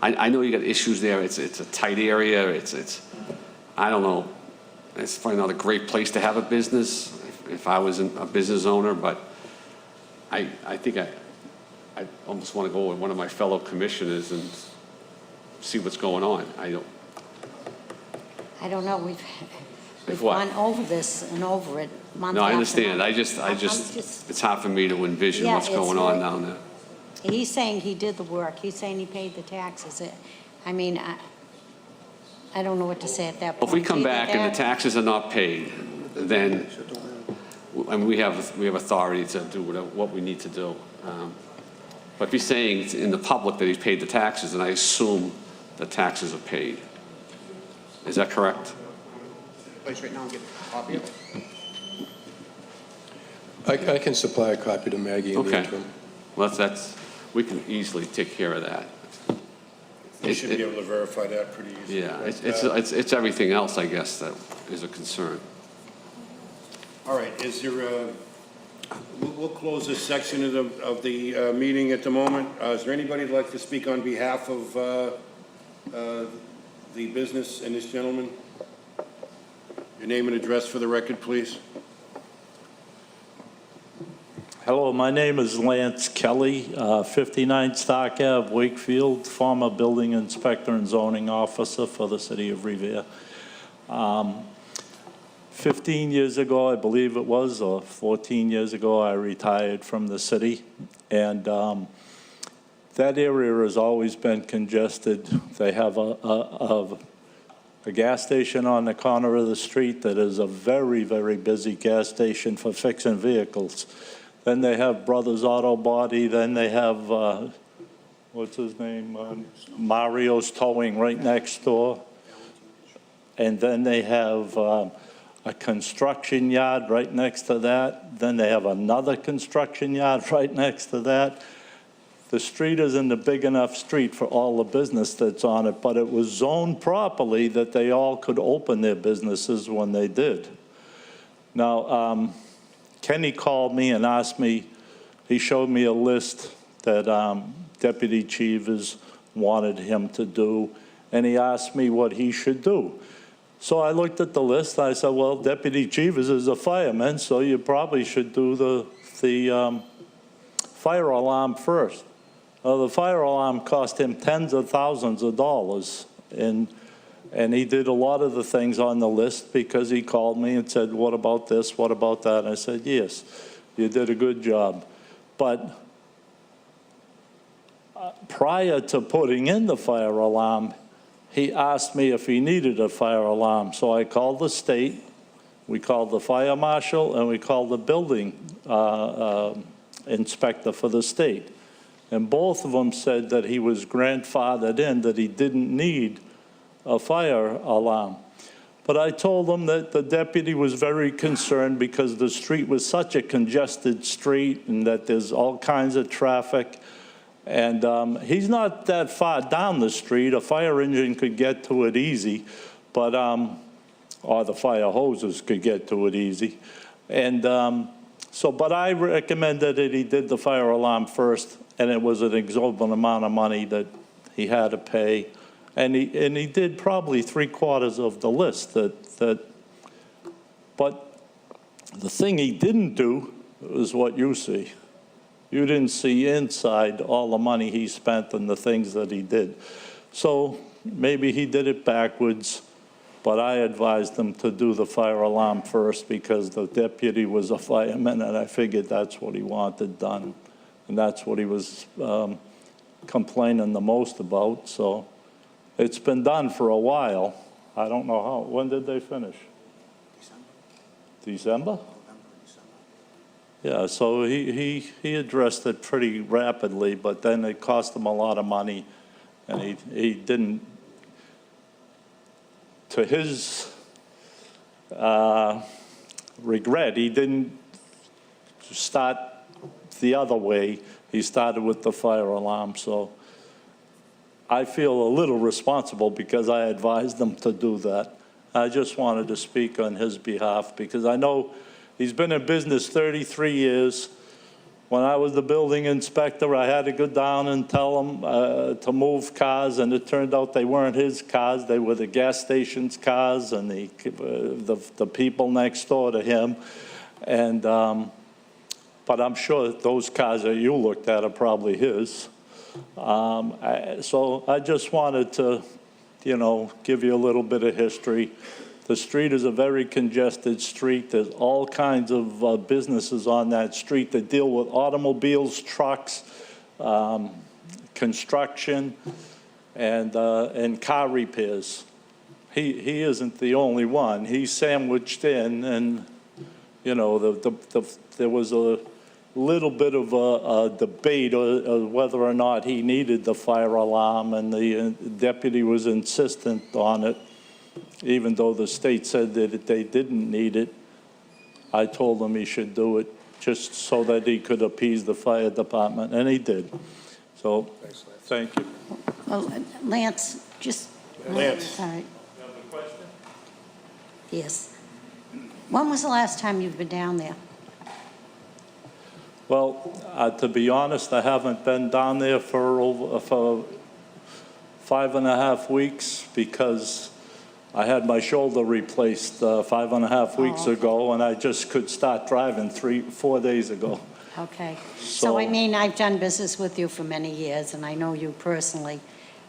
I know you got issues there, it's a tight area, it's I don't know, it's probably not a great place to have a business if I was a business owner, but I think I almost want to go with one of my fellow commissioners and see what's going on. I don't know, we've what? gone over this and over it month No, I after understand. month. I just, it's hard for me to envision Yeah, what's it's going on like- down there. He's saying he did the work. He's saying he paid the taxes. I mean, I don't know what to say at that point. If we come Either back and the that- taxes are not paid, then, we have authority to do what we need to do. But if he's saying in the public that he's paid the taxes, then I assume the taxes are paid. Is that correct? Place right now and get a copy of it. I can supply a copy to Maggie in the Okay. interim. Well, we can easily take care of that. You should be able to verify that pretty easily. Yeah, it's everything else, I guess, that is a concern. All right, is there we'll close this section of the meeting at the moment. Is there anybody who'd like to speak on behalf of the business and this gentleman? Your name and address for the record, please. Hello, my name is Lance Kelly, 59 Stark Ave, Wakefield, former building inspector and zoning officer for the city of Revere. 15 years ago, I believe it was, or 14 years ago, I retired from the city. And that area has always been congested. They have a gas station on the corner of the street that is a very, very busy gas station for fixing vehicles. Then they have Brothers Auto Body. Then they have, what's his name? Mario's Towing right next door. And then they have a construction yard right next to that. Then they have another construction yard right next to that. The street isn't a big enough street for all the business that's on it, but it was zoned properly that they all could open their businesses when they did. Now, Kenny called me and asked me, he showed me a list that Deputy Cheevers wanted him to do, and he asked me what he should do. So I looked at the list, and I said, well, Deputy Cheevers is a fireman, so you probably should do the fire alarm first. The fire alarm cost him tens of thousands of dollars, and he did a lot of the things on the list because he called me and said, what about this, what about that? And I said, yes, you did a good job. But prior to putting in the fire alarm, he asked me if he needed a fire alarm. So I called the state, we called the fire marshal, and we called the building inspector for the state. And both of them said that he was grandfathered in, that he didn't need a fire alarm. But I told him that the deputy was very concerned because the street was such a congested street and that there's all kinds of traffic. And he's not that far down the street. A fire engine could get to it easy, but or the fire hoses could get to it easy. And but I recommended that he did the fire alarm first, and it was an exorbitant amount of money that he had to pay. And he did probably 3/4 of the list but the thing he didn't do is what you see. You didn't see inside all the money he spent and the things that he did. So maybe he did it backwards, but I advised him to do the fire alarm first because the deputy was a fireman, and I figured that's what he wanted done. And that's what he was complaining the most about. So it's been done for a while. I don't know how. When did they finish? December? Yeah, so he addressed it pretty rapidly, but then it cost him a lot of money, and he didn't, to his regret, he didn't start the other way. He started with the fire alarm, so I feel a little responsible because I advised them to do that. I just wanted to speak on his behalf because I know he's been in business 33 years. When I was the building inspector, I had to go down and tell him to move cars, and it turned out they weren't his cars. They were the gas station's cars and the people next door to him. And but I'm sure those cars that you looked at are probably his. So I just wanted to, give you a little bit of history. The street is a very congested street. There's all kinds of businesses on that street that deal with automobiles, trucks, construction, and car repairs. He isn't the only one. He's sandwiched in, and there was a little bit of a debate of whether or not he needed the fire alarm, and the deputy was insistent on it, even though the state said that they didn't need it. I told him he should do it just so that he could appease the fire department, and he did. So, thank you. Well, Lance, just... Lance. All right. Yes. When was the last time you've been down there? Well, to be honest, I haven't been down there for 5.5 weeks because I had my shoulder replaced 5.5 weeks ago, and I just could start driving 4 days ago. Okay. So, I mean, I've done business with you for many years, and I know you personally,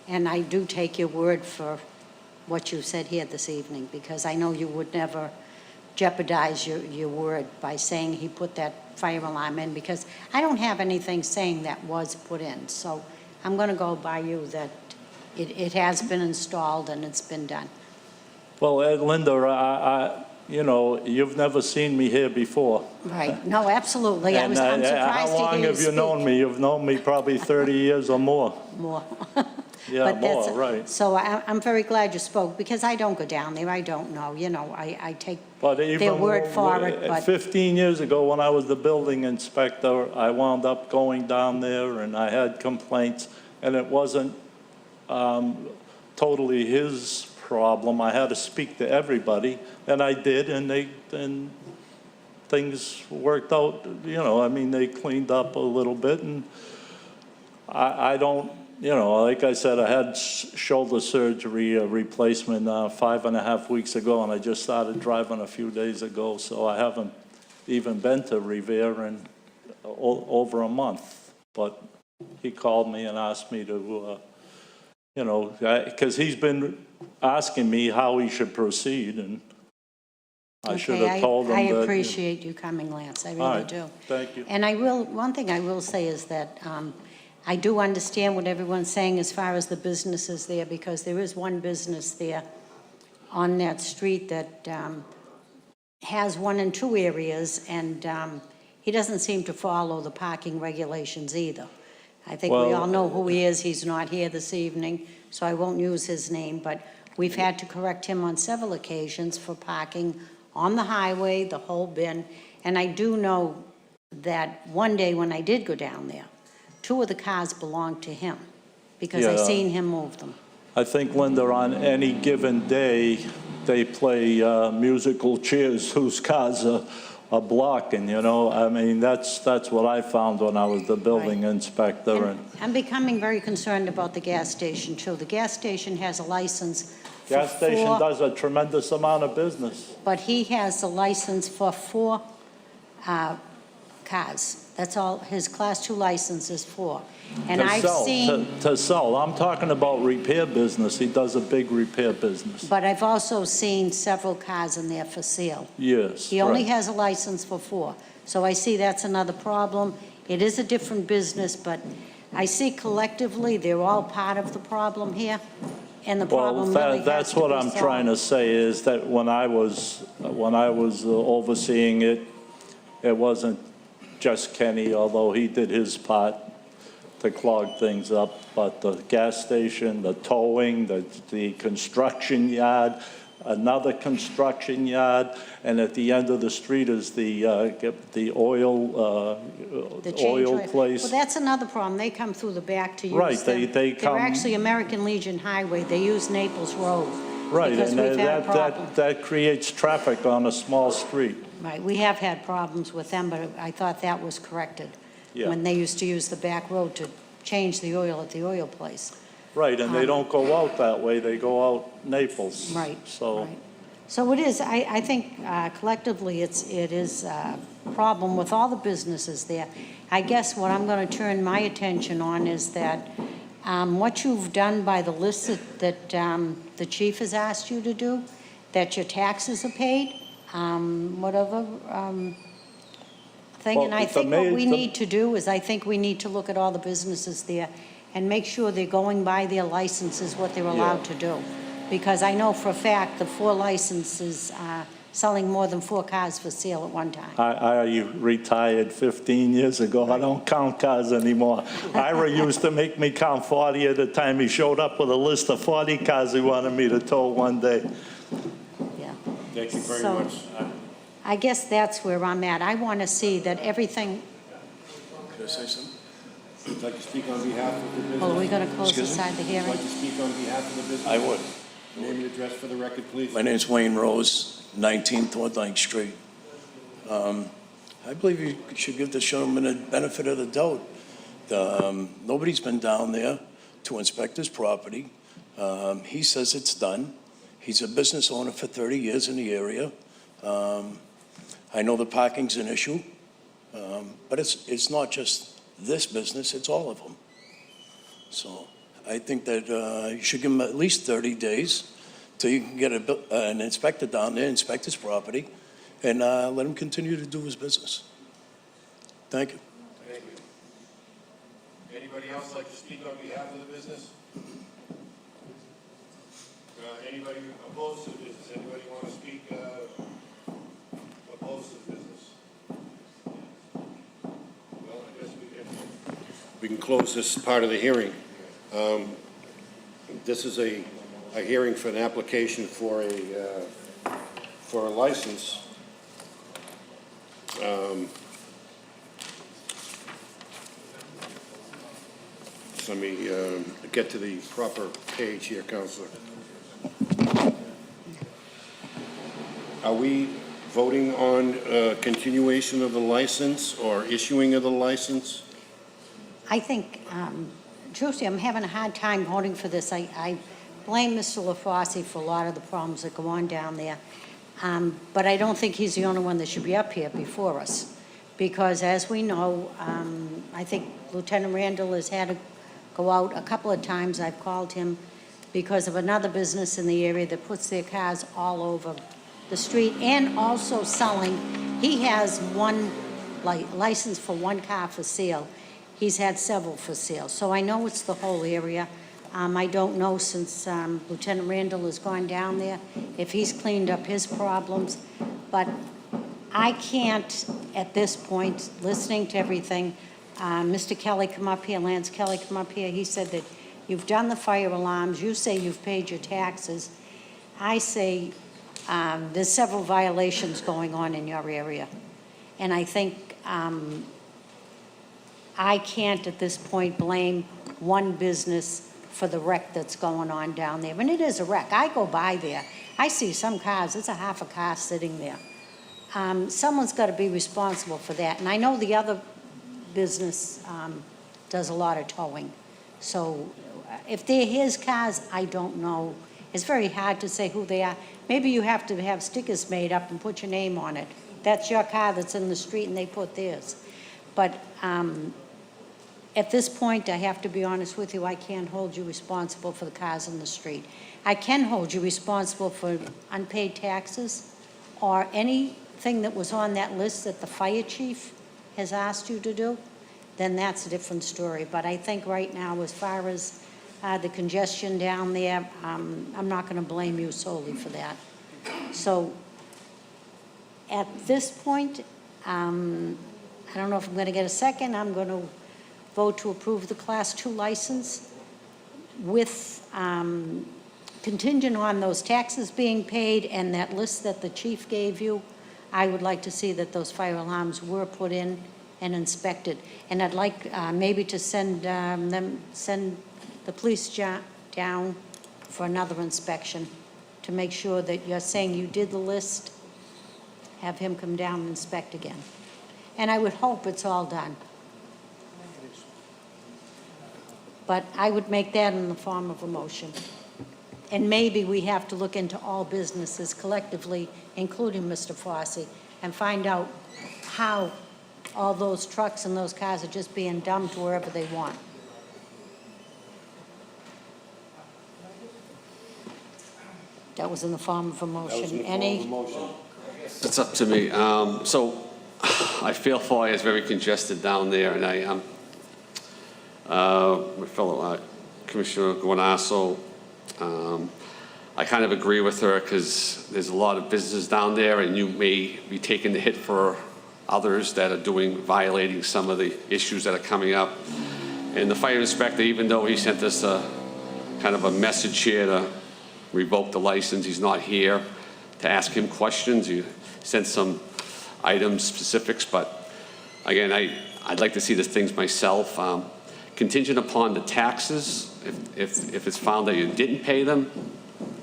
and I do take your word for what you said here this evening, because I know you would never jeopardize your word by saying he put that fire alarm in, because I don't have anything saying that was put in. So I'm going to go by you that it has been installed and it's been done. Well, Ed, Linda, you know, you've never seen me here before. Right. No, absolutely. I'm And surprised to how long hear you have you known speak. me? You've known me probably 30 years or more. More. Yeah, But that's- more, right. So I'm very glad you spoke, because I don't go down there. I don't know. You know, I take But their even word for it, but 15 years ago, when I was the building inspector, I wound up going down there, and I had complaints, and it wasn't totally his problem. I had to speak to everybody, and I did, and things worked out. You know, I mean, they cleaned up a little bit, and I don't. You know, like I said, I had shoulder surgery replacement 5.5 weeks ago, and I just started driving a few days ago, so I haven't even been to Revere in over a month. But he called me and asked me to, you know, because he's been asking me how he should proceed, and I should have told him I that. appreciate you coming, Lance. I All really right. do. Thank you. And one thing I will say is that I do understand what everyone's saying as far as the businesses there, because there is one business there on that street that has 1 and 2 areas, and he doesn't seem to follow the parking regulations either. I think we Well- all know who he is. He's not here this evening, so I won't use his name, but we've had to correct him on several occasions for parking on the highway, the whole bin. And I do know that one day when I did go down there, 2 of the cars belonged to him, because I Yeah. seen him move them. I think, Linda, on any given day, they play musical chairs whose cars are blocking, you know? I mean, that's what I found when I was the building inspector. And I'm becoming very concerned about the gas station, too. The gas station has a license for gas station 4, does a tremendous amount of business. but he has a license for 4 cars. That's all his Class 2 license is for. And I've seen... To sell. I'm talking about repair business. He does a big repair business. But I've also seen several cars in there for sale. Yes, He only right. has a license for 4. So I see that's another problem. It is a different business, but I see collectively they're all part of the problem here. And the problem really has That's to be what I'm trying to say, is that when I was overseeing it, it wasn't just Kenny, although he did his part to clog things up, but the gas station, the towing, the construction yard, another construction yard, and at the end of the street is the oil place. Well, that's another problem. They come through the back to use Right, them. they come- They're actually American Legion Highway. They use Naples Road. Right, Because and we've had a problem. that creates traffic on a small street. Right, we have had problems with them, but I thought that was corrected. Yeah. When they used to use the back road to change the oil at the oil place. Right, and they don't go out that way, they go out Naples. Right, So, So it is, I think collectively, it is a problem with all the businesses there. I guess what I'm going to turn my attention on is that what you've done by the list that the chief has asked you to do, that your taxes are paid, whatever thing. Well, And I the think what we the- need to do is, I think we need to look at all the businesses there and make sure they're going by their licenses, what they're allowed to do. Because I know for a fact the 4 licenses selling more than 4 cars for sale at one time. I retired 15 years ago. I don't count cars anymore. Ira used to make me count 40 at a time. He showed up with a list of 40 cars he wanted me to tow one day. Yeah. Thank you very So- much. I guess that's where I'm at. I want to see that everything, Could I say something? Would you like to speak on behalf of the business? well, are we going to close Excuse me? aside the Would hearing? you like to speak on behalf of the business? I would. Name and address for the record, please. My name's Wayne Rose, 19 North Ninth Street. I believe you should give the gentleman a benefit of the doubt. Nobody's been down there to inspect his property. He says it's done. He's a business owner for 30 years in the area. I know the parking's an issue, but it's not just this business, it's all of them. So I think that you should give him at least 30 days till you can get an inspector down there, inspect his property, and let him continue to do his business. Thank you. Thank you. Anybody else like to speak on behalf of the business? Anybody opposed to the business? Anybody want to speak opposed to the business? Well, I guess we can close this part of the hearing. This is a hearing for an application for a license. So let me get to the proper page here, Counselor. Are we voting on continuation of the license or issuing of the license? I think, Josie, I'm having a hard time voting for this. I blame Mr. LaFosse for a lot of the problems that go on down there. But I don't think he's the only one that should be up here before us. Because as we know, I think Lieutenant Randall has had to go out a couple of times. I've called him because of another business in the area that puts their cars all over the street and also selling. He has one license for one car for sale. He's had several for sale. So I know it's the whole area. I don't know, since Lieutenant Randall has gone down there, if he's cleaned up his problems. But I can't, at this point, listening to everything, Mr. Kelly come up here, Lance Kelly come up here, he said that you've done the fire alarms, you say you've paid your taxes. I say there's several violations going on in your area. And I think I can't at this point blame one business for the wreck that's going on down there. And it is a wreck. I go by there. I see some cars, it's a half a car sitting there. Someone's got to be responsible for that. And I know the other business does a lot of towing. So if they're his cars, I don't know. It's very hard to say who they are. Maybe you have to have stickers made up and put your name on it. That's your car that's in the street and they put theirs. But at this point, I have to be honest with you, I can't hold you responsible for the cars in the street. I can hold you responsible for unpaid taxes or anything that was on that list that the fire chief has asked you to do, then that's a different story. But I think right now, as far as the congestion down there, I'm not going to blame you solely for that. So at this point, I don't know if I'm going to get a second. I'm going to vote to approve the Class 2 license with contingent on those taxes being paid and that list that the chief gave you. I would like to see that those fire alarms were put in and inspected. And I'd like maybe to send the police down for another inspection to make sure that you're saying you did the list, have him come down and inspect again. And I would hope it's all done. But I would make that in the form of a motion. And maybe we have to look into all businesses collectively, including Mr. Fosse, and find out how all those trucks and those cars are just being dumped wherever they want. That was in the form of a motion. Any? It's up to me. So I feel Foy is very congested down there, and my fellow Commissioner Guanasso, I kind of agree with her because there's a lot of businesses down there, and you may be taking the hit for others that are violating some of the issues that are coming up. And the fire inspector, even though he sent us a kind of a message here to revoke the license, he's not here to ask him questions. He sent some items, specifics, but again, I'd like to see the things myself. Contingent upon the taxes, if it's found that you didn't pay them,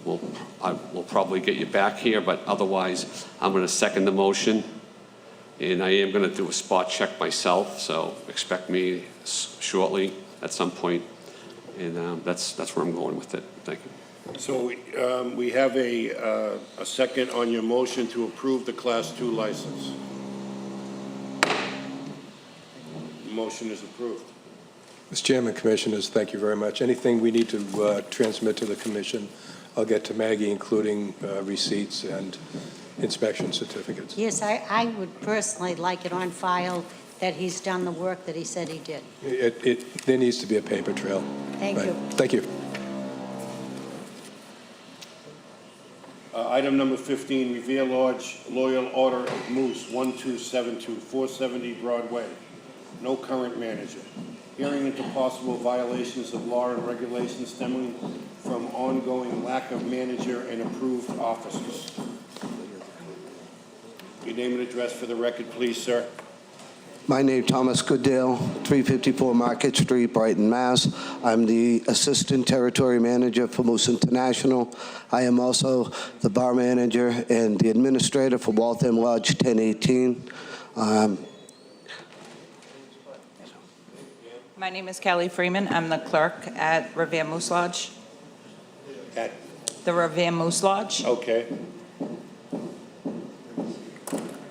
we'll probably get you back here, but otherwise, I'm going to second the motion, and I am going to do a spot check myself, so expect me shortly at some point, and that's where I'm going with it. Thank you. So we have a second on your motion to approve the Class 2 license. The motion is approved. Mr. Chairman, Commissioners, thank you very much. Anything we need to transmit to the Commission, I'll get to Maggie, including receipts and inspection certificates. Yes, I would personally like it on file that he's done the work that he said he did. There needs to be a paper trail. Thank you. Thank you. Item number 15, Revere Lodge Loyal Order of Moose, 1272, 470 Broadway. No current manager. Hearing into possible violations of law and regulations stemming from ongoing lack of manager and approved officers. Your name and address for the record, please, sir. My name is Thomas Goodale, 354 Market Street, Brighton, Mass. I'm the Assistant Territory Manager for Moose International. I am also the bar manager and the administrator for Waltham Lodge 1018. My name is Kelly Freeman. I'm the clerk at Revere Moose Lodge. At? The Revere Moose Lodge. Okay.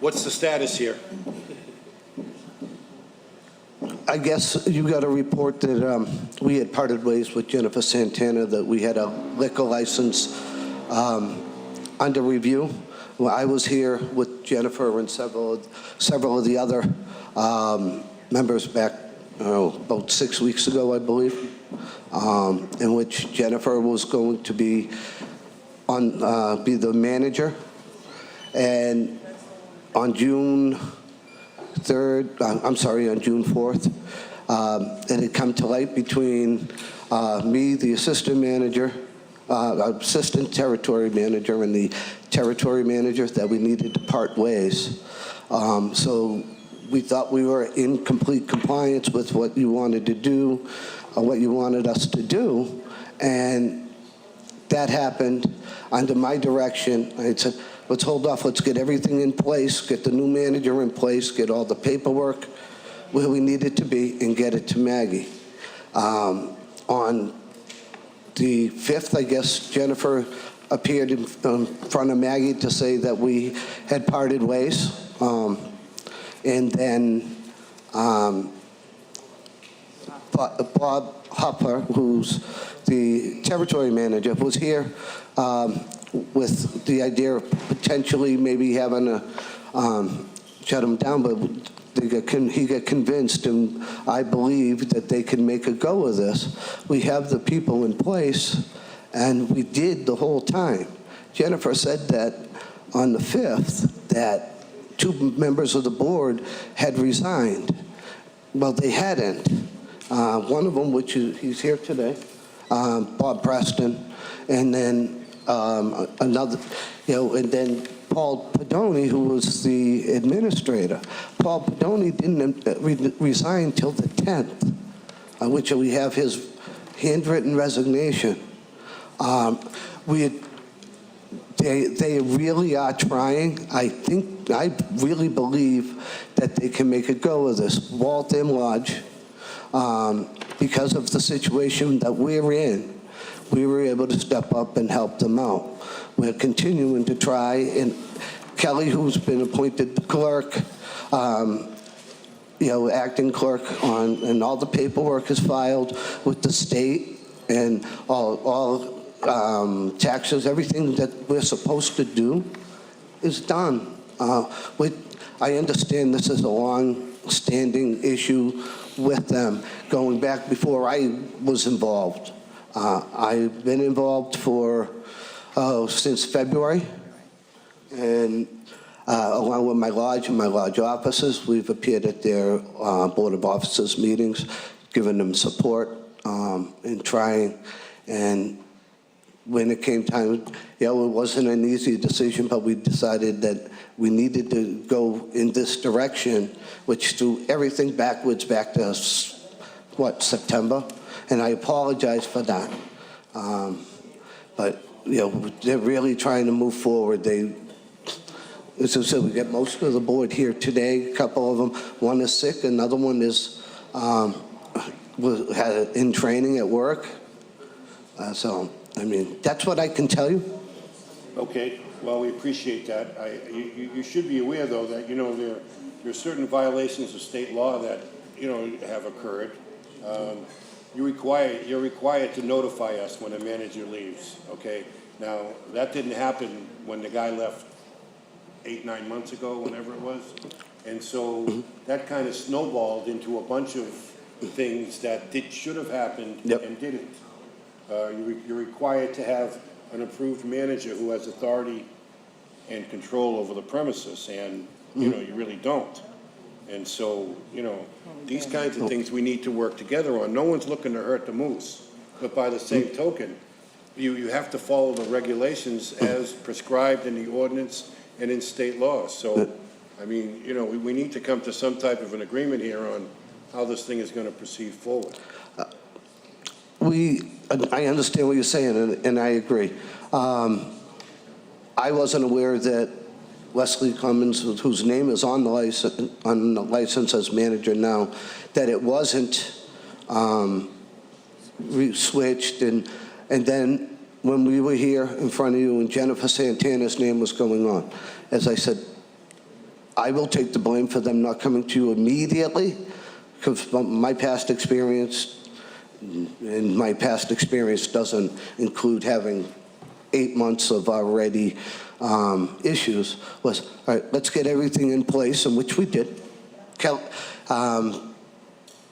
What's the status here? I guess you got a report that we had parted ways with Jennifer Santana, that we had a liquor license under review. Well, I was here with Jennifer and several of the other members back about 6 weeks ago, I believe, in which Jennifer was going to be the manager. And on June 4th, it had come to light between me, the assistant manager, assistant territory manager, and the territory manager that we needed to part ways. So we thought we were in complete compliance with what you wanted to do, what you wanted us to do, and that happened under my direction. I said, let's hold off, let's get everything in place, get the new manager in place, get all the paperwork where we need it to be, and get it to Maggie. On the 5th, I guess, Jennifer appeared in front of Maggie to say that we had parted ways. And then Bob Hopper, who's the territory manager, was here with the idea of potentially maybe having to shut him down, but he got convinced, and I believe that they can make a go of this. We have the people in place, and we did the whole time. Jennifer said that on the 5th that 2 members of the board had resigned. Well, they hadn't. One of them, which he's here today, Bob Preston, and then another, and then Paul Pedoni, who was the administrator. Paul Pedoni didn't resign till the 10th, which we have his handwritten resignation. They really are trying. I really believe that they can make a go of this. Waltham Lodge, because of the situation that we're in, we were able to step up and help them out. We're continuing to try, and Kelly, who's been appointed clerk, acting clerk and all the paperwork is filed with the state, and all taxes, everything that we're supposed to do is done. I understand this is a long-standing issue with them, going back before I was involved. I've been involved for since February. And along with my lodge and my lodge officers, we've appeared at their Board of Officers meetings, given them support in trying. And when it came time, it wasn't an easy decision, but we decided that we needed to go in this direction, which threw everything backwards back to, September? And I apologize for that. But, they're really trying to move forward. As I said, we got most of the board here today, a couple of them. One is sick, another one is in training at work. So, that's what I can tell you. Okay, well, we appreciate that. You should be aware, though, that, there are certain violations of state law that, have occurred. You're required to notify us when a manager leaves, okay? Now, that didn't happen when the guy left 8-9 months ago, whenever it was. And so that kind of snowballed into a bunch of things that should have happened and didn't. You're required to have an approved manager who has authority and control over the premises, and, you really don't. And so, these kinds of things we need to work together on. No one's looking to hurt the moose. But by the same token, you have to follow the regulations as prescribed in the ordinance and in state law. So, we need to come to some type of an agreement here on how this thing is going to proceed forward. I understand what you're saying, and I agree. I wasn't aware that Wesley Cummins, whose name is on the license as manager now, that it wasn't switched. And then when we were here in front of you and Jennifer Santana's name was going on, as I said, I will take the blame for them not coming to you immediately, because my past experience, and my past experience doesn't include having 8 months of already issues, was, all right, let's get everything in place, and which we did. Bill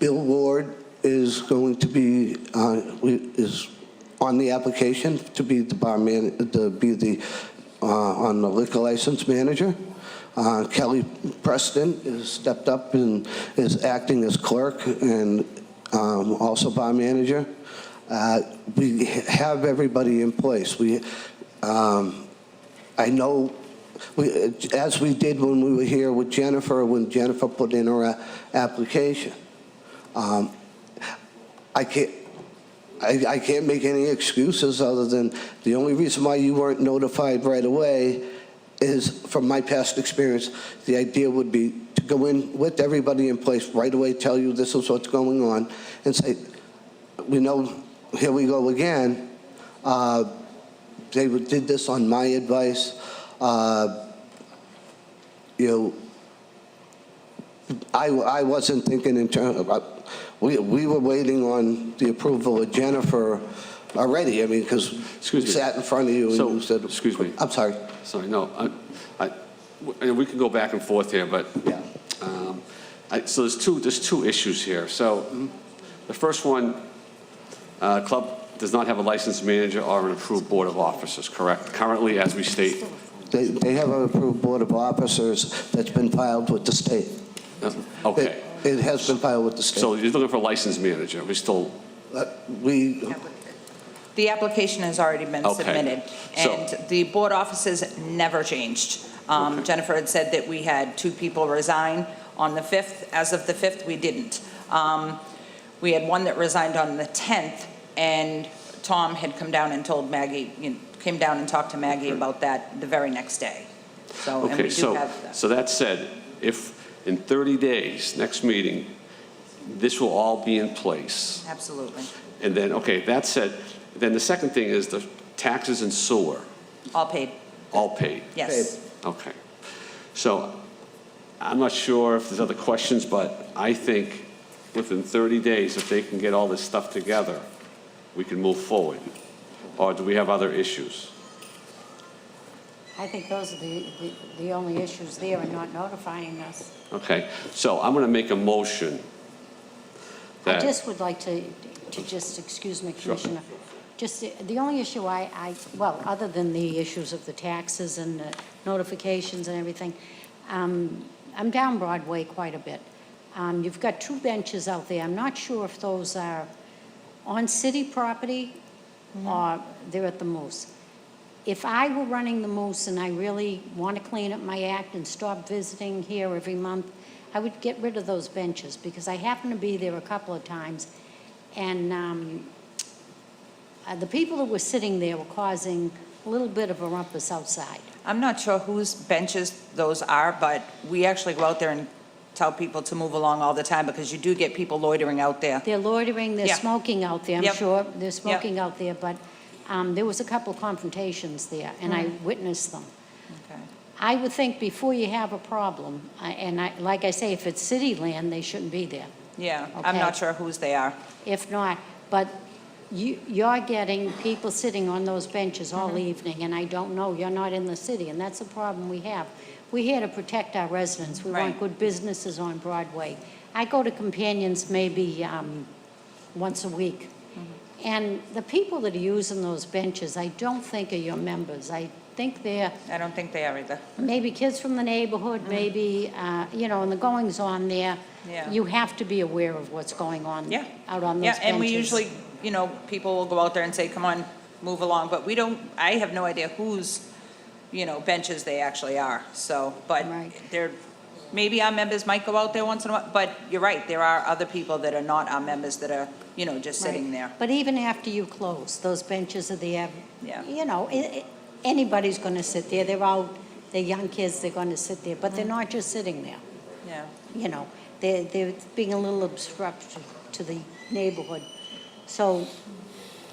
Ward is going to be, is on the application to be the on the liquor license manager. Kelly Preston is stepped up and is acting as clerk and also bar manager. We have everybody in place. I know, as we did when we were here with Jennifer, when Jennifer put in her application, I can't make any excuses other than the only reason why you weren't notified right away is, from my past experience, the idea would be to go in with everybody in place right away, tell you this is what's going on, and say, we know, here we go again. They did this on my advice. I wasn't thinking in terms of, we were waiting on the approval of Jennifer already. Because we sat in front of you and you said, excuse me. I'm sorry. Sorry, no. We can go back and forth here, but so there's two issues here. So the first one, club does not have a licensed manager or an approved board of officers, correct? Currently, as we state. They have an approved board of officers that's been filed with the state. Okay. It has been filed with the state. So you're looking for a licensed manager. We still. The application has already been submitted, and the board offices never changed. Jennifer had said that we had 2 people resign on the 5th. As of the 5th, we didn't. We had one that resigned on the 10th, and Tom had come down and told Maggie, came down and talked to Maggie about that the very next day. So, and we do have that. So that said, if in 30 days, next meeting, this will all be in place. Absolutely. And then, that said, then the second thing is the taxes and sewer. All paid. All paid? Yes. Okay. So I'm not sure if there's other questions, but I think within 30 days, if they can get all this stuff together, we can move forward. Or do we have other issues? I think those are the only issues there, and not notifying us. Okay. So I'm going to make a motion I that. just would like to just, excuse me, Commissioner, just the only issue well, other than the issues of the taxes and the notifications and everything, I'm down Broadway quite a bit. You've got 2 benches out there. I'm not sure if those are on city property or they're at the Moose. If I were running the Moose and I really want to clean up my act and stop visiting here every month, I would get rid of those benches because I happen to be there a couple of times. And the people that were sitting there were causing a little bit of a rumpus outside. I'm not sure whose benches those are, but we actually go out there and tell people to move along all the time because you do get people loitering out there. They're loitering, they're Yeah. smoking out there, I'm Yep. sure. They're smoking out there, but there was a couple of confrontations there, and I witnessed them. Okay. I would think before you have a problem, like I say, if it's city land, they shouldn't be there. Yeah, I'm Okay. not sure whose they are. If not, but you're getting people sitting on those benches all Mm-hmm. evening, and I don't know, you're not in the city, and that's a problem we have. We're here to protect our residents. We want Right. good businesses on Broadway. I go to Companions maybe once a week, Mm-hmm. and the people that are using those benches, I don't think are your members. I think they're I don't think they are either. maybe kids from the neighborhood, maybe, and the goings-on there. Yeah. You have to be aware of what's going on Yeah. out on those Yeah, benches. and we usually, people will go out there and say, come on, move along, but I have no idea whose, benches they actually are, so, but maybe our members might go out there once in a while, but you're right, there are other people that are not our members that are, just sitting Right. there. But even after you close, those benches are there. Yeah. Anybody's going to sit there. They're young kids, they're going to sit there, but they're not just sitting there. Yeah. They're being a little obstructive to the neighborhood. So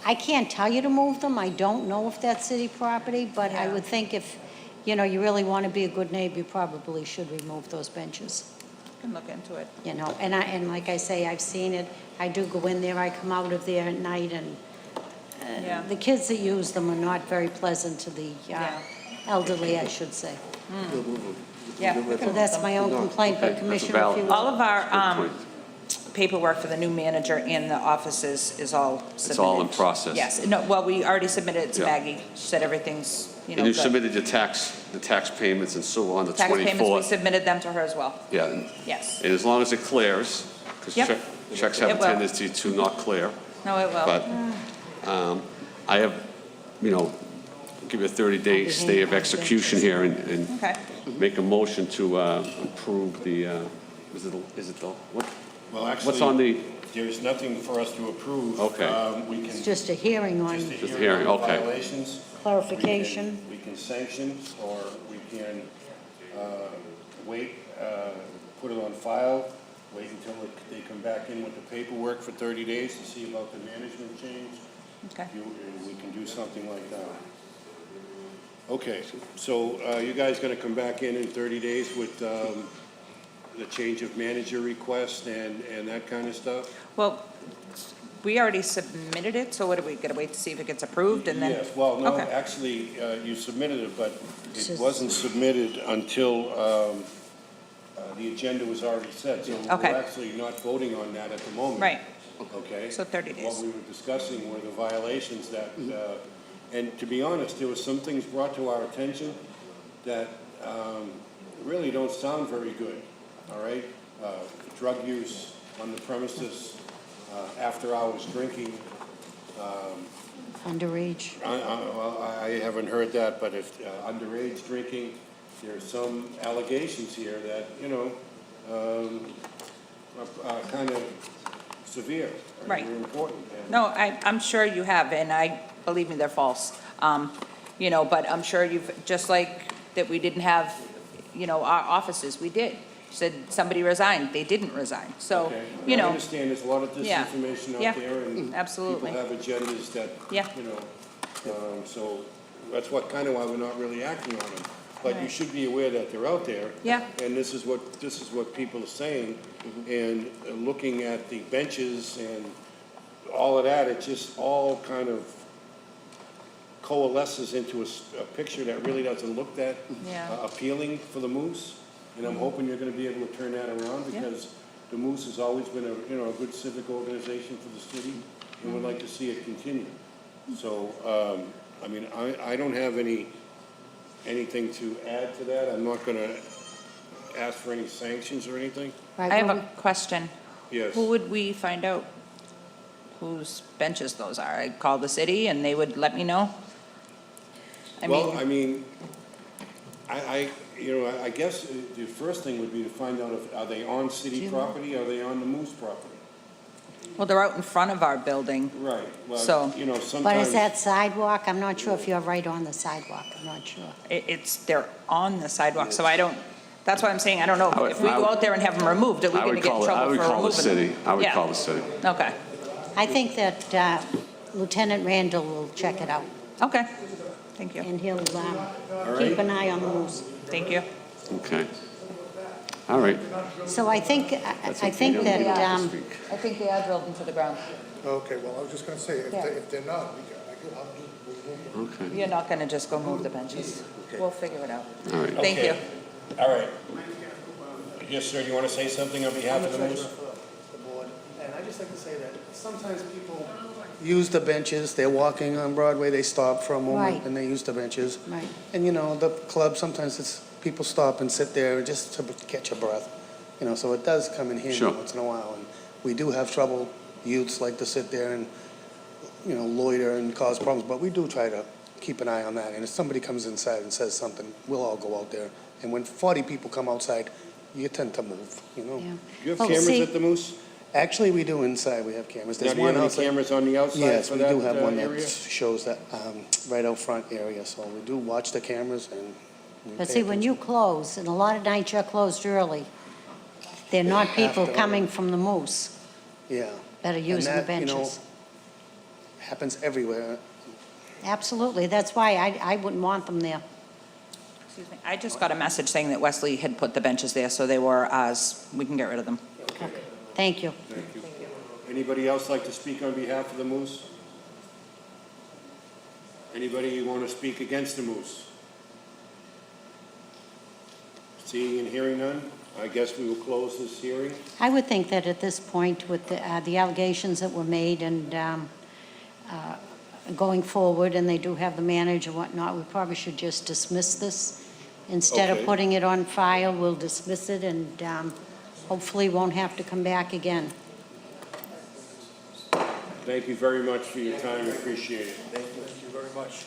I can't tell you to move them. I don't know if that's city property, but I Yeah. would think if, you really want to be a good neighbor, you probably should remove those benches. Can look into it. And like I say, I've seen it. I do go in there, I come out of there at night, and Yeah. the kids that use them are not very pleasant to the elderly, I should say. Yeah. So that's my own complaint, but Commissioner, if you All of our paperwork for the new manager in the offices is all submitted. It's all in process. Yes, no, well, we already submitted it to Yeah. Maggie. She said everything's, And you good. submitted the tax payments and so on the 24th. Tax payments, we submitted them to her as well. Yeah, and Yes. as long as it clears, because Yep. checks have a It will. tendency to not clear. No, it will. But I have, give you a 30-day stay of execution here and Okay. make a motion to approve the, is it the, what? Well, What's actually, on the, there's nothing for us to approve. Okay. It's just a hearing on Just a Just a hearing hearing, on okay. violations. clarification. We can sanction, or we can wait, put it on file, wait until they come back in with the paperwork for 30 days to see about the management change. Okay. We can do something like that. Okay, so you guys going to come back in 30 days with the change of manager request and that kind of stuff? Well, we already submitted it, so what do we, gotta wait to see if it gets approved and then? Yes, well, no, Okay. actually, you submitted it, but it wasn't submitted until the agenda was already set. So Okay. we're actually not voting on that at the moment. Right. Okay? So 30 days. What we were discussing were the violations that, and to be honest, there were some things brought to our attention that really don't sound very good, all right? Drug use on the premises, after-hours drinking. Underage. Well, I haven't heard that, but if underage drinking, there's some allegations here that, are kind of severe. Right. Very important. And No, I'm sure you have, and believe me, they're false. But I'm sure you've, just like that we didn't have, our offices, we did. Said somebody resigned, they didn't resign, so, Okay. I understand there's a lot of Yeah. disinformation Yeah. out there, and Absolutely. people have agendas that, Yeah. so that's why we're not really acting on them. But you Right. should be aware that they're out there. Yeah. And this is what people are saying, and looking at the benches and all of that, it just all kind of coalesces into a picture that really doesn't look that Yeah. appealing for the Moose. And I'm hoping you're gonna be able to turn that around, Yeah. because the Moose has always been a good civic organization for the city, and we'd like to see it continue. So, I mean, I don't have anything to add to that. I'm not going to ask for any sanctions or anything. I have a question. Yes. Who would we find out whose benches those are? I'd call the city and they would let me know? Well, I mean, I guess the first thing would be to find out if, are they on city property, are they on the Moose property? Well, they're out in front of our building. Right, So- well, you know, But sometimes. is that sidewalk? I'm not sure if you're right on the sidewalk, I'm not sure. They're on the sidewalk, so I don't, that's why I'm saying, I don't know. If we go out there and have them removed, are we going to get in trouble for removing them? I would call the city. I would Yeah. call the city. Okay, I think that Lieutenant Randall will check it out. okay, thank you. And he'll right. keep an eye on the moose. Thank you. Okay. All right. So I think that, I think they are drilled into the ground. Okay, well, I was just going to say, if they're not, Okay. You're not going to just go move the benches. We'll figure it out. All right. Thank you. All right. Yes, sir, do you want to say something on behalf of the Moose? And I just like to say that sometimes people use the benches, they're walking on Broadway, they stop for a moment Right. and they use the benches. Right. And you know, the club, sometimes it's, people stop and sit there just to catch a breath. You know, so it does come in handy Sure. once in a while. And we do have trouble, youths like to sit there and, you know, loiter and cause problems, but we do try to keep an eye on that. And if somebody comes inside and says something, we'll all go out there. And when 40 people come outside, you tend to move, you know? Yeah. Do you have Oh, cameras see- at the Moose? Actually, we do inside, we have cameras. Now, There's do you have one any outside. cameras on the outside Yes, for we that do have one that area? shows that, right out front area, so we do watch the cameras and. we But pay see, when you close, and a lot of nights you're closed early, they're not people After- coming from the moose Yeah. that are using the And that, you know, benches. happens everywhere. Absolutely, that's why I wouldn't want them there. Excuse me. I just got a message saying that Wesley had put the benches there, so they were ours. We can get rid of them. Thank you. Thank you. Anybody else like to speak on behalf of the Moose? Anybody want to speak against the Moose? Seeing and hearing none, I guess we will close this hearing. I would think that at this point, with the allegations that were made and going forward, and they do have the manager and whatnot, we probably should just dismiss this. Instead of Okay. putting it on file, we'll dismiss it and hopefully won't have to come back again. Thank you very much for your time, appreciate it. Thank you very much.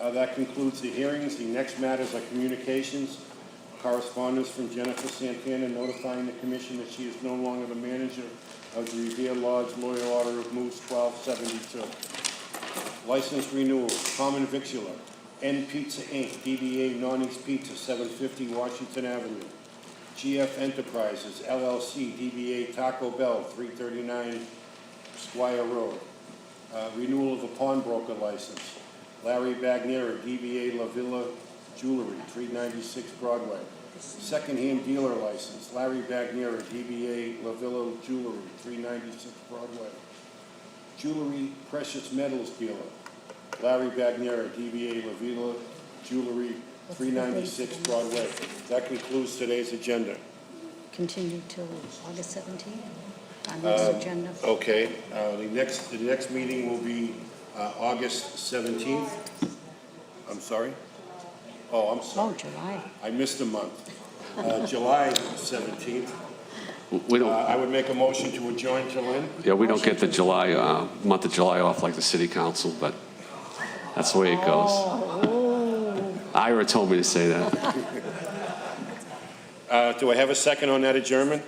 That concludes the hearings. The next matters are communications. Correspondence from Jennifer Santana notifying the commission that she is no longer the manager of the Revere Lodge Loyal Order of Moose 1272. License renewal, Common Victular, N Pizza Inc., DBA Nonny's Pizza, 750 Washington Avenue. GF Enterprises, LLC, DBA Taco Bell, 339 Squire Road. Renewal of a pawnbroker license. Larry Bagnera, DBA La Villa Jewelry, 396 Broadway. Second-hand dealer license. Larry Bagnera, DBA La Villa Jewelry, 396 Broadway. Jewelry Precious Metals dealer. Larry Bagnera, DBA La Villa Jewelry, 396 Broadway. That concludes today's agenda. Continue till August 17th on this agenda. Okay, the next meeting will be August 17th. I'm sorry? Oh, I'm sorry. Oh, July. I missed a month. July 17th. We don't, I would make a motion to adjourn till then. yeah, we don't get the July, month of July off like the city council, but that's the way it goes. Ira told me to say that. Do I have a second on that adjournment?